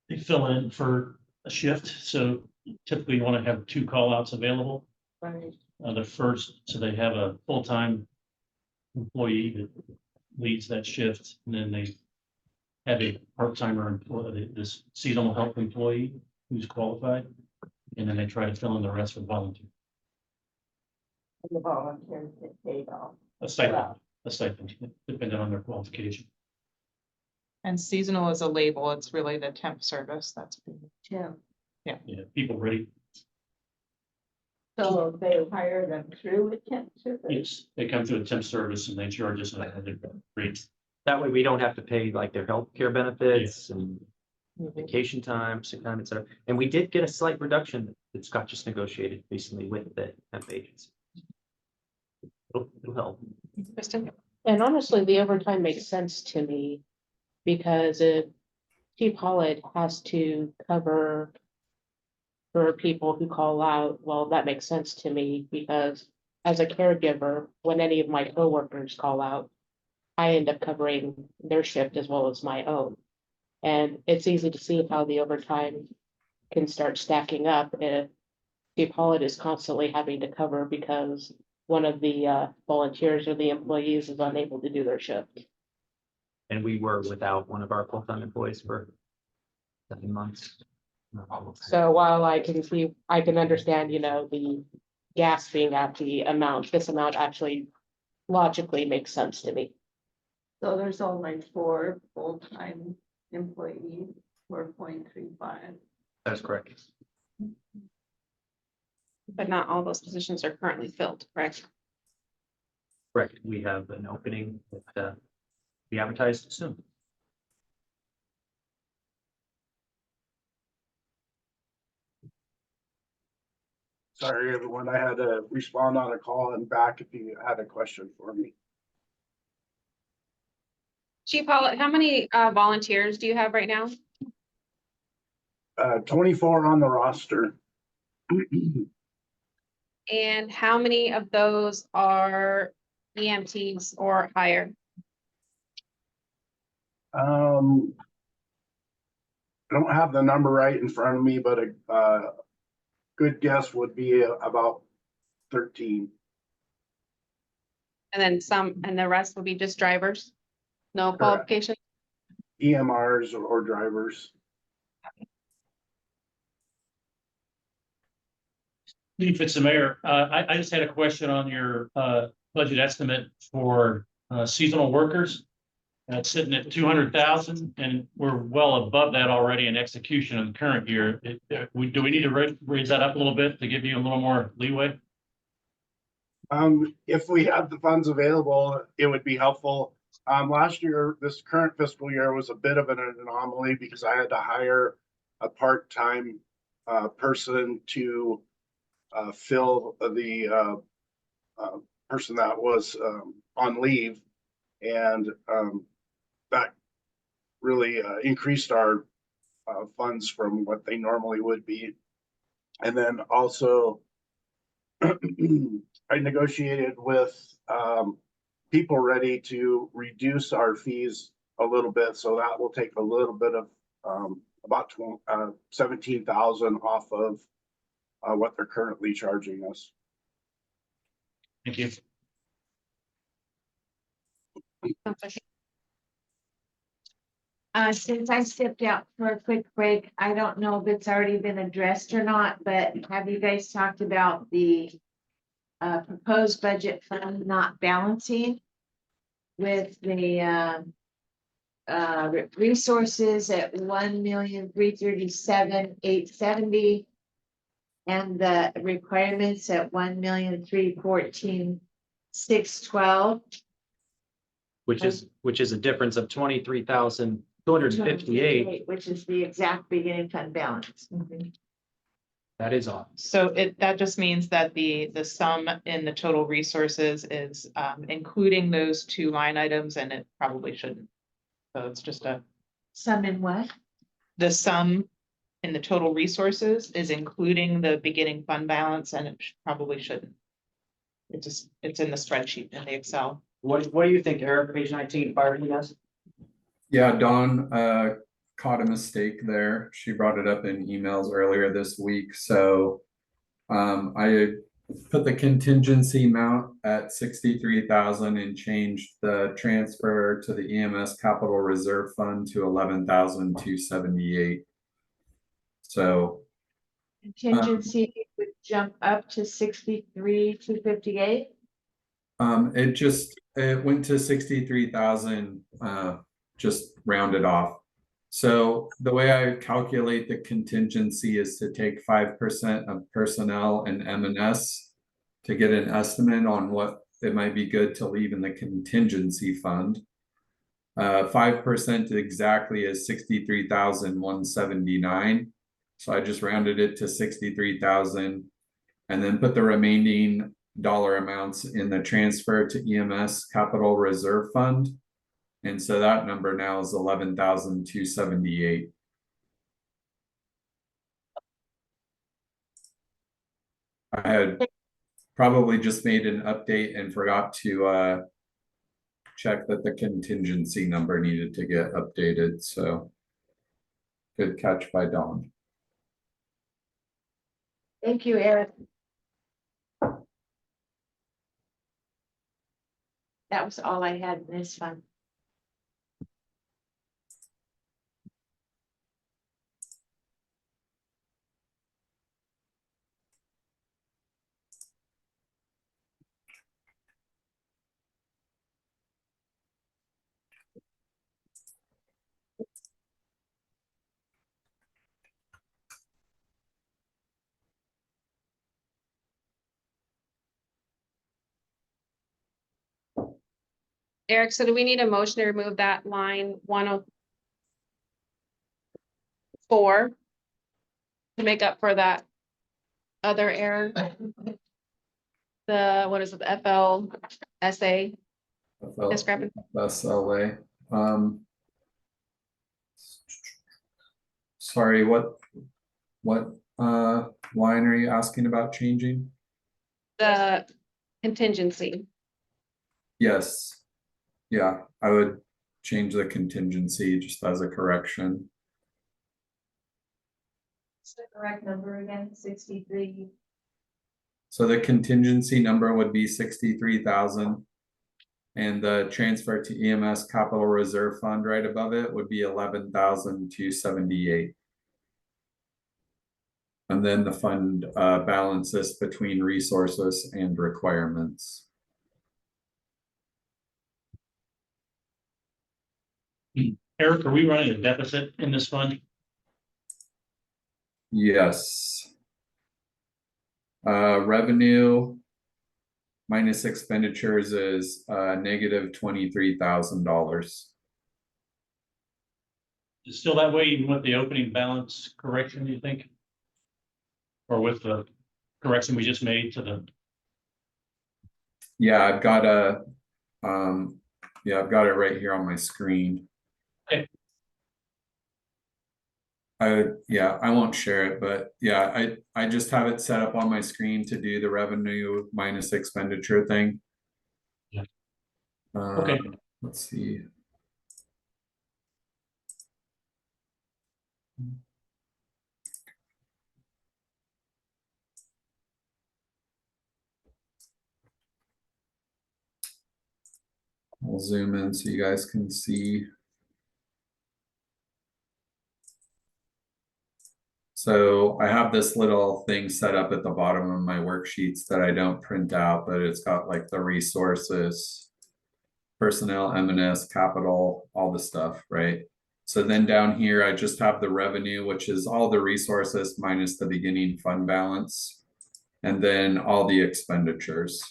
They fill in for a shift, so typically you want to have 2 call outs available. Right. The first, so they have a full-time employee that leads that shift, and then they have a part-timer employee, this seasonal help employee who's qualified, and then they try to fill in the rest with volunteer. And the volunteers get paid off. A stipend, depending on their qualification. And seasonal is a label. It's really the temp service. That's. Yeah. Yeah, people ready. So they hire them through a temp service? Yes, they come through a temp service and they charge us a rate. That way we don't have to pay like their health care benefits and vacation time, sick time, et cetera. And we did get a slight reduction that Scott just negotiated recently with the temp agency. It'll help. Kristen? And honestly, the overtime makes sense to me Because if Chief Holland has to cover for people who call out, well, that makes sense to me because as a caregiver, when any of my coworkers call out, I end up covering their shift as well as my own. And it's easy to see how the overtime can start stacking up if Chief Holland is constantly having to cover because one of the volunteers or the employees is unable to do their shift. And we were without one of our full-time employees for 7 months. So while I can understand, the gas being at the amount, this amount actually logically makes sense to me. So there's only 4 full-time employees, 4.35. That's correct. But not all those positions are currently filled, correct? Correct. We have an opening that be advertised soon. Sorry, everyone, I had to respond on a call and back if you had a question for me. Chief Holland, how many volunteers do you have right now? 24 on the roster. And how many of those are EMTs or higher? I don't have the number right in front of me, but a good guess would be about 13. And then and the rest will be just drivers? No qualification? EMRs or drivers. Chief, it's the mayor. I just had a question on your budget estimate for seasonal workers. It's sitting at 200,000 and we're well above that already in execution in the current year. Do we need to raise that up a little bit to give you a little more leeway? If we have the funds available, it would be helpful. Last year, this current fiscal year was a bit of an anomaly because I had to hire a part-time person to fill the person that was on leave. And that really increased our funds from what they normally would be. And then also I negotiated with People Ready to reduce our fees a little bit. So that will take a little bit of about 17,000 off of what they're currently charging us. Thank you. Since I stepped out for a quick break, I don't know if it's already been addressed or not, but have you guys talked about the proposed budget fund not balancing with the resources at 1,337,870 and the requirements at 1,314,612? Which is a difference of 23,258. Which is the exact beginning fund balance. That is off. So that just means that the sum in the total resources is including those 2 line items, and it probably shouldn't. So it's just Sum in what? the sum in the total resources is including the beginning fund balance, and it probably shouldn't. It's in the spreadsheet in the Excel. What do you think, Eric, page 19, fire EMS? Yeah, Dawn caught a mistake there. She brought it up in emails earlier this week. So I put the contingency amount at 63,000 and changed the transfer to the EMS capital reserve fund to 11,278. So Contingency would jump up to 63,258. It went to 63,000, just rounded off. So the way I calculate the contingency is to take 5% of personnel and M&S to get an estimate on what it might be good to leave in the contingency fund. 5% exactly is 63,179. So I just rounded it to 63,000 and then put the remaining dollar amounts in the transfer to EMS capital reserve fund. And so that number now is 11,278. I had probably just made an update and forgot to check that the contingency number needed to get updated, so good catch by Dawn. Thank you, Eric. That was all I had in this one. Eric, so do we need a motion to remove that line 104 to make up for that other error? The, what is it, the FLSA discrepancy? FLSA. Sorry, what line are you asking about changing? The contingency. Yes. Yeah, I would change the contingency just as a correction. What's the correct number again? 63. So the contingency number would be 63,000. And the transfer to EMS capital reserve fund right above it would be 11,278. And then the fund balances between resources and requirements. Eric, are we running a deficit in this fund? Yes. Revenue minus expenditures is negative $23,000. Is still that way even with the opening balance correction, do you think? Or with the correction we just made to the? Yeah, I've got I've got it right here on my screen. Okay. I won't share it, but yeah, I just have it set up on my screen to do the revenue minus expenditure thing. Yeah. Okay. Let's see. I'll zoom in so you guys can see. So I have this little thing set up at the bottom of my worksheets that I don't print out, but it's got like the resources, personnel, M&S, capital, all the stuff, right? So then down here, I just have the revenue, which is all the resources minus the beginning fund balance, and then all the expenditures.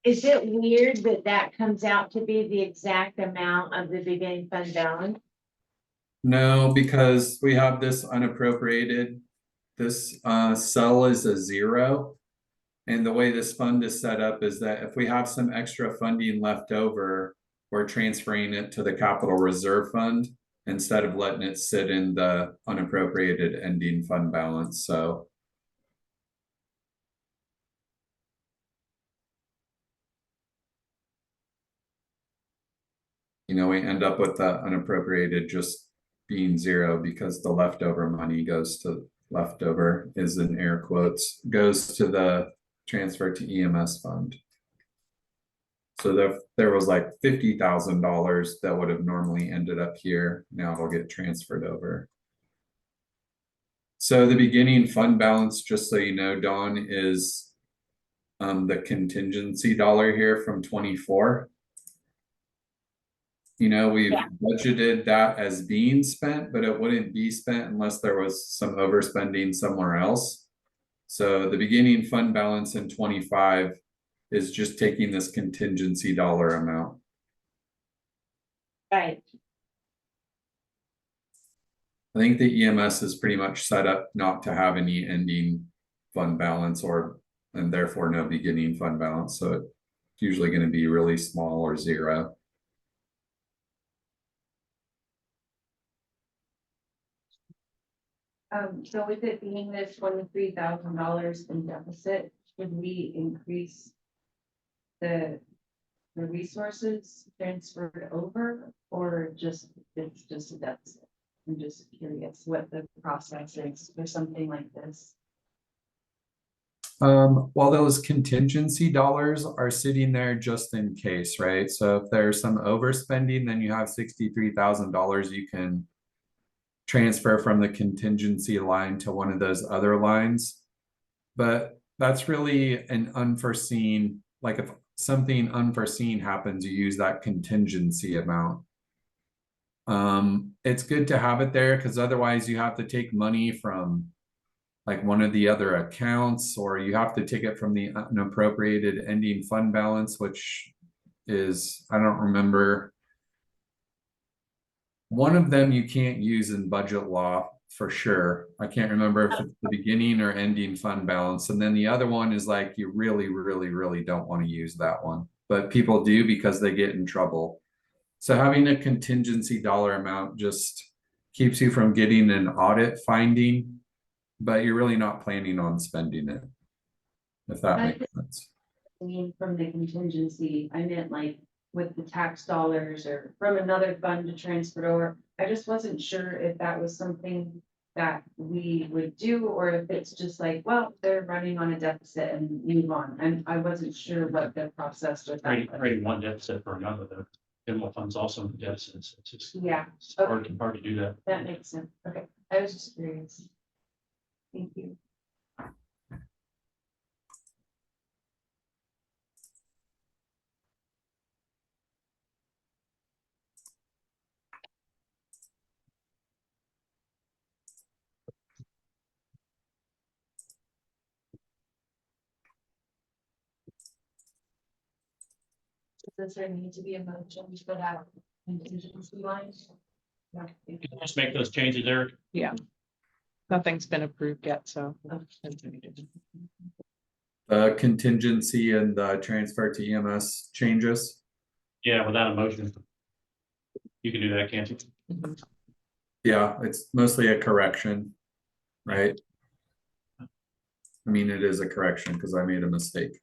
Is it weird that that comes out to be the exact amount of the beginning fund balance? No, because we have this unappropriated, this cell is a 0. And the way this fund is set up is that if we have some extra funding left over, we're transferring it to the capital reserve fund instead of letting it sit in the unappropriated ending fund balance. So we end up with the unappropriated just being 0 because the leftover money goes to leftover is in air quotes, goes to the transfer to EMS fund. So there was like $50,000 that would have normally ended up here. Now it'll get transferred over. So the beginning fund balance, just so you know, Dawn, is the contingency dollar here from 24. We've budgeted that as being spent, but it wouldn't be spent unless there was some overspending somewhere else. So the beginning fund balance in 25 is just taking this contingency dollar amount. Right. I think the EMS is pretty much set up not to have any ending fund balance and therefore no beginning fund balance. So It's usually going to be really small or zero. So with it being this $23,000 in deficit, should we increase the resources transferred over, or just, it's just a deficit? I'm just curious what the process is for something like this. Well, those contingency dollars are sitting there just in case, right? So if there's some overspending, then you have $63,000 you can transfer from the contingency line to one of those other lines. But that's really an unforeseen, like if something unforeseen happens, you use that contingency amount. It's good to have it there because otherwise you have to take money from like one of the other accounts, or you have to take it from the unappropriated ending fund balance, which is, I don't remember. One of them you can't use in budget law for sure. I can't remember if it's the beginning or ending fund balance. And then the other one is like, you really, really, really don't want to use that one, but people do because they get in trouble. So having a contingency dollar amount just keeps you from getting an audit finding, but you're really not planning on spending it, if that makes sense. I mean, from the contingency, I meant like with the tax dollars or from another fund to transfer over. I just wasn't sure if that was something that we would do, or if it's just like, well, they're running on a deficit and move on. And I wasn't sure what the process was. Creating one deficit for another, the general fund's also in deficits. It's just, Yeah, it's hard to do that. that makes sense. Okay, I was just curious. Thank you. Does there need to be a motion for that contingency line? No. You can just make those changes, Eric. Yeah. Nothing's been approved yet, so. The contingency and the transfer to EMS changes. Yeah, without a motion. You can do that, can't you? Yeah, it's mostly a correction, right? I mean, it is a correction because I made a mistake.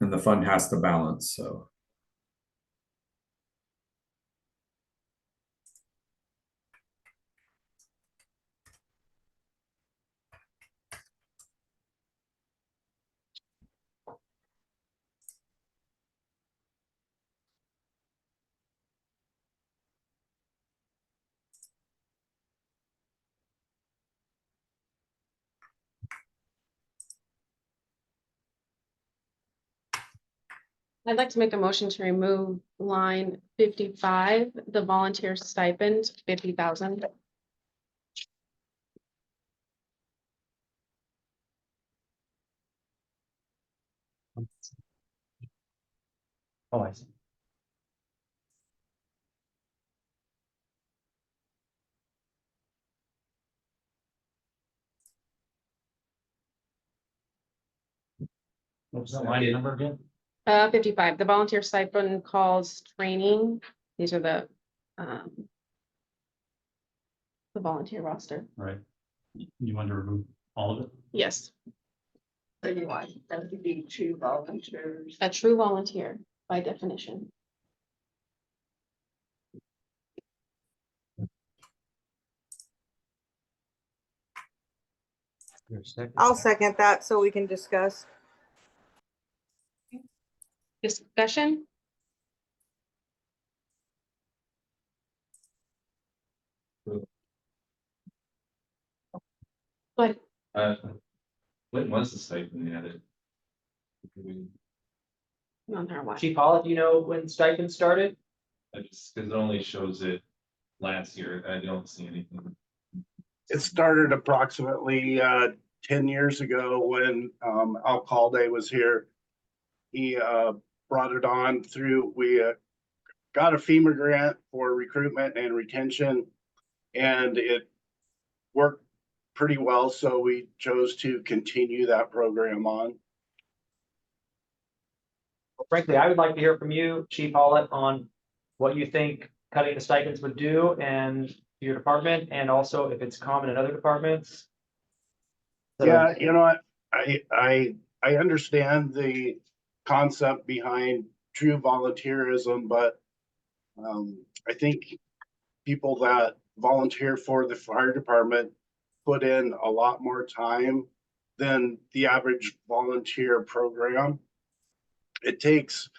And the fund has to balance, so. I'd like to make a motion to remove line 55, the volunteer stipend, 50,000. Oh, I see. What was that line number again? 55, the volunteer stipend calls training. These are the volunteer roster. Right. You want to remove all of it? Yes, So you want them to be true volunteers. a true volunteer by definition. I'll second that so we can discuss. Discussion? But When was the stipend added? on there, what? Chief Holland, do you know when stipend started? I just, because it only shows it last year, I don't see anything. It started approximately 10 years ago when Alcalde was here. He brought it on through, we got a FEMA grant for recruitment and retention, and it worked pretty well, so we chose to continue that program on. frankly, I would like to hear from you, Chief Hollett, on what you think cutting the stipends would do and your department, and also if it's common in other departments. So- Yeah, you know what, I understand the concept behind true volunteerism, but I think people that volunteer for the fire department put in a lot more time than the average volunteer program. It takes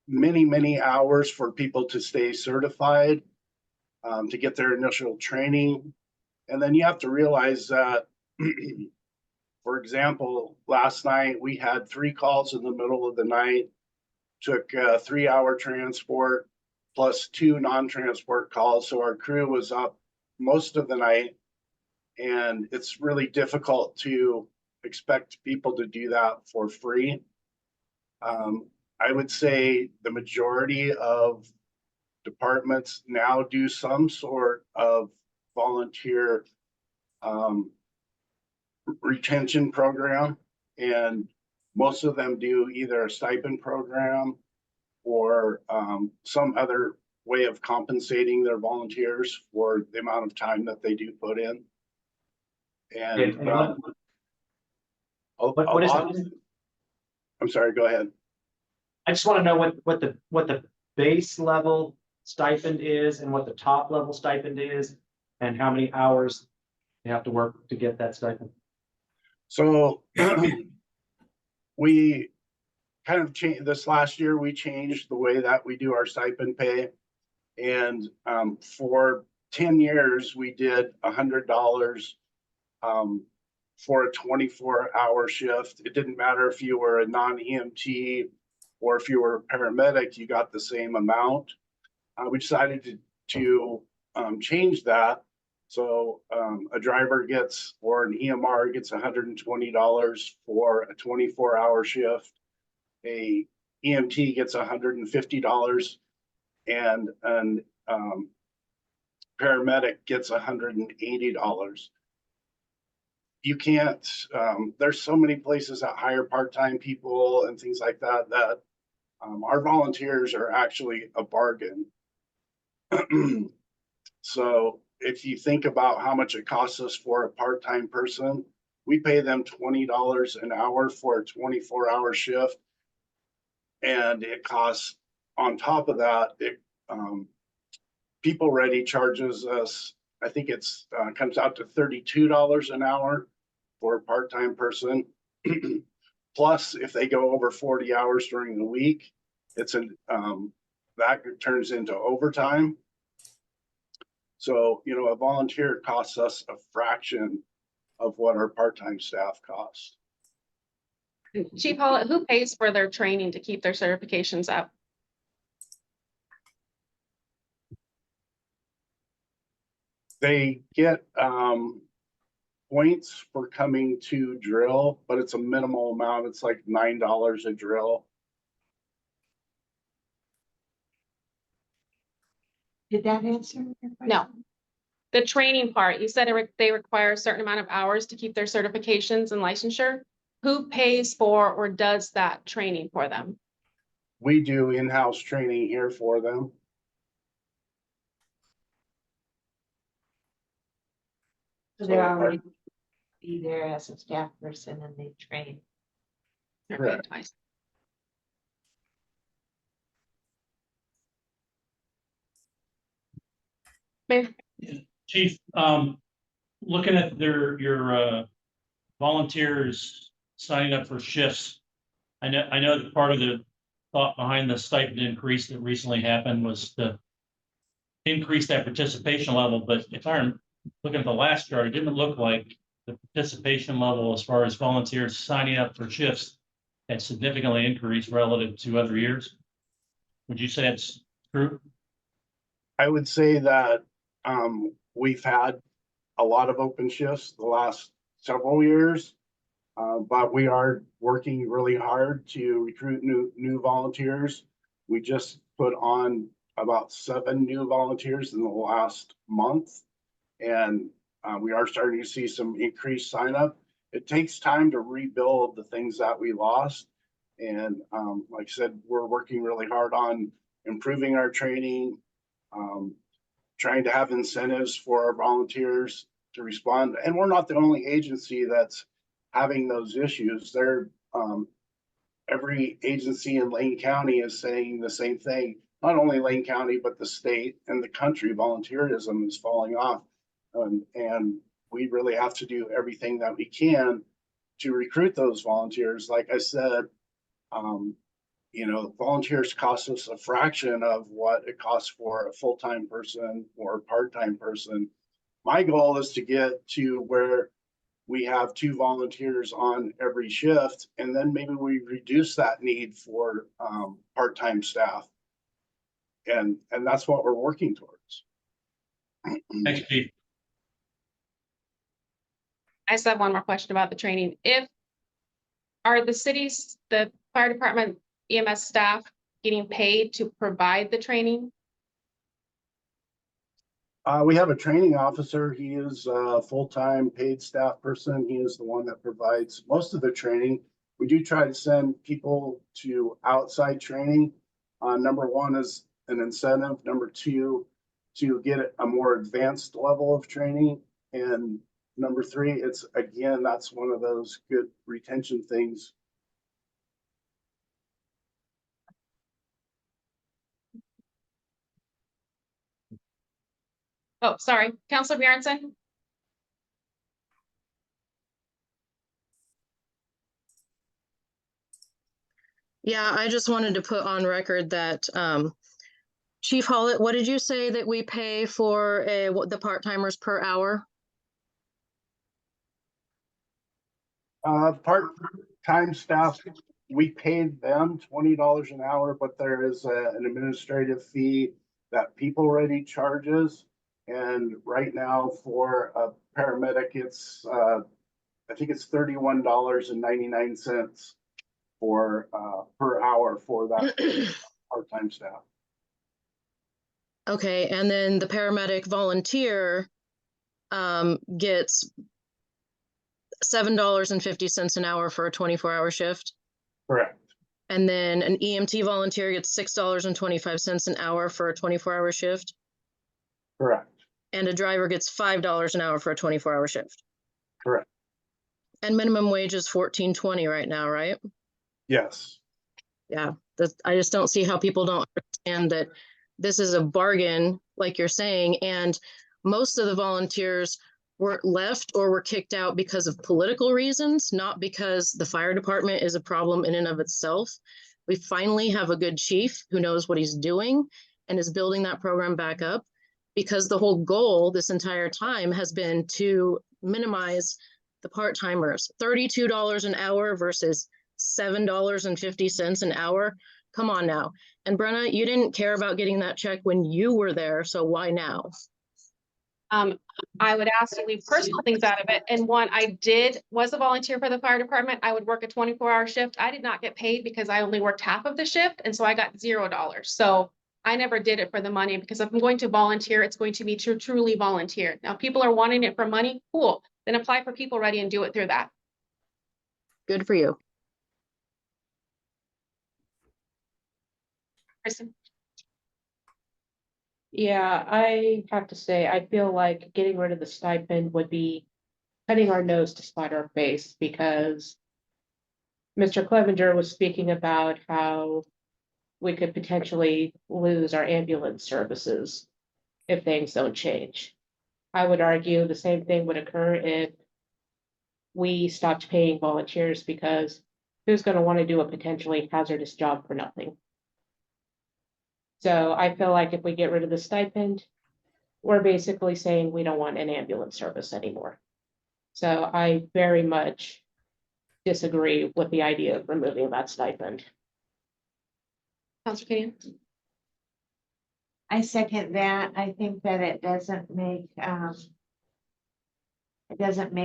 many hours for people to stay certified, to get their initial training. And then you have to realize that, for example, last night we had 3 calls in the middle of the night, took a 3-hour transport plus 2 non-transport calls. So our crew was up most of the night, and it's really difficult to expect people to do that for free. I would say the majority of departments now do some sort of volunteer retention program, and most of them do either a stipend program or some other way of compensating their volunteers for the amount of time that they do put in. And what is it? I'm sorry, go ahead. I just want to know what the base level stipend is and what the top level stipend is, and how many hours you have to work to get that stipend. So we kind of changed this last year. We changed the way that we do our stipend pay, and for 10 years we did $100 for a 24-hour shift. It didn't matter if you were a non-EMT or if you were a paramedic, you got the same amount. We decided to change that. So a driver gets, or an EMR gets $120 for a 24-hour shift. A EMT gets $150, and an paramedic gets $180. You can't, there's so many places that hire part-time people and things like that, that our volunteers are actually a bargain. So if you think about how much it costs us for a part-time person, we pay them $20 an hour for a 24-hour shift. And it costs, on top of that, People Ready charges us, I think it's comes out to $32 an hour for a part-time person. Plus, if they go over 40 hours during the week, it's that turns into overtime. So, you know, a volunteer costs us a fraction of what our part-time staff cost. Chief Hollett, who pays for their training to keep their certifications up? They get points for coming to drill, but it's a minimal amount. It's like $9 a drill. Did that answer your question? No. The training part, you said they require a certain amount of hours to keep their certifications and licensure. Who pays for or does that training for them? We do in-house training here for them. So they're already be there as a staff person and they train. Correct. Chief, looking at your volunteers signing up for shifts, I know that part of the thought behind the stipend increase that recently happened was to increase that participation level. But if I'm looking at the last chart, it didn't look like the participation level as far as volunteers signing up for shifts had significantly increased relative to other years. Would you say that's true? I would say that we've had a lot of open shifts the last several years, but we are working really hard to recruit new volunteers. We just put on about 7 new volunteers in the last month, and we are starting to see some increased sign up. it takes time to rebuild the things that we lost. And like I said, we're working really hard on improving our training, trying to have incentives for our volunteers to respond. And we're not the only agency that's having those issues. Every agency in Lane County is saying the same thing. Not only Lane County, but the state and the country, volunteerism is falling off. And we really have to do everything that we can to recruit those volunteers. Like I said, volunteers cost us a fraction of what it costs for a full-time person or a part-time person. My goal is to get to where we have 2 volunteers on every shift, and then maybe we reduce that need for part-time staff. And that's what we're working towards. Thanks, Chief. I just have one more question about the training. Are the cities, the fire department, EMS staff getting paid to provide the training? We have a training officer. He is a full-time paid staff person. He is the one that provides most of the training. We do try to send people to outside training. Number 1 is an incentive. Number 2, to get a more advanced level of training. And number 3, that's one of those good retention things. Oh, sorry, Counselor Bjornson. Yeah, I just wanted to put on record that Chief Hollett, what did you say that we pay for the part-timers per hour? Part-time staff, we paid them $20 an hour, but there is an administrative fee that People Ready charges. And right now for a paramedic, it's I think it's $31.99 for per hour for that part-time staff. Okay, and then the paramedic volunteer gets $7.50 an hour for a 24-hour shift. Correct. And then an EMT volunteer gets $6.25 an hour for a 24-hour shift. Correct. And a driver gets $5 an hour for a 24-hour shift. Correct. And minimum wage is $14.20 right now, right? Yes. Yeah, I just don't see how people don't understand that this is a bargain, like you're saying, and most of the volunteers were left or were kicked out because of political reasons, not because the fire department is a problem in and of itself. We finally have a good chief who knows what he's doing and is building that program back up, because the whole goal this entire time has been to minimize the part-timers. $32 an hour versus $7.50 an hour. Come on now. And Brenna, you didn't care about getting that check when you were there, so why now? I would ask to leave personal things out of it. And one, was a volunteer for the fire department. I would work a 24-hour shift. I did not get paid because I only worked half of the shift. And so I got $0. So I never did it for the money, because if I'm going to volunteer, it's going to be truly volunteer. Now, if people are wanting it for money, cool. Then apply for People Ready and do it through that. Good for you. Kristen? Yeah, I have to say, I feel like getting rid of the stipend would be cutting our nose to spite our face, because Mr. Clevenger was speaking about how we could potentially lose our ambulance services if things don't change. I would argue the same thing would occur if we stopped paying volunteers, because who's going to want to do a potentially hazardous job for nothing? So I feel like if we get rid of the stipend, we're basically saying we don't want an ambulance service anymore. So I very much disagree with the idea of removing that stipend. Counselor Kane? I second that. I think that it doesn't make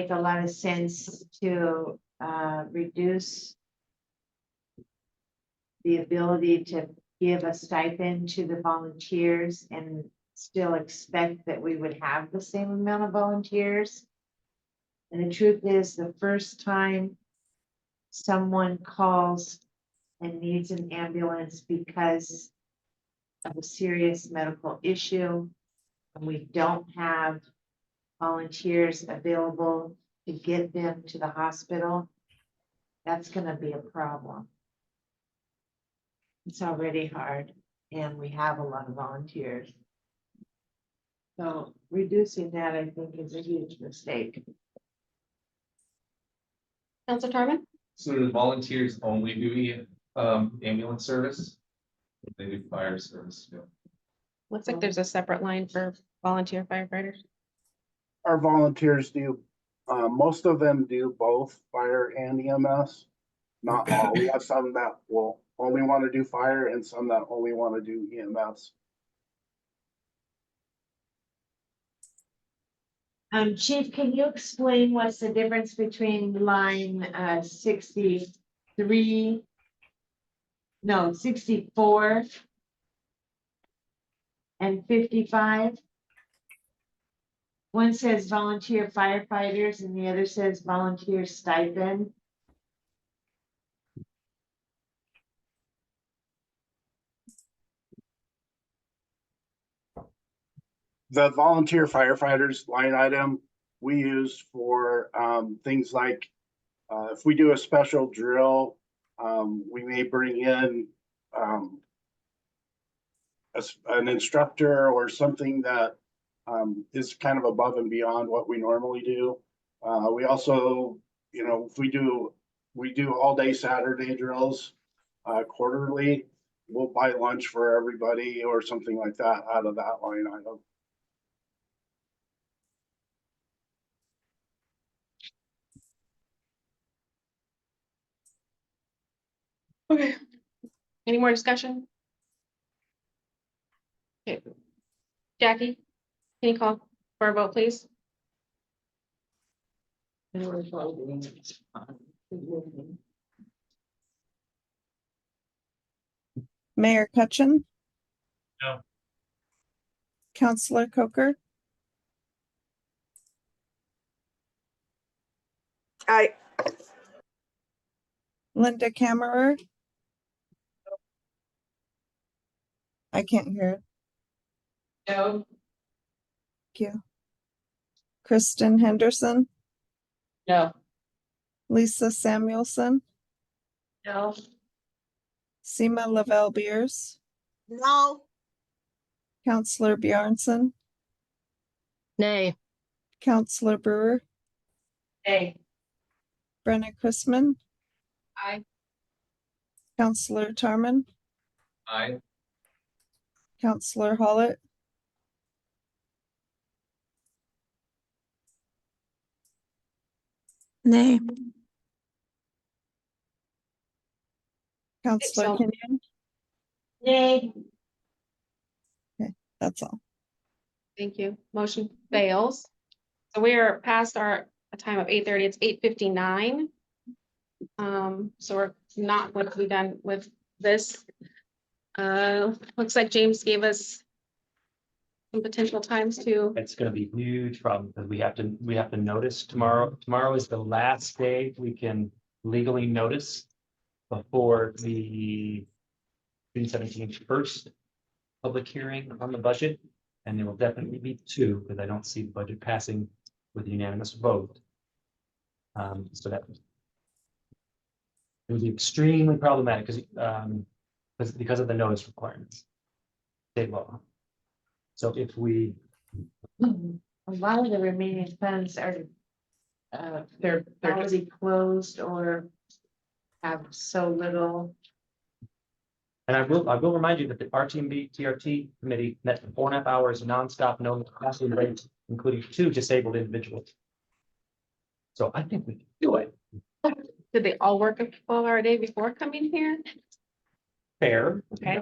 a lot of sense to reduce the ability to give a stipend to the volunteers and still expect that we would have the same amount of volunteers. And the truth is, the first time someone calls and needs an ambulance because of a serious medical issue, and we don't have volunteers available to get them to the hospital, that's gonna be a problem. It's already hard, and we have a lot of volunteers. So reducing that, I think, is a huge mistake. Counselor Tarman? So do volunteers only do ambulance service? They do fire service too. Looks like there's a separate line for volunteer firefighters. Our volunteers do, most of them do both fire and EMS. Not all. We have some that will only want to do fire and some that only want to do EMS. Chief, can you explain what's the difference between line 63? No, 64 and 55? One says volunteer firefighters and the other says volunteer stipend. The volunteer firefighters line item we use for things like if we do a special drill, we may bring in an instructor or something that is kind of above and beyond what we normally do. We also, you know, if we do all day Saturday drills quarterly, we'll buy lunch for everybody or something like that out of that line item. Okay. Any more discussion? Okay. Jackie, can you call for a vote, please? Mayor Cutchin? No. Counselor Coker? Aye. Linda Kammerer? I can't hear. No. Thank you. Kristen Henderson? No. Lisa Samuelson? No. Seema Lavelle Beers? No, Counselor Bjornson? Nay. Counselor Brewer? Nay. Brenna Chrisman? Aye. Counselor Tarman? Aye. Counselor Hollett? Nay. Counselor So- Kenyon? Nay. That's all. Thank you. Motion fails. So we are past our time of 8:30. It's 8:59. So we're not going to be done with this. Looks like James gave us some potential times to, It's gonna be a huge problem because we have to notice tomorrow. Tomorrow is the last day we can legally notice before the June 17th first public hearing on the budget. And there will definitely be two, because I don't see the budget passing with unanimous vote. So that it would be extremely problematic because of the notice requirements. State law. So if we, A lot of the remaining funds are They're just, already closed or have so little. and I will remind you that the RTMB TRT committee met for 4.5 hours nonstop, no capacity breaks, including 2 disabled individuals. So I think we can do it. did they all work a 12-hour day before coming here? Fair. Okay.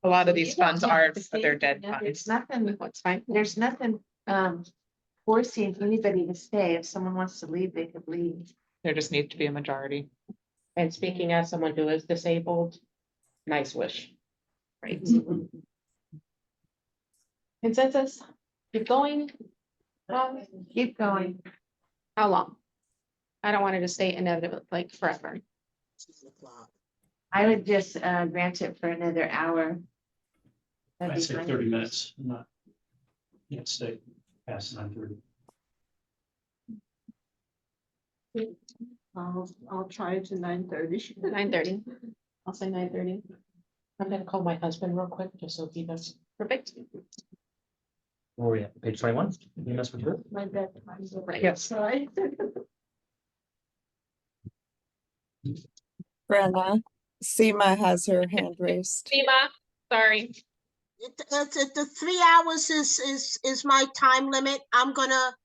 a lot of these funds are, they're dead There's funds. nothing, What's fine. there's nothing forcing anybody to stay. If someone wants to leave, they could leave. There just needs to be a majority. And speaking as someone who is disabled, nice wish. Right. Consensus, keep going. Keep going. How long? I don't want it to stay inevitable, like forever. I would just grant it for another hour. That'd I'd be say fine. 30 minutes, not, can't stay past 9:30. I'll try it to 9:30. 9:30. I'll say 9:30. I'm gonna call my husband real quick, just so he knows. Perfect. Where are we at? Page 21? You mess with her? My bedtime's over. Yes. Sorry. Brenna, Seema has her hand raised. Seema, sorry. It's the 3 hours is my time limit. I'm gonna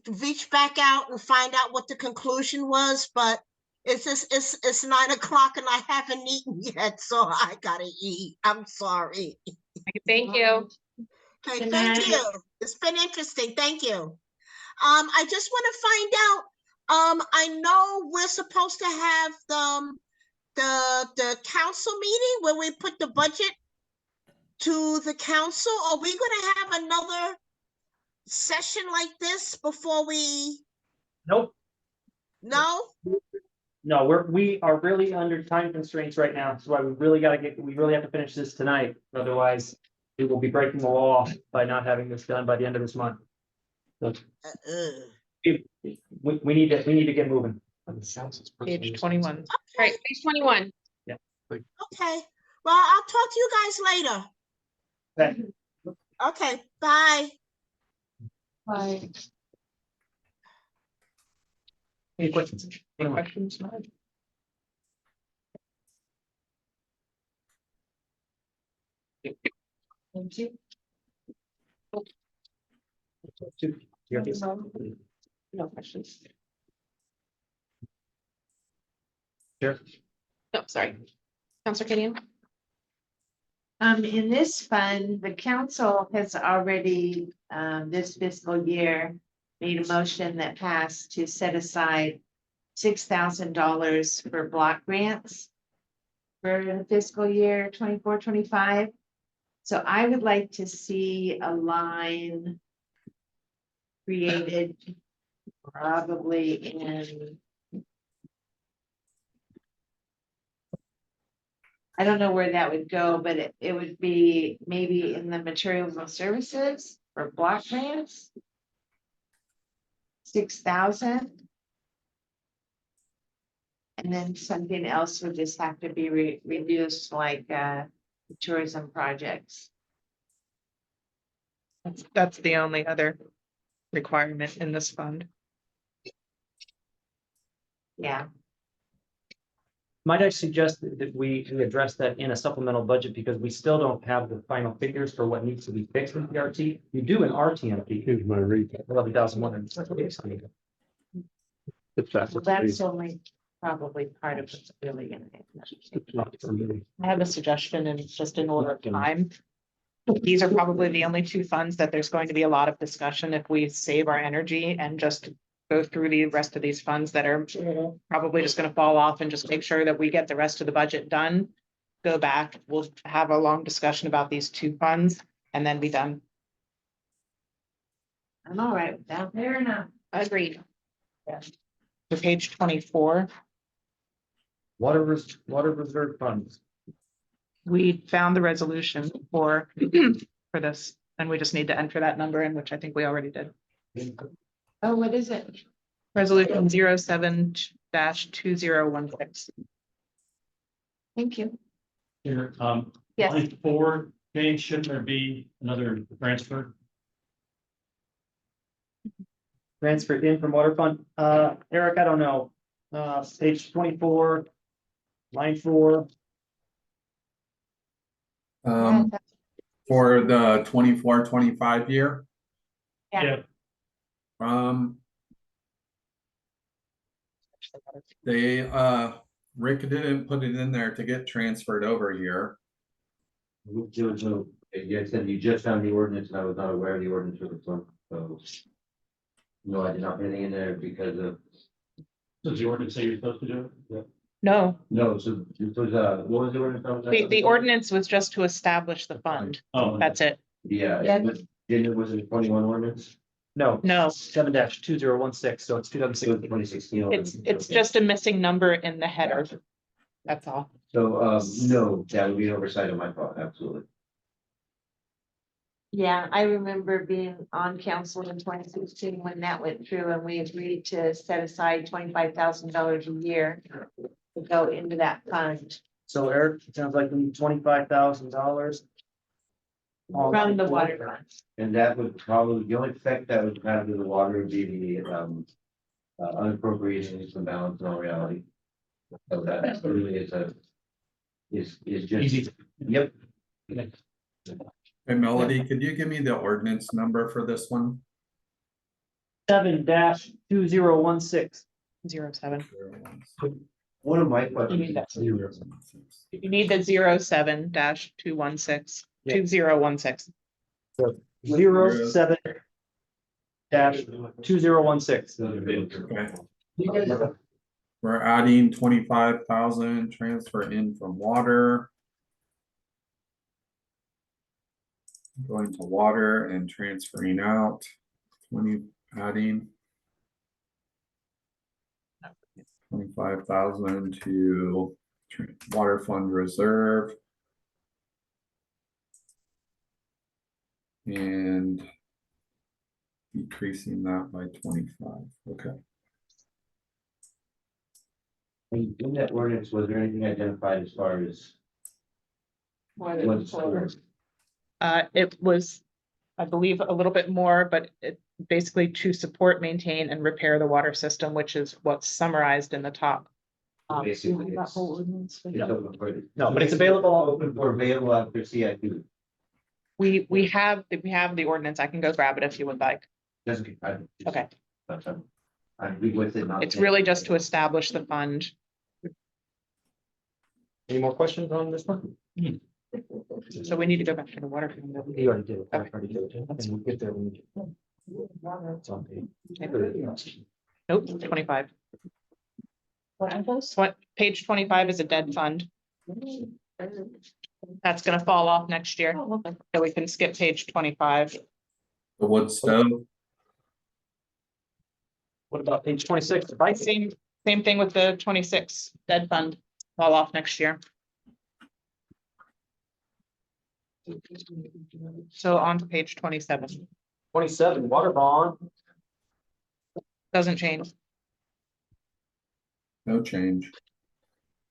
reach back out and find out what the conclusion was, but it's 9 o'clock and I haven't eaten yet, so I gotta eat. I'm sorry. Thank you. Okay, Good thank night. you. It's been interesting. Thank you. I just want to find out, I know we're supposed to have the council meeting where we put the budget to the council. Are we gonna have another session like this before we, Nope. no? No, we are really under time constraints right now. That's why we really have to finish this tonight. Otherwise, we will be breaking the law by not having this done by the end of this month. So we need to get moving. Page 21. All right, page 21. Okay, well, I'll talk to you guys later. Okay. Okay, bye. Bye. Any questions? Any questions? Thank you. No questions. Sure. No, sorry. Counselor Kenyon? In this fund, the council has already, this fiscal year, made a motion that passed to set aside $6,000 for block grants for the fiscal year 24-25. So I would like to see a line created probably in, I don't know where that would go, but it would be maybe in the materials and services for block grants. 6,000. And then something else would just have to be reduced, like tourism projects. That's the only other requirement in this fund. Yeah. Might I suggest that we address that in a supplemental budget because we still don't have the final figures for what needs to be fixed in PRT. You do an RTMP. Here's my recap. 11,100. Well, that's only probably part of what's really in it. I have a suggestion and it's just in order of time. These are probably the only two funds that there's going to be a lot of discussion if we save our energy and just go through the rest of these funds that are probably just gonna fall off and just make sure that we get the rest of the budget done. Go back, we'll have a long discussion about these two funds and then be done. I'm all right with that. Fair enough. Agreed. To page 24, Water reserve funds. we found the resolution for this, and we just need to enter that number in, which I think we already did. Oh, what is it? Resolution 07-2016. Thank you. Here, Yes. line 4, Jane, shouldn't there be another transfer? Transferred in from water fund. Eric, I don't know. Page 24, line 4. For the 24-25 year, Yeah. they, Rick didn't put it in there to get transferred over here. There was no, you said you just found the ordinance and I was not aware of the ordinance for this one, so. No, I did not put anything in there because of, Does the ordinance say you're supposed to do it? Yeah. No, no, so it was, what was the ordinance? the ordinance was just to establish the fund. Oh, That's it. Yeah, Yeah. Didn't it was in 21 ordinance? No. No, 7-2016, so it's 2016. 2016. it's just a missing number in the header. That's all. So, no, that would be an oversight on my part, absolutely. Yeah, I remember being on council in 2016 when that went through and we agreed to set aside $25,000 a year to go into that fund. So Eric, it sounds like we need $25,000. From the water fund. And that would probably, the only effect that would have to the water would be the, unappropriations and balance in all reality. So that really is is just. Easy. Yep. Hey Melody, could you give me the ordinance number for this one? 7-2016. 07. One of my You questions. need that. You need the 07-216, 2016. 07-2016. Okay. We're adding 25,000 transfer in from water. Going to water and transferring out, 20, adding 25,000 to water fund reserve. And decreasing that by 25, okay. In that ordinance, was there anything identified as far as? What's It was, I believe, a little bit more, but it basically to support, maintain, and repair the water system, which is what's summarized in the top. Basically, that it's- whole ordinance. it's open for- No, but it's available. Open for available after CIP. We have the ordinance. I can go grab it if you would like. Doesn't. Okay. I'd be with it. not- It's really just to establish the fund. Any more questions on this one? So we need to go back to the water. fund. You already did it. I already did it. And we'll get there when we get. It's on page. Nope, 25. Page 25 is a dead fund. That's gonna fall off next year. So we can skip page 25. The wood stove, What about page 26? Right? Same thing with the 26 dead fund, fall off next year. So on to page 27, 27, water bond. doesn't change. no change.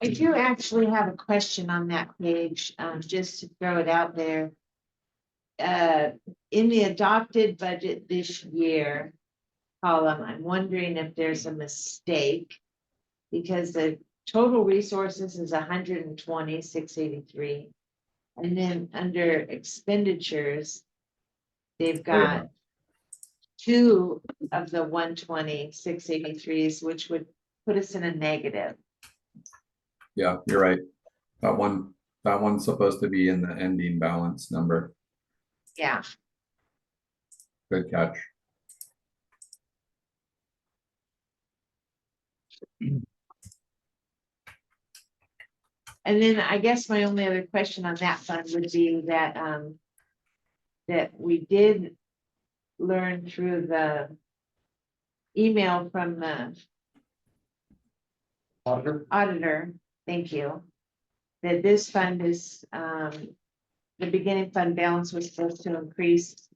I do actually have a question on that page, just to throw it out there. In the adopted budget this year column, I'm wondering if there's a mistake. Because the total resources is 120,683. And then under expenditures, they've got two of the 120,683s, which would put us in a negative. Yeah, you're right. That one's supposed to be in the ending balance number. Yeah. Good catch. And then I guess my only other question on that fund would be that, that we did learn through the email from the auditor, thank you, that this fund is, the beginning fund balance was supposed to increase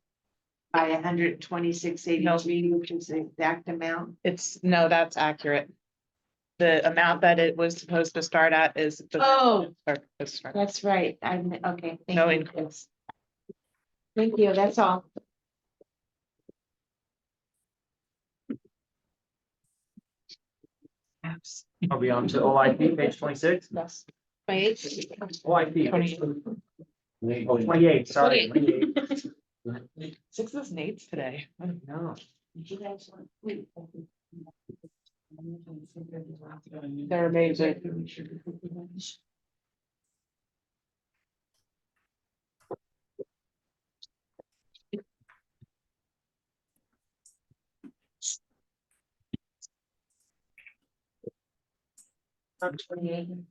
by 126,83, which is the exact amount. No, that's accurate. The amount that it was supposed to start at is. Oh, that's right. I'm, okay. thank No you. increase. Thank you, that's all. Are we on to OIP, page 26? Yes. OIP. 28. Oh, 28, sorry. 28. Sixes and eights today. No. They're amazing.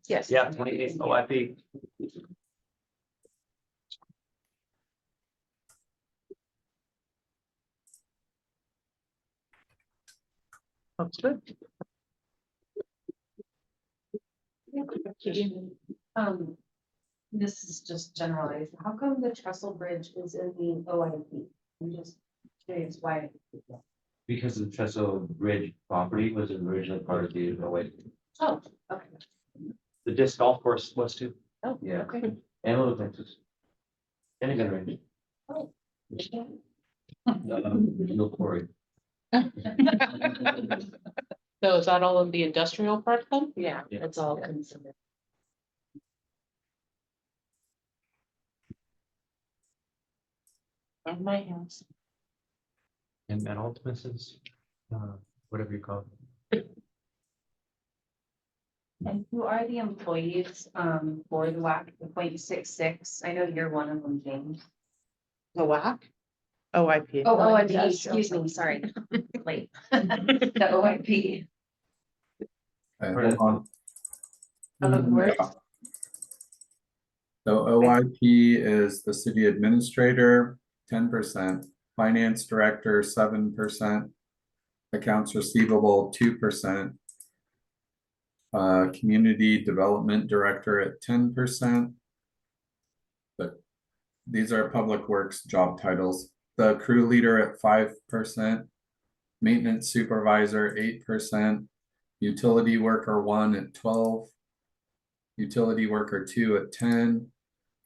Yes. Yeah, 28 OIP. That's good. This is just generalized. How come the trestle bridge is in the OIP? I'm just curious why. Because the Trestle Bridge property was originally part of the OA. Oh, okay. The disc golf course was too. Oh, Yeah. okay. And Little Texas. And a gun range. Oh. No quarry. So is that all of the industrial park then? Yeah, Yeah. it's all considered. Of my house. And ultimates, whatever you call it. And who are the employees for the WAC, the 0.66? I know you're one of them, James. The WAC? OIP. Oh, OIP, excuse me, sorry. Late. The OIP. Yeah. So OIP is the city administrator, 10%, finance director, 7%, accounts receivable, 2%, community development director at 10%. But these are public works job titles. The crew leader at 5%, maintenance supervisor, 8%, utility worker 1 at 12%, utility worker 2 at 10%,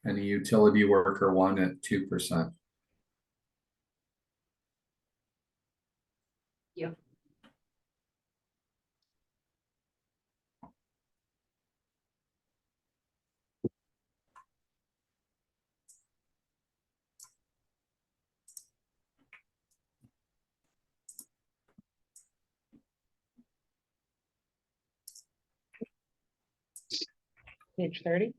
and a utility worker 1 at 2%. Yep. Page 30.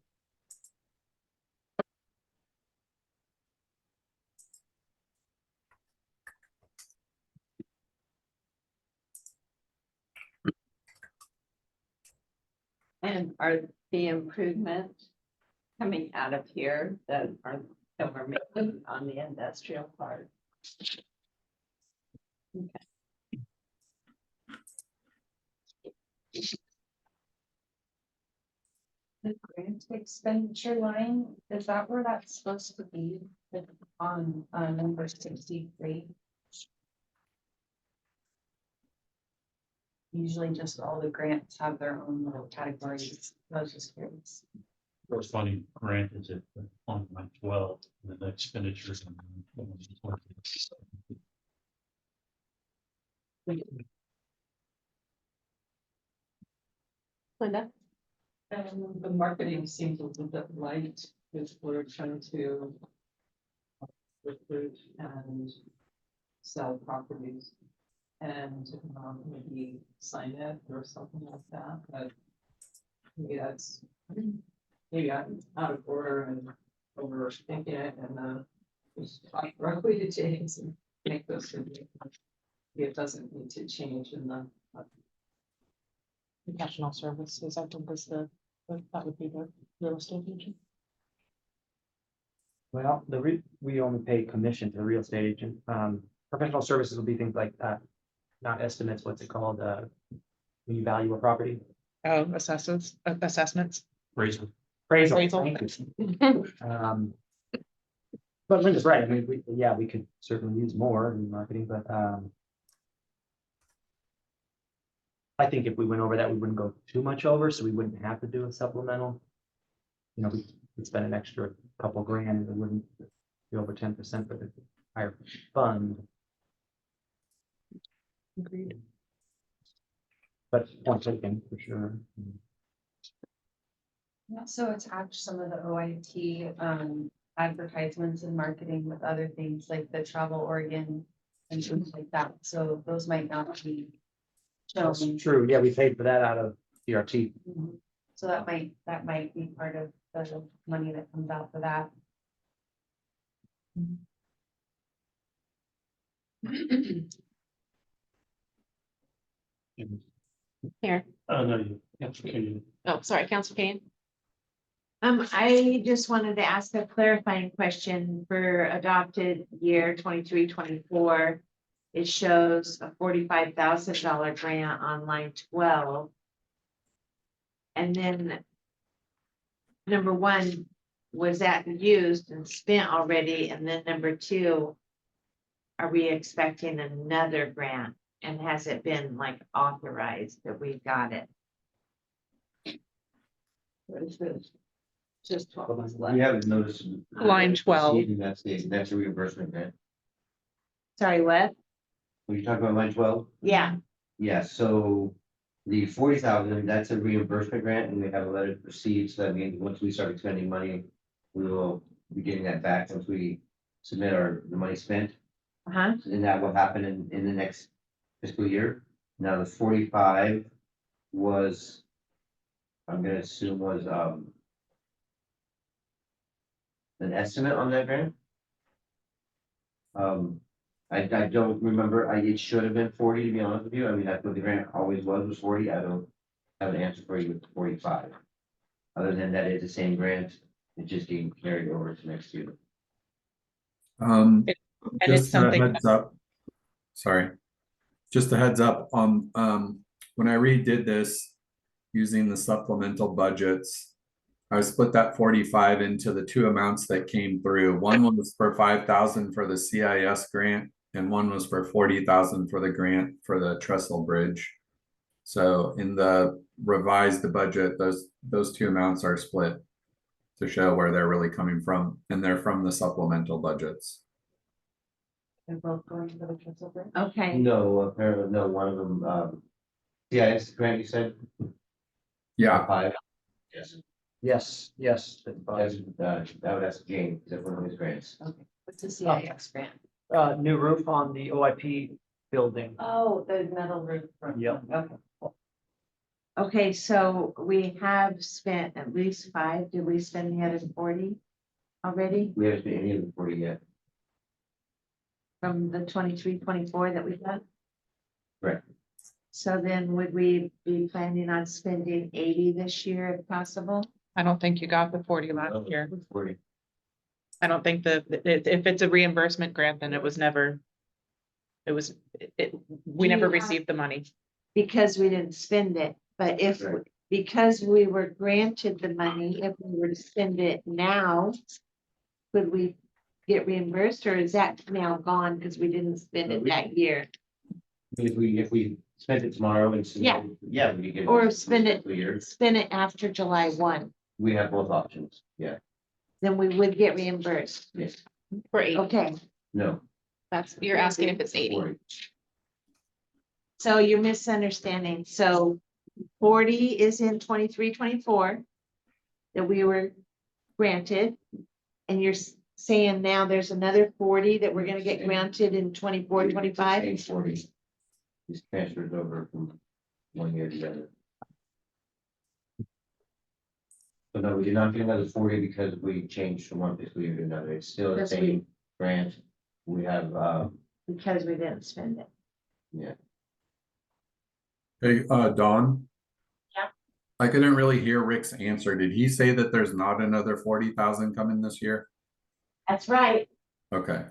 And are the improvements coming out of here that we're making on the industrial part? The grant expenditure line, is that where that's supposed to be? On number 63? Usually just all the grants have their own little categories. I was just curious. Corresponding grant is at on line 12, and the expenditures. Linda? The marketing seems a little bit light, because we're trying to recruit and sell properties. And maybe sign it or something like that, but maybe that's, maybe I'm out of order and overthinking it and just talk directly to James and make those. It doesn't need to change in the. Professional services, I think is that would be the real estate agent. Well, we only pay commission to the real estate agent. Professional services will be things like that, not estimates, what's it called, when you value a property? Oh, assessments. Appraisal. Appraisal. Thank you. But Linda's right, I mean, we could certainly use more in marketing, but, I think if we went over that, we wouldn't go too much over, so we wouldn't have to do a supplemental. You know, we could spend an extra couple grand, it wouldn't be over 10% for the higher fund. Agreed. But point taken, for sure. Also attach some of the OIT advertisements and marketing with other things like the Travel Oregon and things like that. So those might not be That's shown. true, yeah, we paid for that out of CRT. Mhm. So that might be part of the money that comes out for that. Here. No, you, okay. Oh, sorry, Council Kane. I just wanted to ask a clarifying question for adopted year 23-24. it shows a $45,000 grant on line 12. And then number one, was that used and spent already? And then number two, are we expecting another grant? And has it been like authorized that we got it? What is this? Just what was left. We haven't noticed. Line 12. That's a reimbursement grant. Sorry, what? Were you talking about line 12? Yeah, Yeah, so the 40,000, that's a reimbursement grant, and we have a letter to proceed, so that means once we start expending money, we will be getting that back once we submit the money spent, uh-huh. and that will happen in the next fiscal year. Now, the 45 was, I'm gonna assume was, an estimate on that grant. I don't remember, it should have been 40, to be honest with you, I mean, that's what the grant always was 40, I don't have an answer for you with 45. Other than that, it's the same grant, it's just being carried over to next year. And it's Just a something, heads up. Sorry. Just a heads up on, when I redid this using the supplemental budgets, I split that 45 into the two amounts that came through. One was for 5,000 for the CIS grant, and one was for 40,000 for the grant for the trestle bridge. So in the revised budget, those two amounts are split to show where they're really coming from, and they're from the supplemental budgets. They're both going to the trestle bridge? Okay, No, apparently, no, one of them, CIS grant, you said? Yeah. 5, yes. Yes, yes. That would ask Jane, is that one of his grants? okay. What's the CIX grant? New roof on the OIP building. Oh, the metal roof. Yep. Okay. Okay, so we have spent at least 5. Did we spend the other 40 already We haven't spent any of the 40 yet. from the 23-24 that we got? Right. So then would we be planning on spending 80 this year if possible? I don't think you got the 40 last year. 40. I don't think if it's a reimbursement grant, then it was never. We never received the money. Because we didn't spend it, but if, Right. because we were granted the money, if we were to spend it now, could we get reimbursed, or is that now gone because we didn't spend it that year? If we spend it tomorrow and. Yeah. Yeah, we could get. Or spend it, Years, spend it after July 1, we have both options, yeah, then we would get reimbursed. yes, For 80. Okay, no. That's, you're asking if it's 80. 40. so you're misunderstanding. So 40 is in 23-24 that we were granted. And you're saying now there's another 40 that we're gonna get granted in 24-25? Same 40. Just transfers over from one year to the other. So no, we did not get another 40 because we changed from one fiscal year to another. It's still the Because same grant. We have, Because we didn't spend it. yeah, Hey, Dawn? Yeah. I couldn't really hear Rick's answer. Did he say that there's not another 40,000 coming this year? That's right. Okay.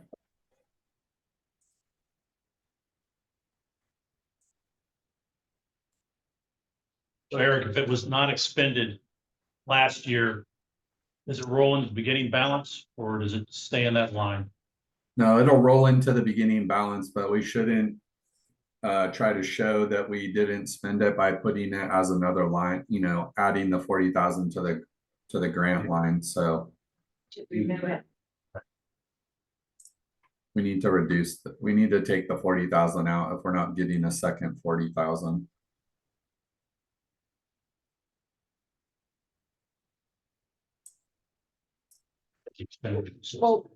So Eric, if it was not expended last year, does it roll into the beginning balance or does it stay in that line? No, it'll roll into the beginning balance, but we shouldn't try to show that we didn't spend it by putting it as another line, adding the 40,000 to the grant line. So Remember it. we need to we need to take the 40,000 out if we're not getting a second 40,000. Well,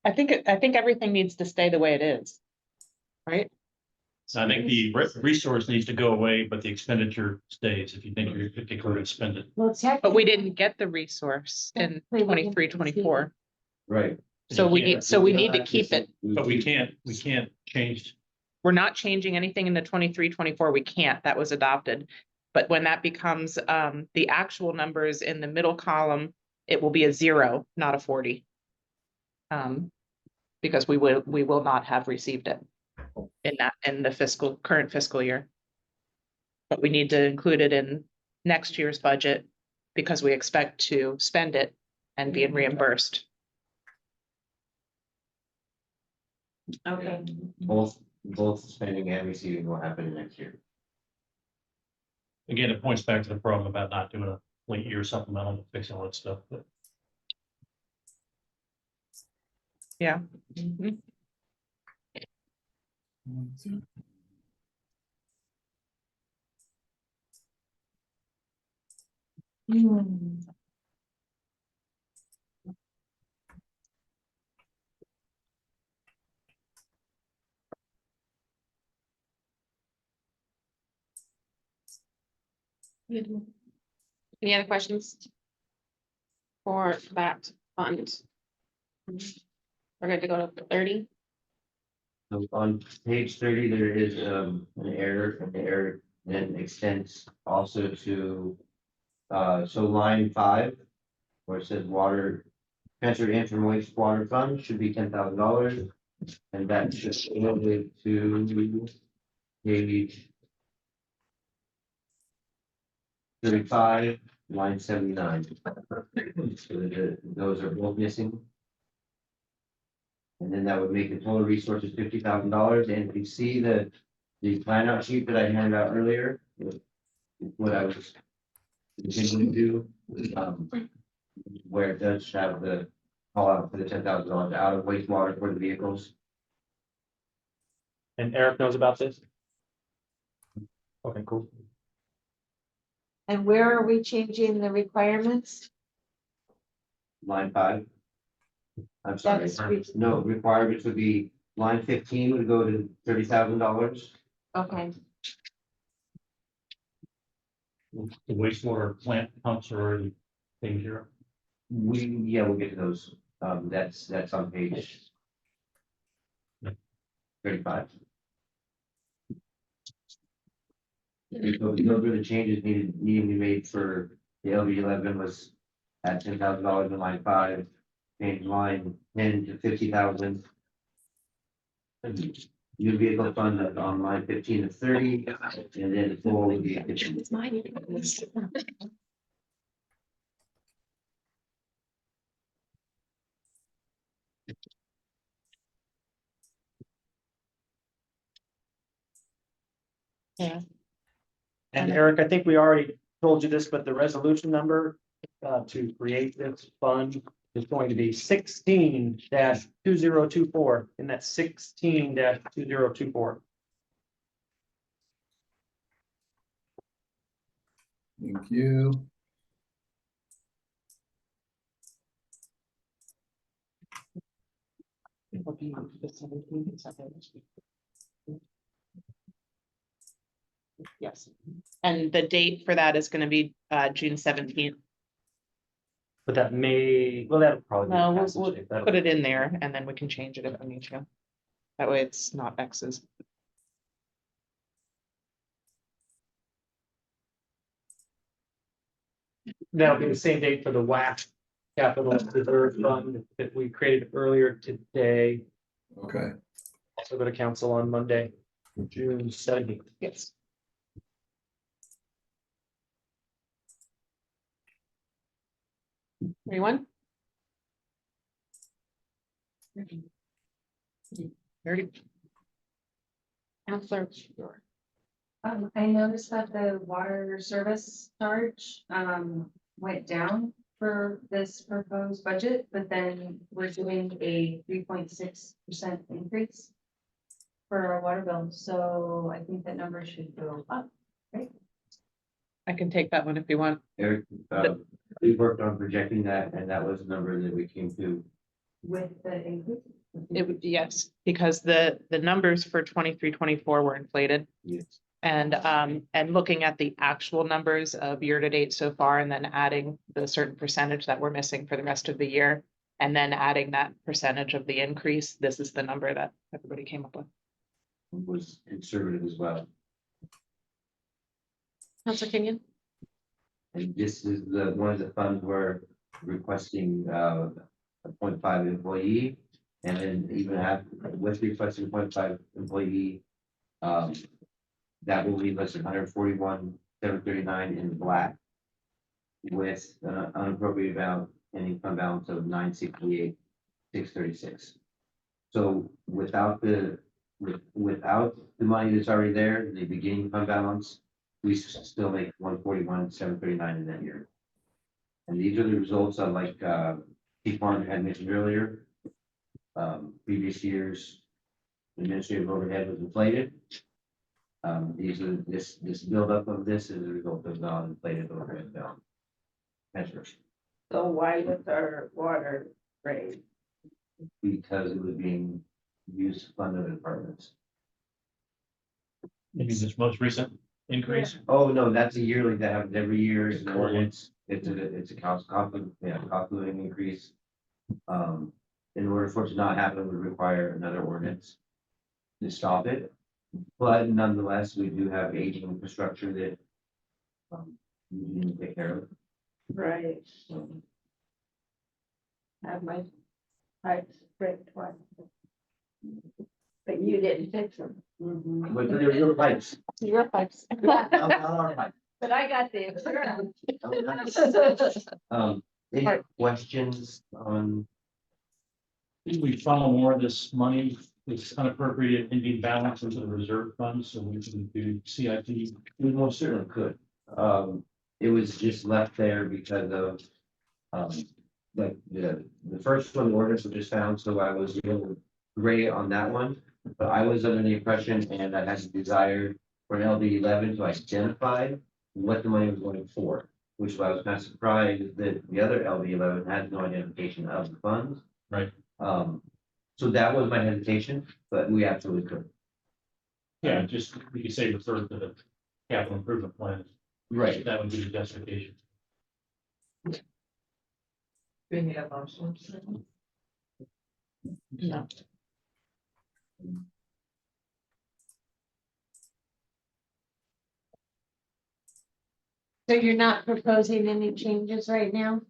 I think everything needs to stay the way it is. Right? I think the resource needs to go away, but the expenditure stays if you think you're going to spend it. Well, But we didn't get the resource in 23-24. right. So we need to keep it. But we can't change. We're not changing anything in the 23-24. We can't, that was adopted. But when that becomes the actual numbers in the middle column, it will be a 0, not a 40. because we will not have received it in the current fiscal year. But we need to include it in next year's budget because we expect to spend it and being reimbursed. Okay. Both spending and receiving will happen next year. Again, it points back to the problem about not doing a late year supplemental to fix all that stuff, but. Yeah. Any other questions? For that fund? We're going to go to 30. So on page 30, there is an error, and the error then extends also to so line 5, where it says water transfer in from wastewater fund should be $10,000, and that should go to page 35, line 79. So those are both missing. And then that would make the total resources $50,000. And if you see the plan out sheet that I handed out earlier, what I was continuing to do, where it does have the call out for the $10,000 out of wastewater for the vehicles. And Eric knows about this? Okay, cool. And where are we changing the requirements? Line 5. I'm sorry, no, requirements would be line 15 would go to $30,000. Okay. The wastewater plant pumps are already taken care of. We'll get to those. That's on page 35. Those are the changes needed to be made for the LV11 was at $10,000 in line 5, change line 10 to 50,000. New vehicle fund on line 15 to 30, and then the full would be 50. Yeah. And Eric, I think we already told you this, but the resolution number to create this fund is going to be 16-2024, and that's 16-2024. Thank you. Yes, and the date for that is going to be June 17th. But that may, well, that'll probably. be No, passage we'll date. That'll- put it in there and then we can change it if we need to. That way it's not X's. That'll be the same date for the WAC Capital Reserve Fund that we created earlier today. Okay. Also go to council on Monday, June 17th. Yes. Anyone? Very good. Counselor. I noticed that the water service charge, went down for this proposed budget, but then we're doing a 3.6% increase for our water bill, so I think that number should go up, right? I can take that one if you want. Eric, we worked on projecting that, and that was the number that we came to. With the increase? It would, yes, because the numbers for 23-24 were inflated. Yes. And looking at the actual numbers of year to date so far, and then adding the certain percentage that we're missing for the rest of the year, and then adding that percentage of the increase, this is the number that everybody came up with. Was conservative as well. Counselor Kenyon. And this is one of the funds we're requesting a 0.5 employee And then even have with requesting 0.5 employee, that will leave us 141,739 in the black. With unappropriated amount, ending fund balance of 968,636. So without the money that's already there, the beginning fund balance, we still make 141,739 in that year. And these are the results of like Chief Martin had mentioned earlier. Previous years, administrative overhead was inflated. This buildup of this is a result of non-inflated overhead balance. Measures. So why was our water raised? Because it was being used to fund other departments. Maybe this most recent increase. Oh, no, that's a yearly, that happens every year, it's an ordinance, it's a cost of living increase. In order for it to not happen, would require another ordinance to stop it. But nonetheless, we do have aging infrastructure that we need to take care of. Right. Have my pipes break twice. But you didn't fix them. But they're your pipes. Your pipes. Not our pipes. But I got the insurance. Any questions on? We funnel more of this money, this unappropriated ending balance into the reserve fund, so we can do CIP. We most certainly could. It was just left there because of, like the first one, the ordinance was just found, so I was a little gray on that one. But I was under the impression, and I had a desire for an LD 11 to identify what the money was going for, which I was kind of surprised that the other LD 11 had no identification of the funds. Right. So that was my hesitation, but we absolutely could. Yeah, just, we could say refer to the capital improvement plan. Right. That would be the justification. We need a motion. No. So you're not proposing any changes right now?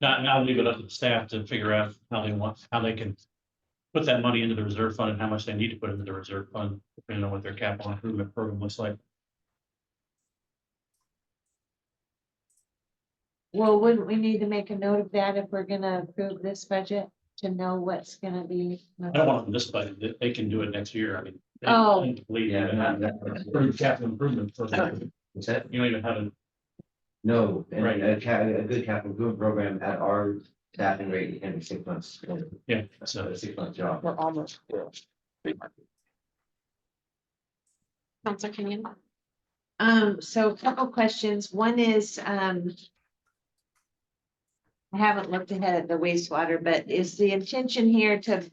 Now leave it up to the staff to figure out how they can put that money into the reserve fund and how much they need to put into the reserve fund, depending on what their capital improvement program looks like. Well, wouldn't we need to make a note of that if we're gonna approve this budget to know what's gonna be? I don't want them this budget, they can do it next year, I mean. they Oh. don't believe Yeah, you have approved capital improvement program. What's that? You don't even have a, No, and Right. a good capital improvement program at our staffing rate can be 6 months. yeah, So so a 6 month job. We're almost. Counselor Kenyon. So a couple questions. One is, I haven't looked ahead at the wastewater, but is the intention here to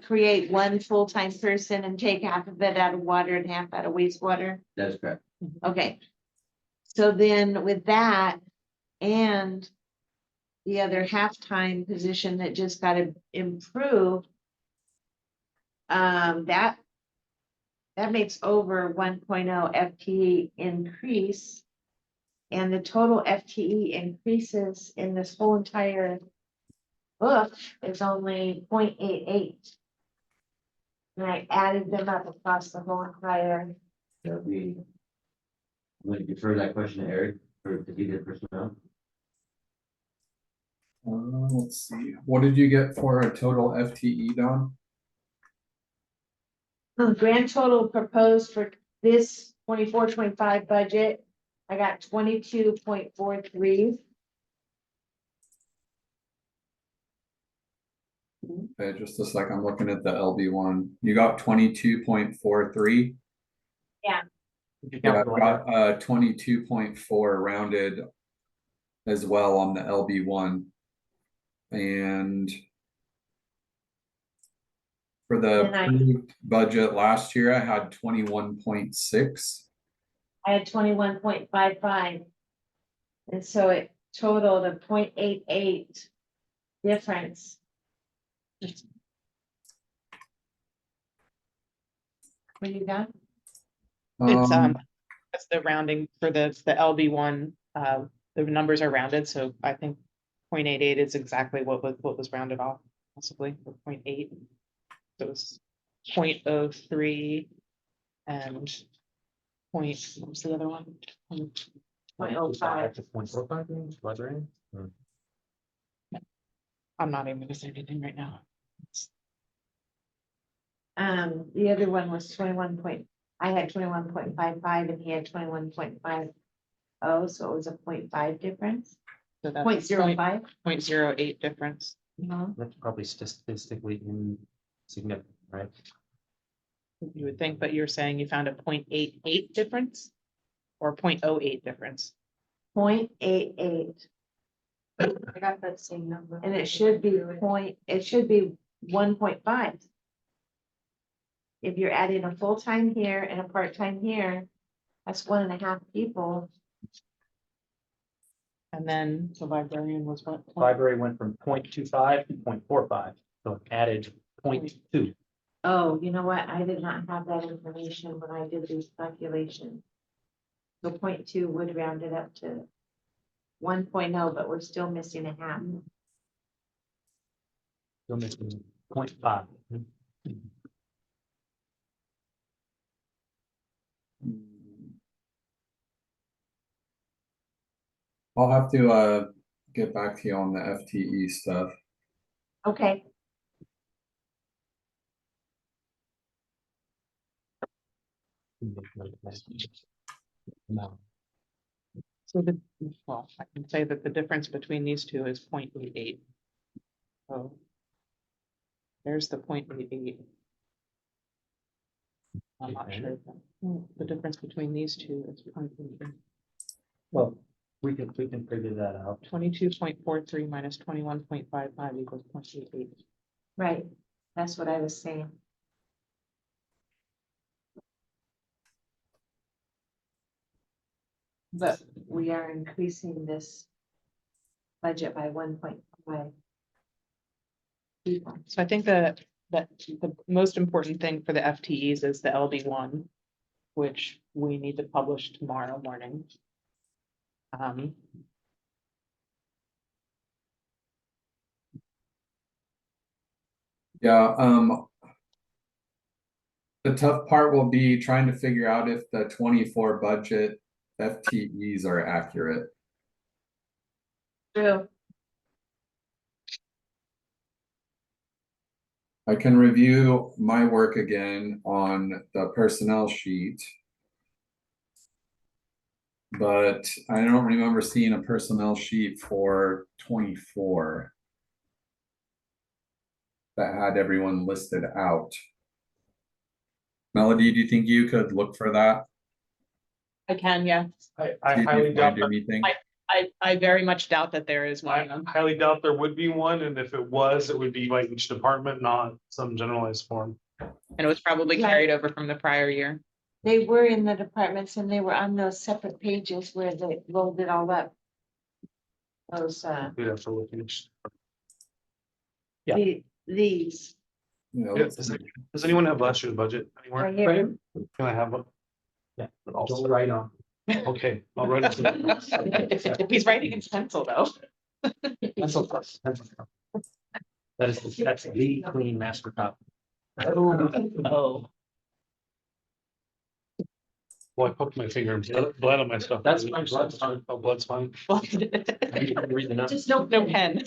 create one full-time person and take half of it out of water and half out of wastewater? That's correct. Okay. So then with that and the other half-time position that just got improved, that makes over 1.0 FTE increase. And the total FTE increases in this whole entire book is only 0.88. And I added them up across the whole entire. That'd be. I'm going to defer that question to Eric for the detailed personnel. Let's see, what did you get for a total FTE, Don? Grand total proposed for this 24-25 budget, I got 22.43. Okay, just a sec, I'm looking at the LB one. You got 22.43. Yeah. Yeah, I've got 22.4 rounded as well on the LB one. And for the And I- approved budget last year, I had 21.6. I had 21.55. And so it totaled a 0.88 difference. What you got? It's that's the rounding for the LB one, the numbers are rounded, so I think 0.88 is exactly what was rounded off. possibly, or 0.8. So it's 0.03 and what was the other one? 0.05 to 0.45, wondering. I'm not even gonna say anything right now. The other one was 21 point, I had 21.55 and he had 21.50, so it was a 0.5 difference. So that's 0.05. 0.08 difference. That's probably statistically insignificant, right? You would think, but you're saying you found a 0.88 difference? Or 0.08 difference? 0.88. I got that same number. And it should be 1.5. If you're adding a full-time here and a part-time here, that's 1.5 people. And then the librarian was what? Library went from 0.25 to 0.45, so it added 0.2. Oh, you know what? I did not have that information when I did these calculations. So 0.2 would round it up to 1.0, but we're still missing a half. Still missing 0.5. I'll have to get back to you on the FTE stuff. Okay. No. So well, I can say that the difference between these two is 0.88. So there's the 0.88. I'm not sure. The difference between these two is 0.88. Well, we can figure that out. 22.43 minus 21.55 equals 0.88. Right, that's what I was saying. But we are increasing this budget by 1.5. So I think that the most important thing for the FTEs is the LD1, which we need to publish tomorrow morning. Yeah, the tough part will be trying to figure out if the 24 budget FTEs are accurate. True. I can review my work again on the personnel sheet. But I don't remember seeing a personnel sheet for 24 that had everyone listed out. Melody, do you think you could look for that? I can, yeah. I See if highly you doubt find anything. I very much doubt that there is I one. highly doubt there would be one, and if it was, it would be by each department, not some generalized form. And it was probably carried over from the prior year. They were in the departments and they were on those separate pages where they rolled it all up. Those, We'd have to look at each. these. Does anyone have last year's budget anywhere? Right here. Can I have one? Yeah, but also write on. Okay, I'll write it. If he's writing in pencil though. Pencil plus. That's the clean master copy. Oh. Well, I poked my finger and blood on my stuff. That's fine, blood's fine. Oh, blood's fine. Read the numbers. Just no pen.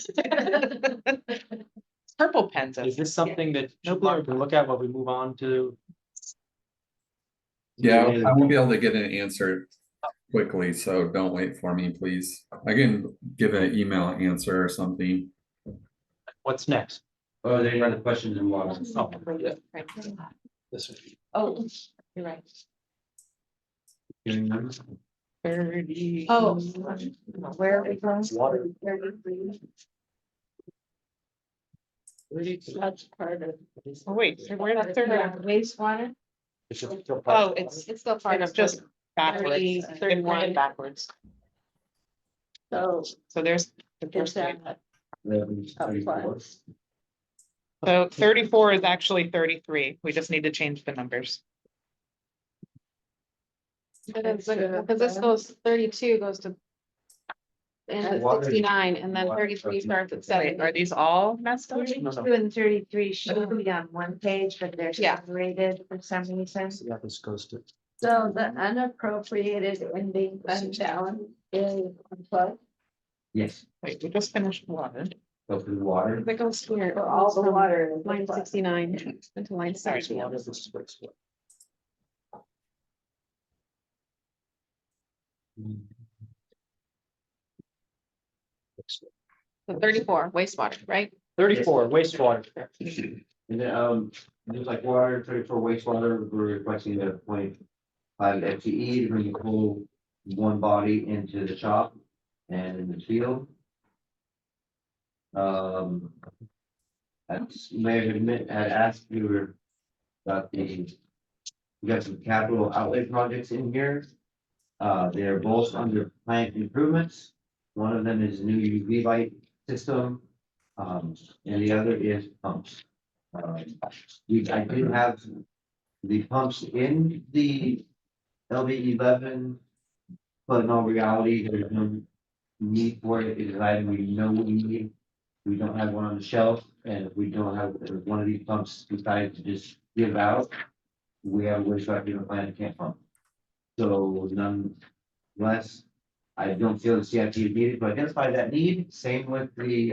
Purple pens. Is this something that you want to look at while we move on to? Yeah, I won't be able to get an answer quickly, so don't wait for me, please. I can give an email answer or something. What's next? Oh, they run the questions in one. This would be. Oh, you're right. Hearing none. 30. Oh, where are we going? Water. 33. That's part of. Oh, wait, so we're at 30. Wastewater? It's just still part Oh, of it. it's still part of just backwards, 31 backwards. So So there's the is first that one. upfront? So 34 is actually 33. We just need to change the numbers. Because this goes 32 goes to ends at Water- 69, and then water 33 trucking. starts at Wait, 70. are these all messed up? 32 and 33 should be on one page, but they're Yeah. separated for some reason. Yeah, this goes to. So the unappropriated ending fund balance is what? Yes, Wait, we just finished water. go through the water. That goes here. For all the from water. is Line what? 69 into line 70. So 34 wastewater, right? 34 wastewater. And then, just like water, 34 wastewater, we're requesting a 0.5 FTE to bring the whole one body into the shop and in the field. As Mayor had asked, we were about we got some capital outlay projects in here. They're both under plant improvements. One of them is new UV light system. And the other is pumps. I do have the pumps in the LV11. But in all reality, there's no need for it. It is an item we know we need. We don't have one on the shelf, and if we don't have one of these pumps decided to just give out, we have a wastewater treatment plant that can't pump. So nonetheless, I don't feel the CIP is needed to identify that need. Same with the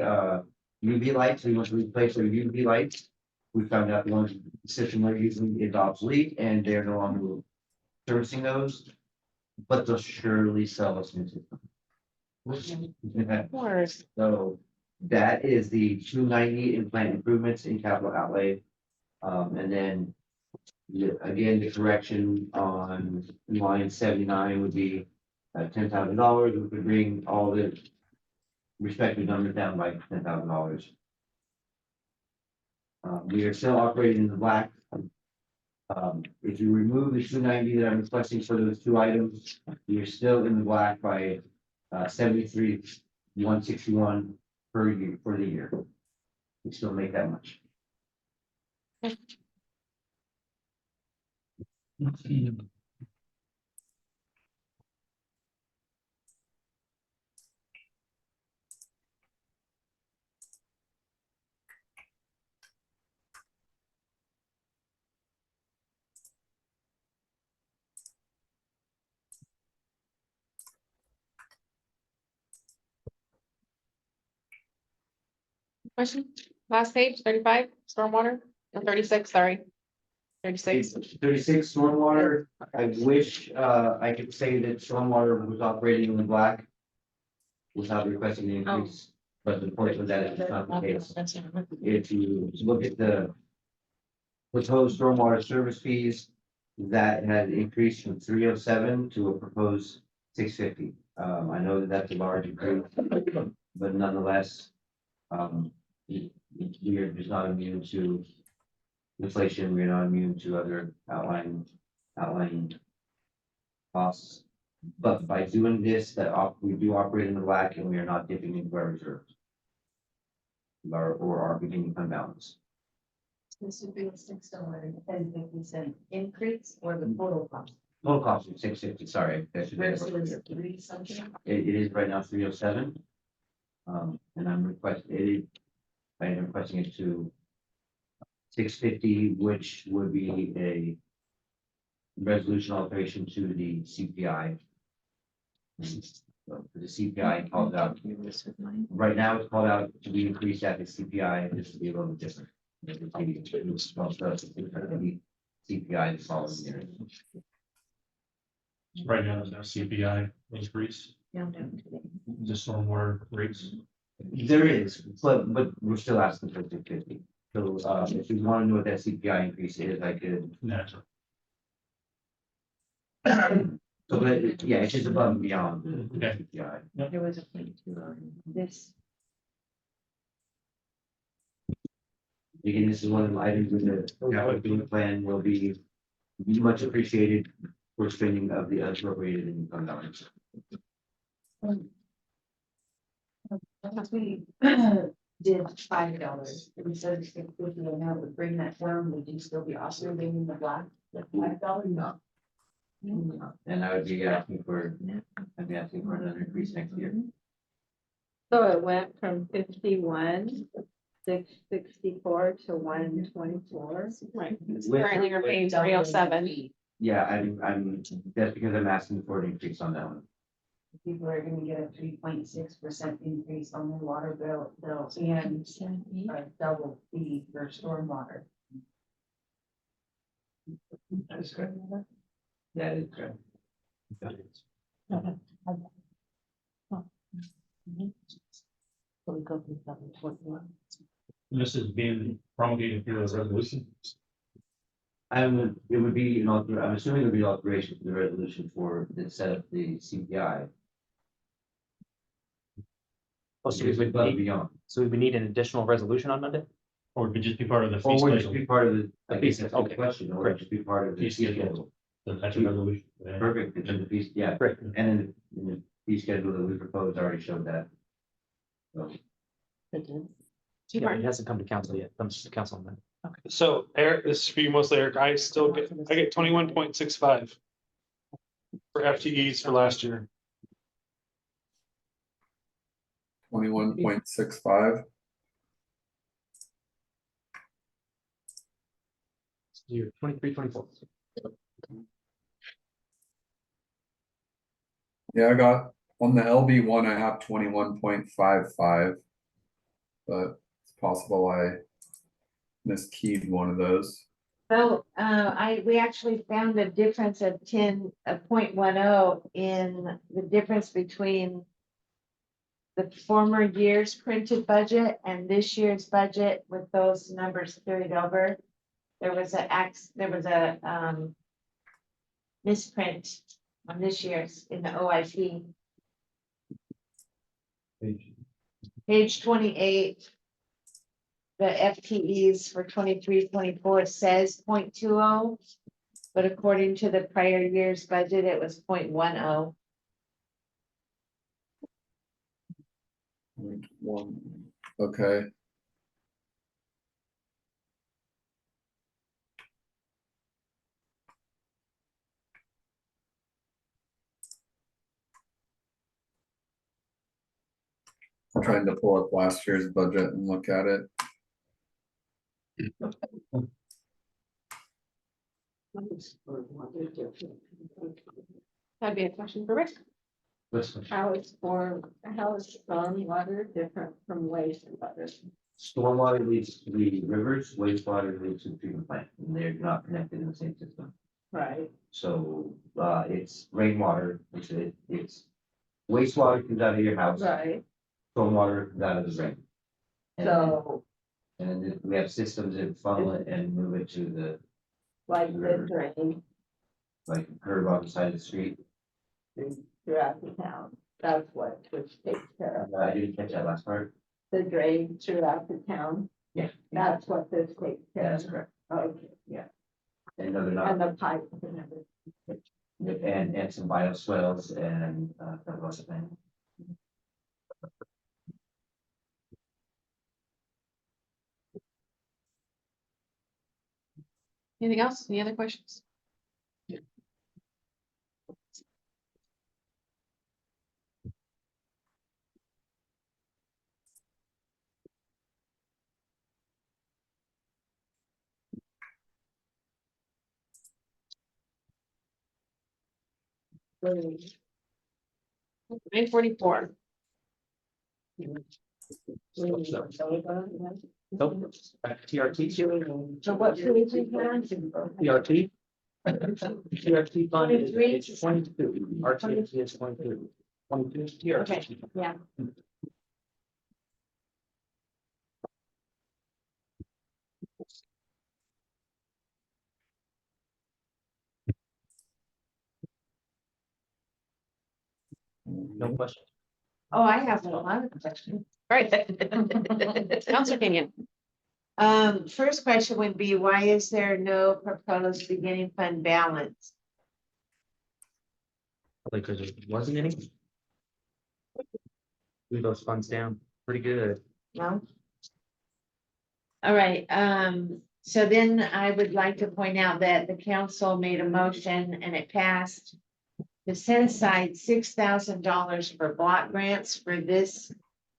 UV lights. We want to replace our UV lights. We found out the ones the system we're using is obsolete and they're no longer servicing those. But they'll surely sell us new system. Of course. So that is the 290 in plant improvements in capital outlay. And then again, the correction on line 79 would be $10,000, which would bring all the respective numbers down by $10,000. We are still operating in the black. If you remove the 290 that I'm requesting for those two items, you're still in the black by 73,161 per year for the year. We still make that much. Question? Last page, 35, stormwater, or 36, sorry. 36. 36 stormwater. I wish I could say that stormwater was operating in the black without requesting the increase, but unfortunately that is not the case. If you look at the proposed stormwater service fees, that had increased from 307 to a proposed 650. I know that that's a large increase, but nonetheless, we are just not immune to inflation. We're not immune to other outlying costs. But by doing this, we do operate in the black and we are not dipping into our reserves. Or our beginning fund balance. This would be a $6.50 increase or the total cost. Total cost is 650, sorry. That should be- Versus 3 something. It is right now 307. And I'm requesting it to 650, which would be a resolution alteration to the CPI. So the CPI called out, right now it's called out to be increased at the CPI, this would be a little bit different. CPI the following year. Right now, there's no CPI increase, the stormwater rates. There is, but we're still asking for 250. So if you want to know what that CPI increase is, I could. Natural. So but yeah, it's just above and beyond the Okay. CPI. There was a point to on this. Again, this is one of the items in the capital improvement plan will be much appreciated for spending of the unappropriated income dollars. Once we did $5, instead of $6.50, and that would bring that down, would you still be operating in the black, like $5? No. And I would be asking for, I'd be asking for another increase next year. So it went from 51,664 to 124. Right. With- Currently we're paying 307. Yeah, I'm, that's because I'm asking for an increase on that one. People are gonna get a 3.6% increase on their water bill and a double fee for stormwater. That's correct. That is correct. This is being promulgated through a resolution. It would be, I'm assuming it would be alteration to the resolution for the set up the CPI. Oh, so we would Above and need, beyond. so we would need an additional resolution on Monday? Or it could just be part of the Or fee would just schedule. be part of the, I The fee guess that's a schedule, good okay. question, or would Great. just be part of the Fee fee schedule. schedule. So that's a resolution. Yeah. Perfect, it's in the fee, yeah, Great. and then the fee schedule that we proposed already showed that. So, Yeah, it hasn't come to council yet, comes to council on that. So Eric, this is for you mostly, Eric. I get 21.65 for FTEs for last year. 21.65. Year 23, 24. Yeah, I got on the LB one, I have 21.55. But it's possible I miskeyed one of those. So, we actually found a difference of 0.10 in the difference between the former year's printed budget and this year's budget with those numbers carried over. There was a misprint on this year's in the OIP. Page 28. The FTEs for 23-24 says 0.20, but according to the prior year's budget, it was 0.10. Okay. I'm trying to pull up last year's budget and look at it. That'd be a question for Rick. How is stormwater different from wastewater? stormwater leads to the rivers, wastewater leads to the treatment plant, and they're not connected in the same system. Right. So, it's rainwater, it's wastewater comes out of your house. Right. Stormwater comes out of the rain. So, And then we have systems that funnel it and move it to the, like the drain like curb on the side of the street. throughout the town, that's what which takes care of. I didn't catch that last part. The drain throughout the town, Yeah. that's what this takes care Yeah, of. that's correct. Okay, Yeah. And no, they're and not, the pipe and everything. and some bioswales and, couple other things. Anything else? Any other questions? Nine 44. Nope. TRT. So what should we do now? TRT. TRT fund is 23? page 22. RTT is 22. 22 is TRT. Okay, yeah. No question. Oh, I have a lot of questions. Right. Council opinion. First question would be, why is there no proposed beginning fund balance? Because there wasn't any. Move those funds down pretty good. No? All right, so then I would like to point out that the council made a motion and it passed to set aside $6,000 for block grants for this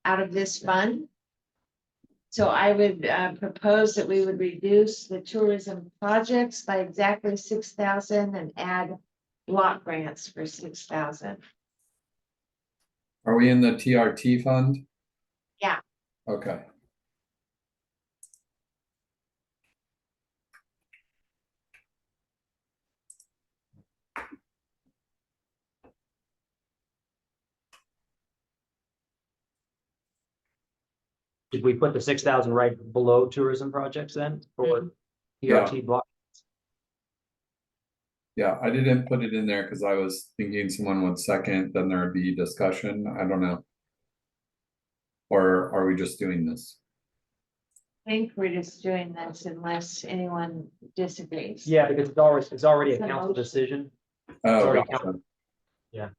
out of this fund. So I would propose that we would reduce the tourism projects by exactly 6,000 and add block grants for 6,000. Are we in the TRT fund? Yeah. Okay. Did we put the 6,000 right below tourism projects then for PRT block? Yeah, I didn't put it in there because I was thinking someone would second, then there'd be discussion. I don't know. Or are we just doing this? I think we're just doing this unless anyone disagrees. Yeah, because it's already a It's a council motion. decision. Oh, Sorry, gotcha. Council. Yeah.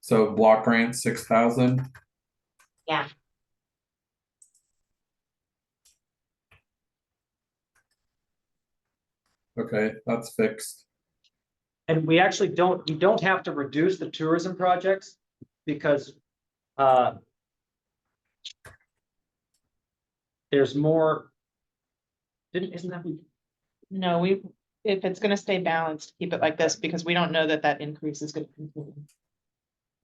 So block grant 6,000. Yeah. Okay, that's fixed. And we actually you don't have to reduce the tourism projects because there's more. Isn't that? No, if it's gonna stay balanced, keep it like this, because we don't know that increase is gonna continue.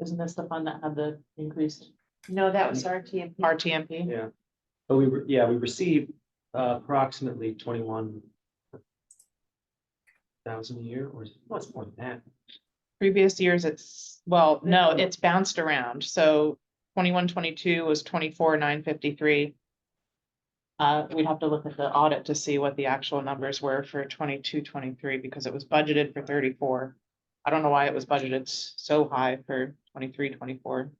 Isn't this the fund that had the increased No, that was RTMP. RTMP? Yeah. But we received approximately 21,000 a year, or what's more than that? Previous years, it's bounced around, so 21-22 was 24,953. We'd have to look at the audit to see what the actual numbers were for 22-23 because it was budgeted for 34. I don't know why it was budgeted so high for 23-24.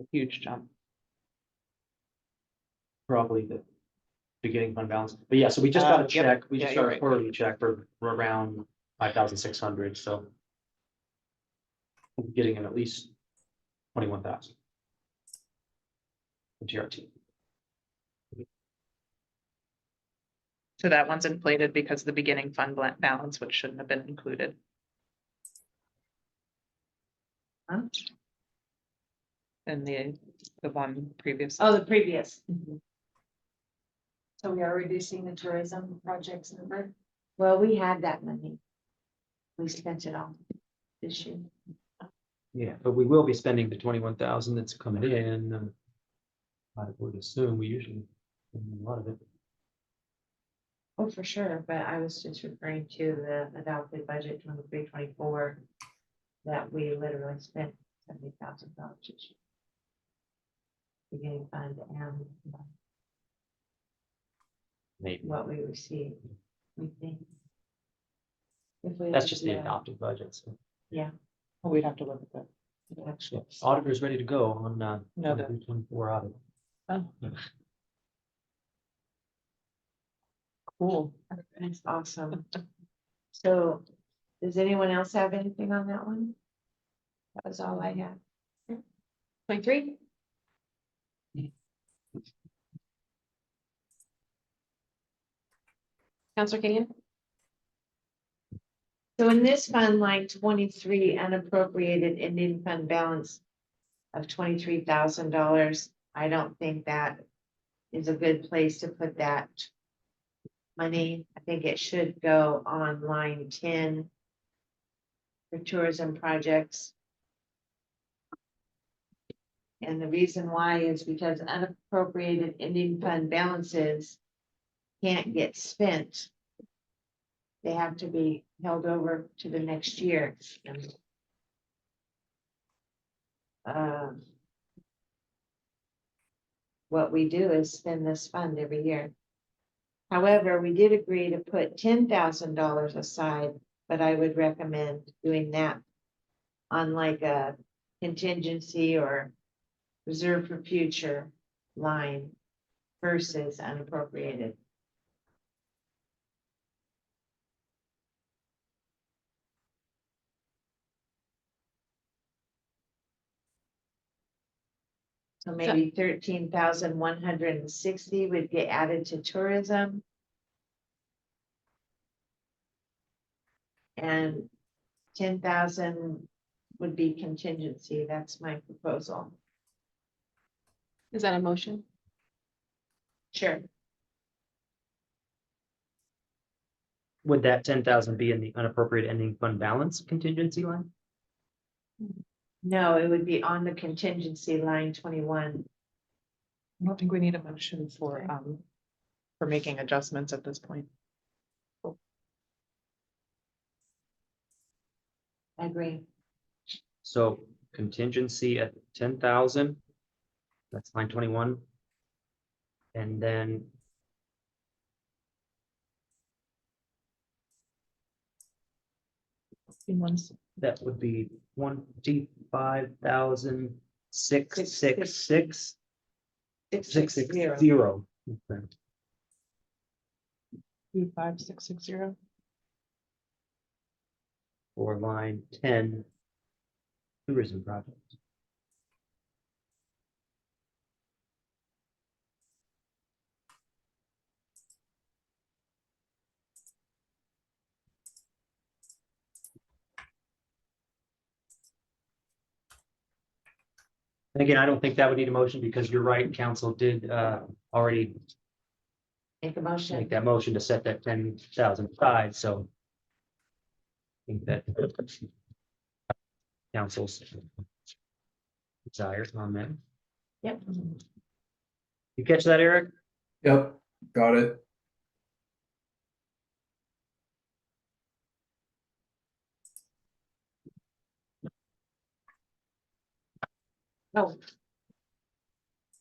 A huge jump. Probably the beginning fund balance, but yeah, so we just got a Yep. check, we Yeah, just you're got a right. quarterly check for around 5,600, so. we're getting at least 21,000. TRT. So that one's inflated because the beginning fund balance, which shouldn't have been included. Huh? And the one previous. Oh, the previous. So we are reducing the tourism projects number. Well, we had that money. We spent it all this year. Yeah, but we will be spending the 21,000 that's coming in. I would assume we usually spend a lot of it. Oh, for sure, but I was just referring to the adopted budget 23-24 that we literally spent $70,000 each year. Beginning fund and Maybe. what we received, we think. If we That's just the do that, adopted budget, so. Yeah. Well, we'd have to look at that. Yeah, auditor's ready to go on No, 23-24 audit. Oh. Cool. That's awesome. So, does anyone else have anything on that one? That was all I had. 23. Counselor Kane? So in this fund, line 23, unappropriated ending fund balance of $23,000, I don't think that is a good place to put that money. I think it should go on line 10 for tourism projects. And the reason why is because unappropriated ending fund balances can't get spent. They have to be held over to the next year. What we do is spend this fund every year. However, we did agree to put $10,000 aside, but I would recommend doing that on like a contingency or reserve for future line versus unappropriated. So maybe 13,160 would get added to tourism. And 10,000 would be contingency. That's my proposal. Is that a motion? Sure. Would that 10,000 be in the unappropriated ending fund balance contingency line? No, it would be on the contingency line 21. I don't think we need a motion for making adjustments at this point. I agree. So contingency at 10,000. That's line 21. And then that would be 25,666. 660. Okay. 25660. For line 10, tourism project. And again, I don't think that would need a motion because you're right, council did already Make a motion. make that motion to set that 10,000 aside, so. I think that council's desires on that. Yep. You catch that, Eric? Yep, got it. Oh.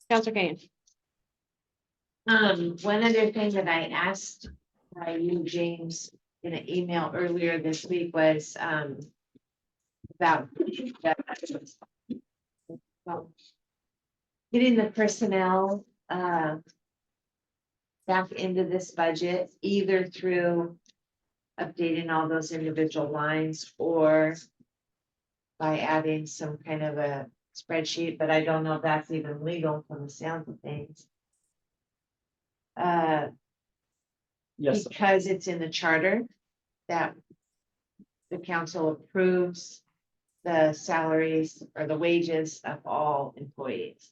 Counselor Kane. One other thing that I asked you, James, in an email earlier this week was, about well, getting the personnel, back into this budget, either through updating all those individual lines or by adding some kind of a spreadsheet, but I don't know if that's even legal from the sound of things. Yes. Because it's in the charter that the council approves the salaries or the wages of all employees.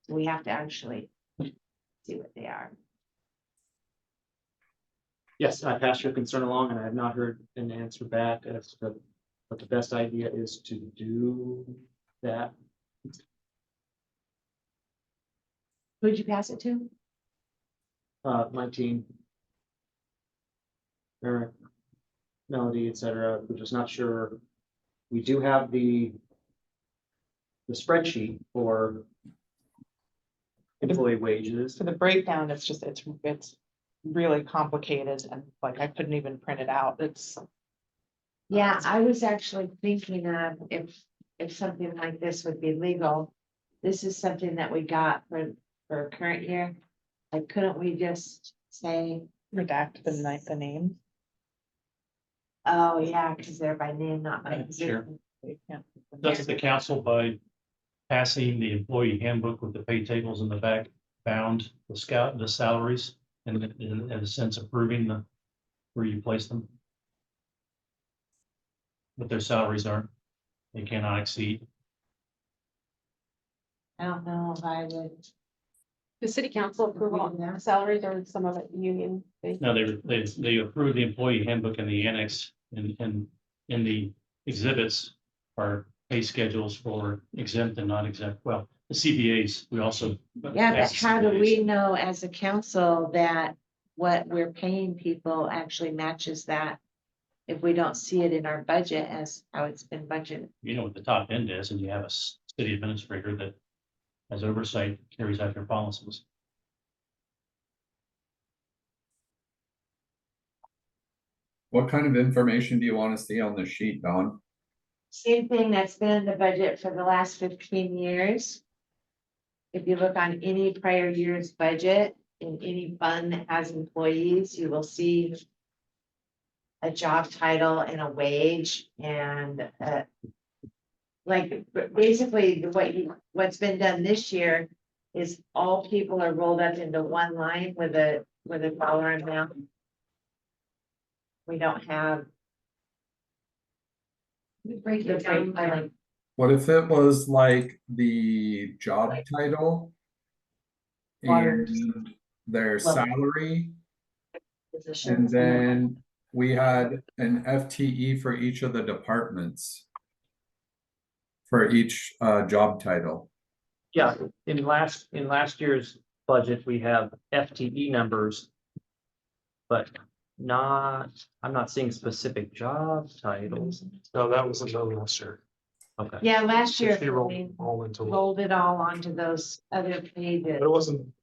So we have to actually see what they are. Yes, I passed your concern along and I have not heard an answer back as to what the best idea is to do that. Who'd you pass it to? My team. Eric, Melody, etc. We're just not sure. We do have the spreadsheet for employee wages. For the breakdown, it's really complicated and like I couldn't even print it out. It's. Yeah, I was actually thinking of if something like this would be legal. This is something that we got for current year. Like, couldn't we just say? Redact the name. Oh, yeah, because they're by name, not by Sure. position. Does the council by passing the employee handbook with the pay tables in the back bound the salaries and in a sense approving where you place them? But their salaries aren't, they cannot exceed. I don't know if I would. The city council approve all the salaries or some of it union? based? No, they approved the employee handbook in the annex and in the exhibits are pay schedules for exempt and non-exempt. Well, the CBAs, we also. Yeah, but passed how do CBAs. we know as a council that what we're paying people actually matches that? If we don't see it in our budget as how it's been budgeted. You know what the top end is, and you have a city administrator that has oversight, carries out your policies. What kind of information do you want to see on the sheet, Don? Same thing that's been in the budget for the last 15 years. If you look on any prior year's budget in any fund that has employees, you will see a job title and a wage and like basically what's been done this year is all people are rolled up into one line with a dollar amount. We don't have. Break it down by like. What if it was like the job title and their salary. And then we had an FTE for each of the departments. For each job title. Yeah, in last year's budget, we have FTE numbers. But I'm not seeing specific job titles. No, that wasn't done last year. Okay. Yeah, last year They rolled we all into one. rolled it all onto those other pages. But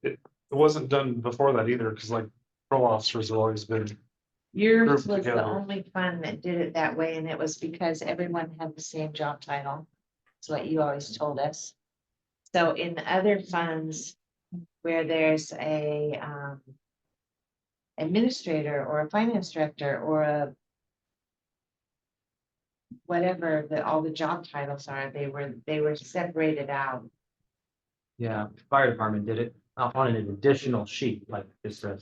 it wasn't done before that either, because like patrol officers have always been. Yours grouped was the together. only fund that did it that way, and it was because everyone had the same job title. That's what you always told us. So in other funds where there's a administrator or a finance director or a whatever all the job titles are, they were separated out. Yeah, fire department did it on an additional sheet, like just an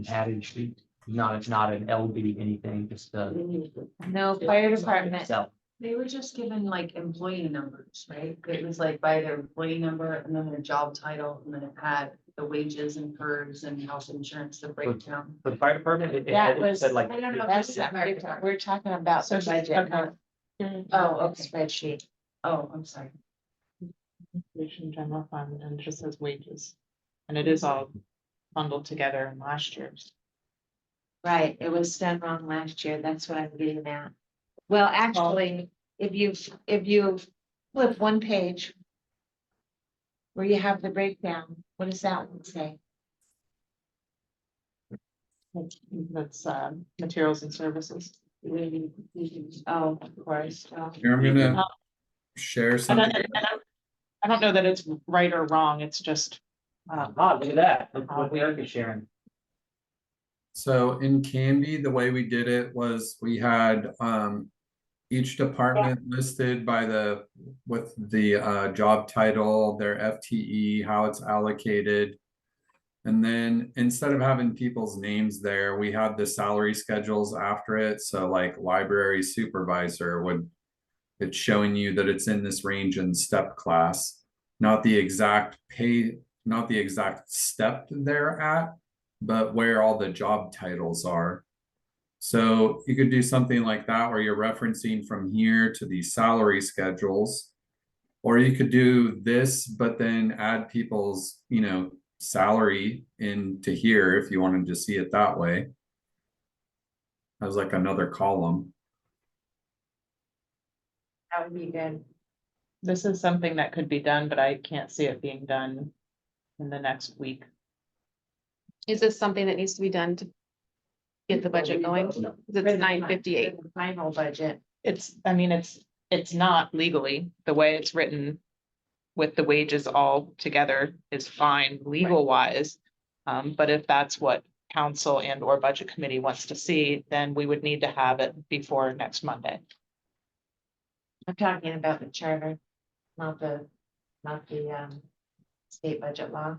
added sheet, not an LB anything, just No, fire department. itself. They were just given like employee numbers, right? It was like by their employee number and then their job title, and then it had the wages and PERS and health insurance, the breakdown. For the fire department, it That was, said like. that's separate. We're talking about the budget, not spreadsheet. Oh, I'm sorry. General fund, and it just says wages. And it is all bundled together in last year's. Right, it was done wrong last year, that's what I'm getting at. Well, actually, if you flip one page where you have the breakdown, what does that one say? That's materials and services. Oh, of course. Here, I'm gonna share And something. I don't know that it's right or wrong, it's just. Look at that, look what Eric is sharing. So in Candy, the way we did it was we had each department listed by with the job title, their FTE, how it's allocated. And then instead of having people's names there, we had the salary schedules after it. So like library supervisor it's showing you that it's in this range in step class, not the exact pay, not the exact step they're at, but where all the job titles are. So you could do something like that where you're referencing from here to these salary schedules, or you could do this, but then add people's, salary into here if you wanted to see it that way. As like another column. That would be good. This is something that could be done, but I can't see it being done in the next week. Is this something that needs to be done to get the budget going? It's 9:58. Final budget. It's not legally, the way it's written with the wages all together is fine legal wise. But if that's what council and or budget committee wants to see, then we would need to have it before next Monday. I'm talking about the charter, not the state budget law.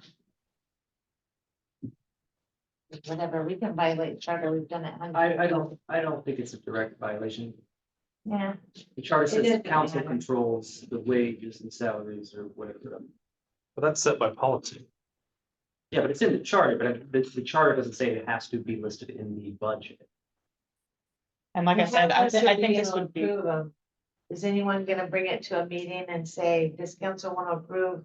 Whatever, we can violate the charter, we've done it. I don't think it's a direct violation. Yeah. The charter It says doesn't council matter. controls the wages and salaries or whatever. But that's set by policy. Yeah, but it's in the charter, but the charter doesn't say it has to be listed in the budget. And like I said, I think this would be. Is anyone gonna bring it to a meeting and say, does council want to approve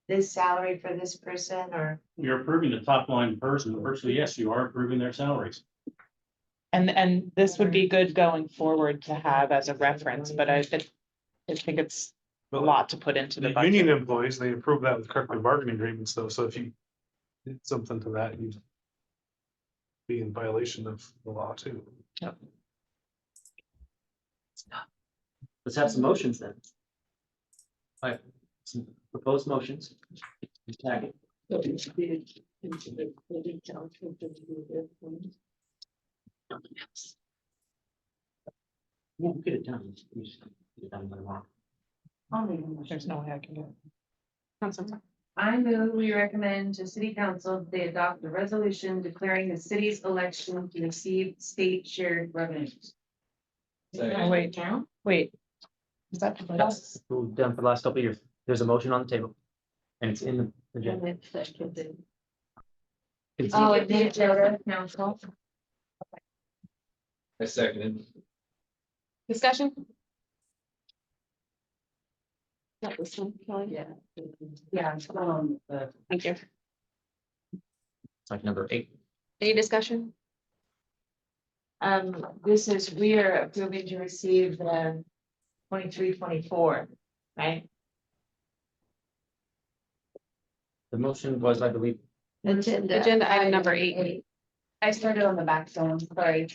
this salary for this person, or? You're approving the top line person, virtually, yes, you are approving their salaries. And this would be good going forward to have as a reference, but I think it's a lot to put into the The budget. union employees, they approve that with collective bargaining agreements though, so if you did something to that, you'd be in violation of the law too. Yep. Let's have some motions then. All right, some proposed motions. Tag it. Yeah, we could have done. We just could have done by law. There's no way I can do it. I move we recommend to city council, they adopt a resolution declaring the city's election to receive state shared revenues. Oh, wait. Is that? That's what we've done for the last couple of years. There's a motion on the table. And it's in the And agenda. it's seconded. It's- Oh, it's the agenda, council. I seconded. Discussion? Not this one, Kelly? Yeah. Yeah, Thank you. It's like number 8. Any discussion? This is, we are approving to receive the 23-24, right? The motion was, I believe, Agenda item number 8. I started on the back, so I'm sorry.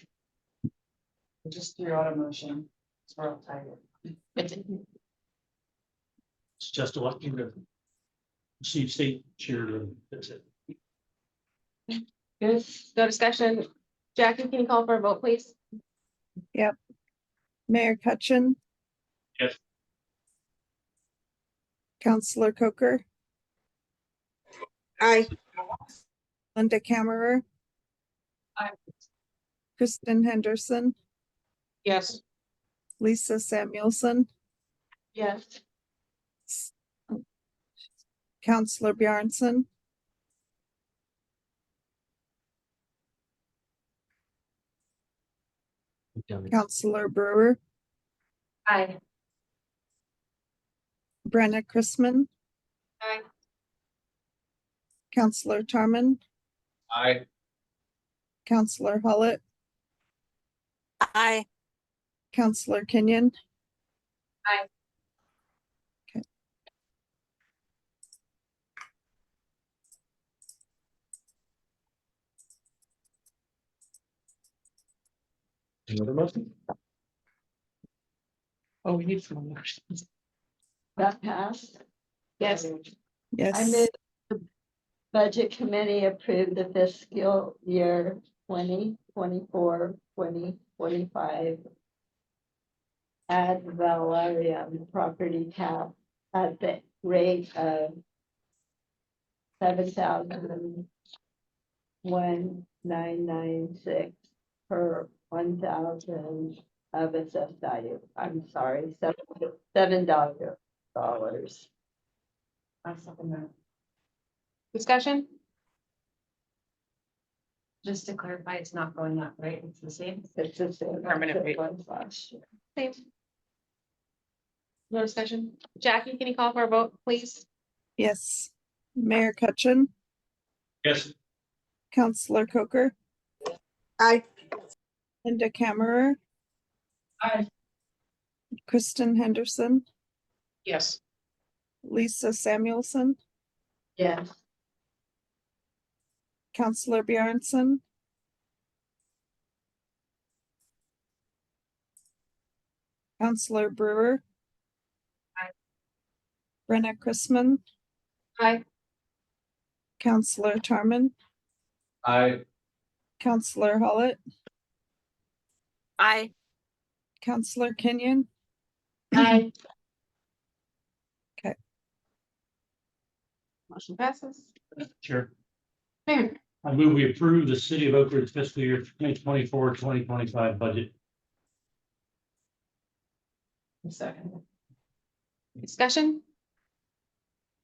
I just threw out a motion. It's real tired. It's just electing the chief state chair, and that's it. Good. No discussion. Jackie, can you call for a vote, please? Yep. Mayor Cutchin, Yes. Counselor Coker, Aye. Linda Kammerer. Aye. Kristen Henderson, Yes. Lisa Samuelson, Yes. Counselor Bjarnson, Counselor Brewer, Aye. Brenna Chrisman, Aye. Counselor Tarman, Aye. Counselor Hollett, Aye. Counselor Kenyon. Aye. Okay. another motion. Oh, we need some motions. That passed. Yes. I Yes, move the budget committee approve the fiscal year 2024-2025 ad valorem property tax at the rate of $7,1996 per 1,000 of assessed value. I'm sorry, $7. I second that. Discussion? Just to clarify, it's not going up, right? It's the same. It's the same. Permanent rate. as last year. Same. No discussion. Jackie, can you call for a vote, please? yes. Mayor Cutchin, Yes. Counselor Coker, Aye. Linda Kammerer. Aye. Kristen Henderson, Yes. Lisa Samuelson, Yes. Counselor Bjarnson, Counselor Brewer. Aye. Brenna Chrisman, Aye. Counselor Tarman, Aye. Counselor Hollett, Aye. Counselor Kenyon. Aye. Okay. Motion passes. Sure. Mayor. I move we approve the city of Oak Ridge fiscal year 2024-2025 budget. Second. Discussion?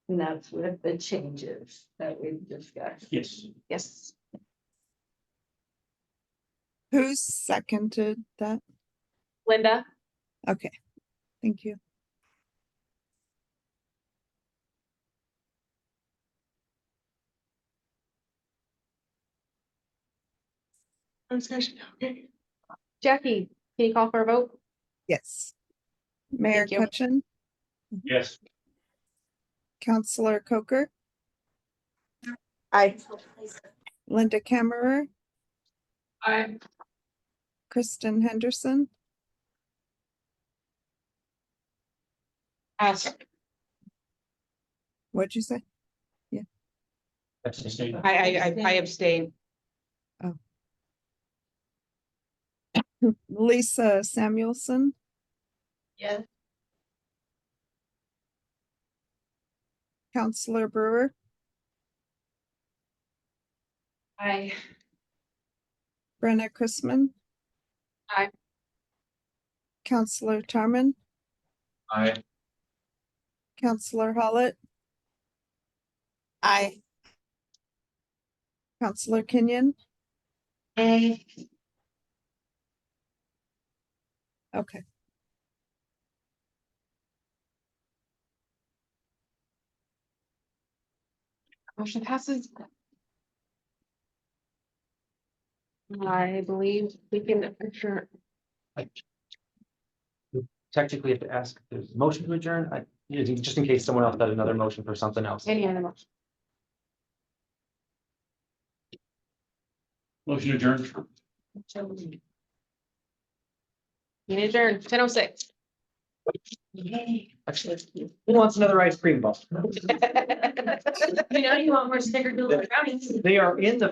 And that's with the changes that we've discussed. Yes. Yes. Who seconded that? Linda? Okay, thank you. Discussion, okay. Jackie, can you call for a vote? Yes. Mayor Thank you. Cutchin, Yes. Counselor Coker, Aye. Linda Kammerer, Aye. Kristen Henderson, Pass. what'd you say? That's the same. I abstain. Lisa Samuelson, Yes. Counselor Brewer, Aye. Brenna Chrisman. Aye. Counselor Tarman, Aye. Counselor Hollett, Aye. Counselor Kenyon? Aye. Okay. Motion passes. I believe we can adjourn. Technically have to ask if there's a motion to adjourn. Just in case someone else had another motion for something else. Any other motion? Motion adjourned. Meeting adjourned, 10:06. Actually, who wants another ice cream ball? You know, you want more snickerdoodle brownies. They are in the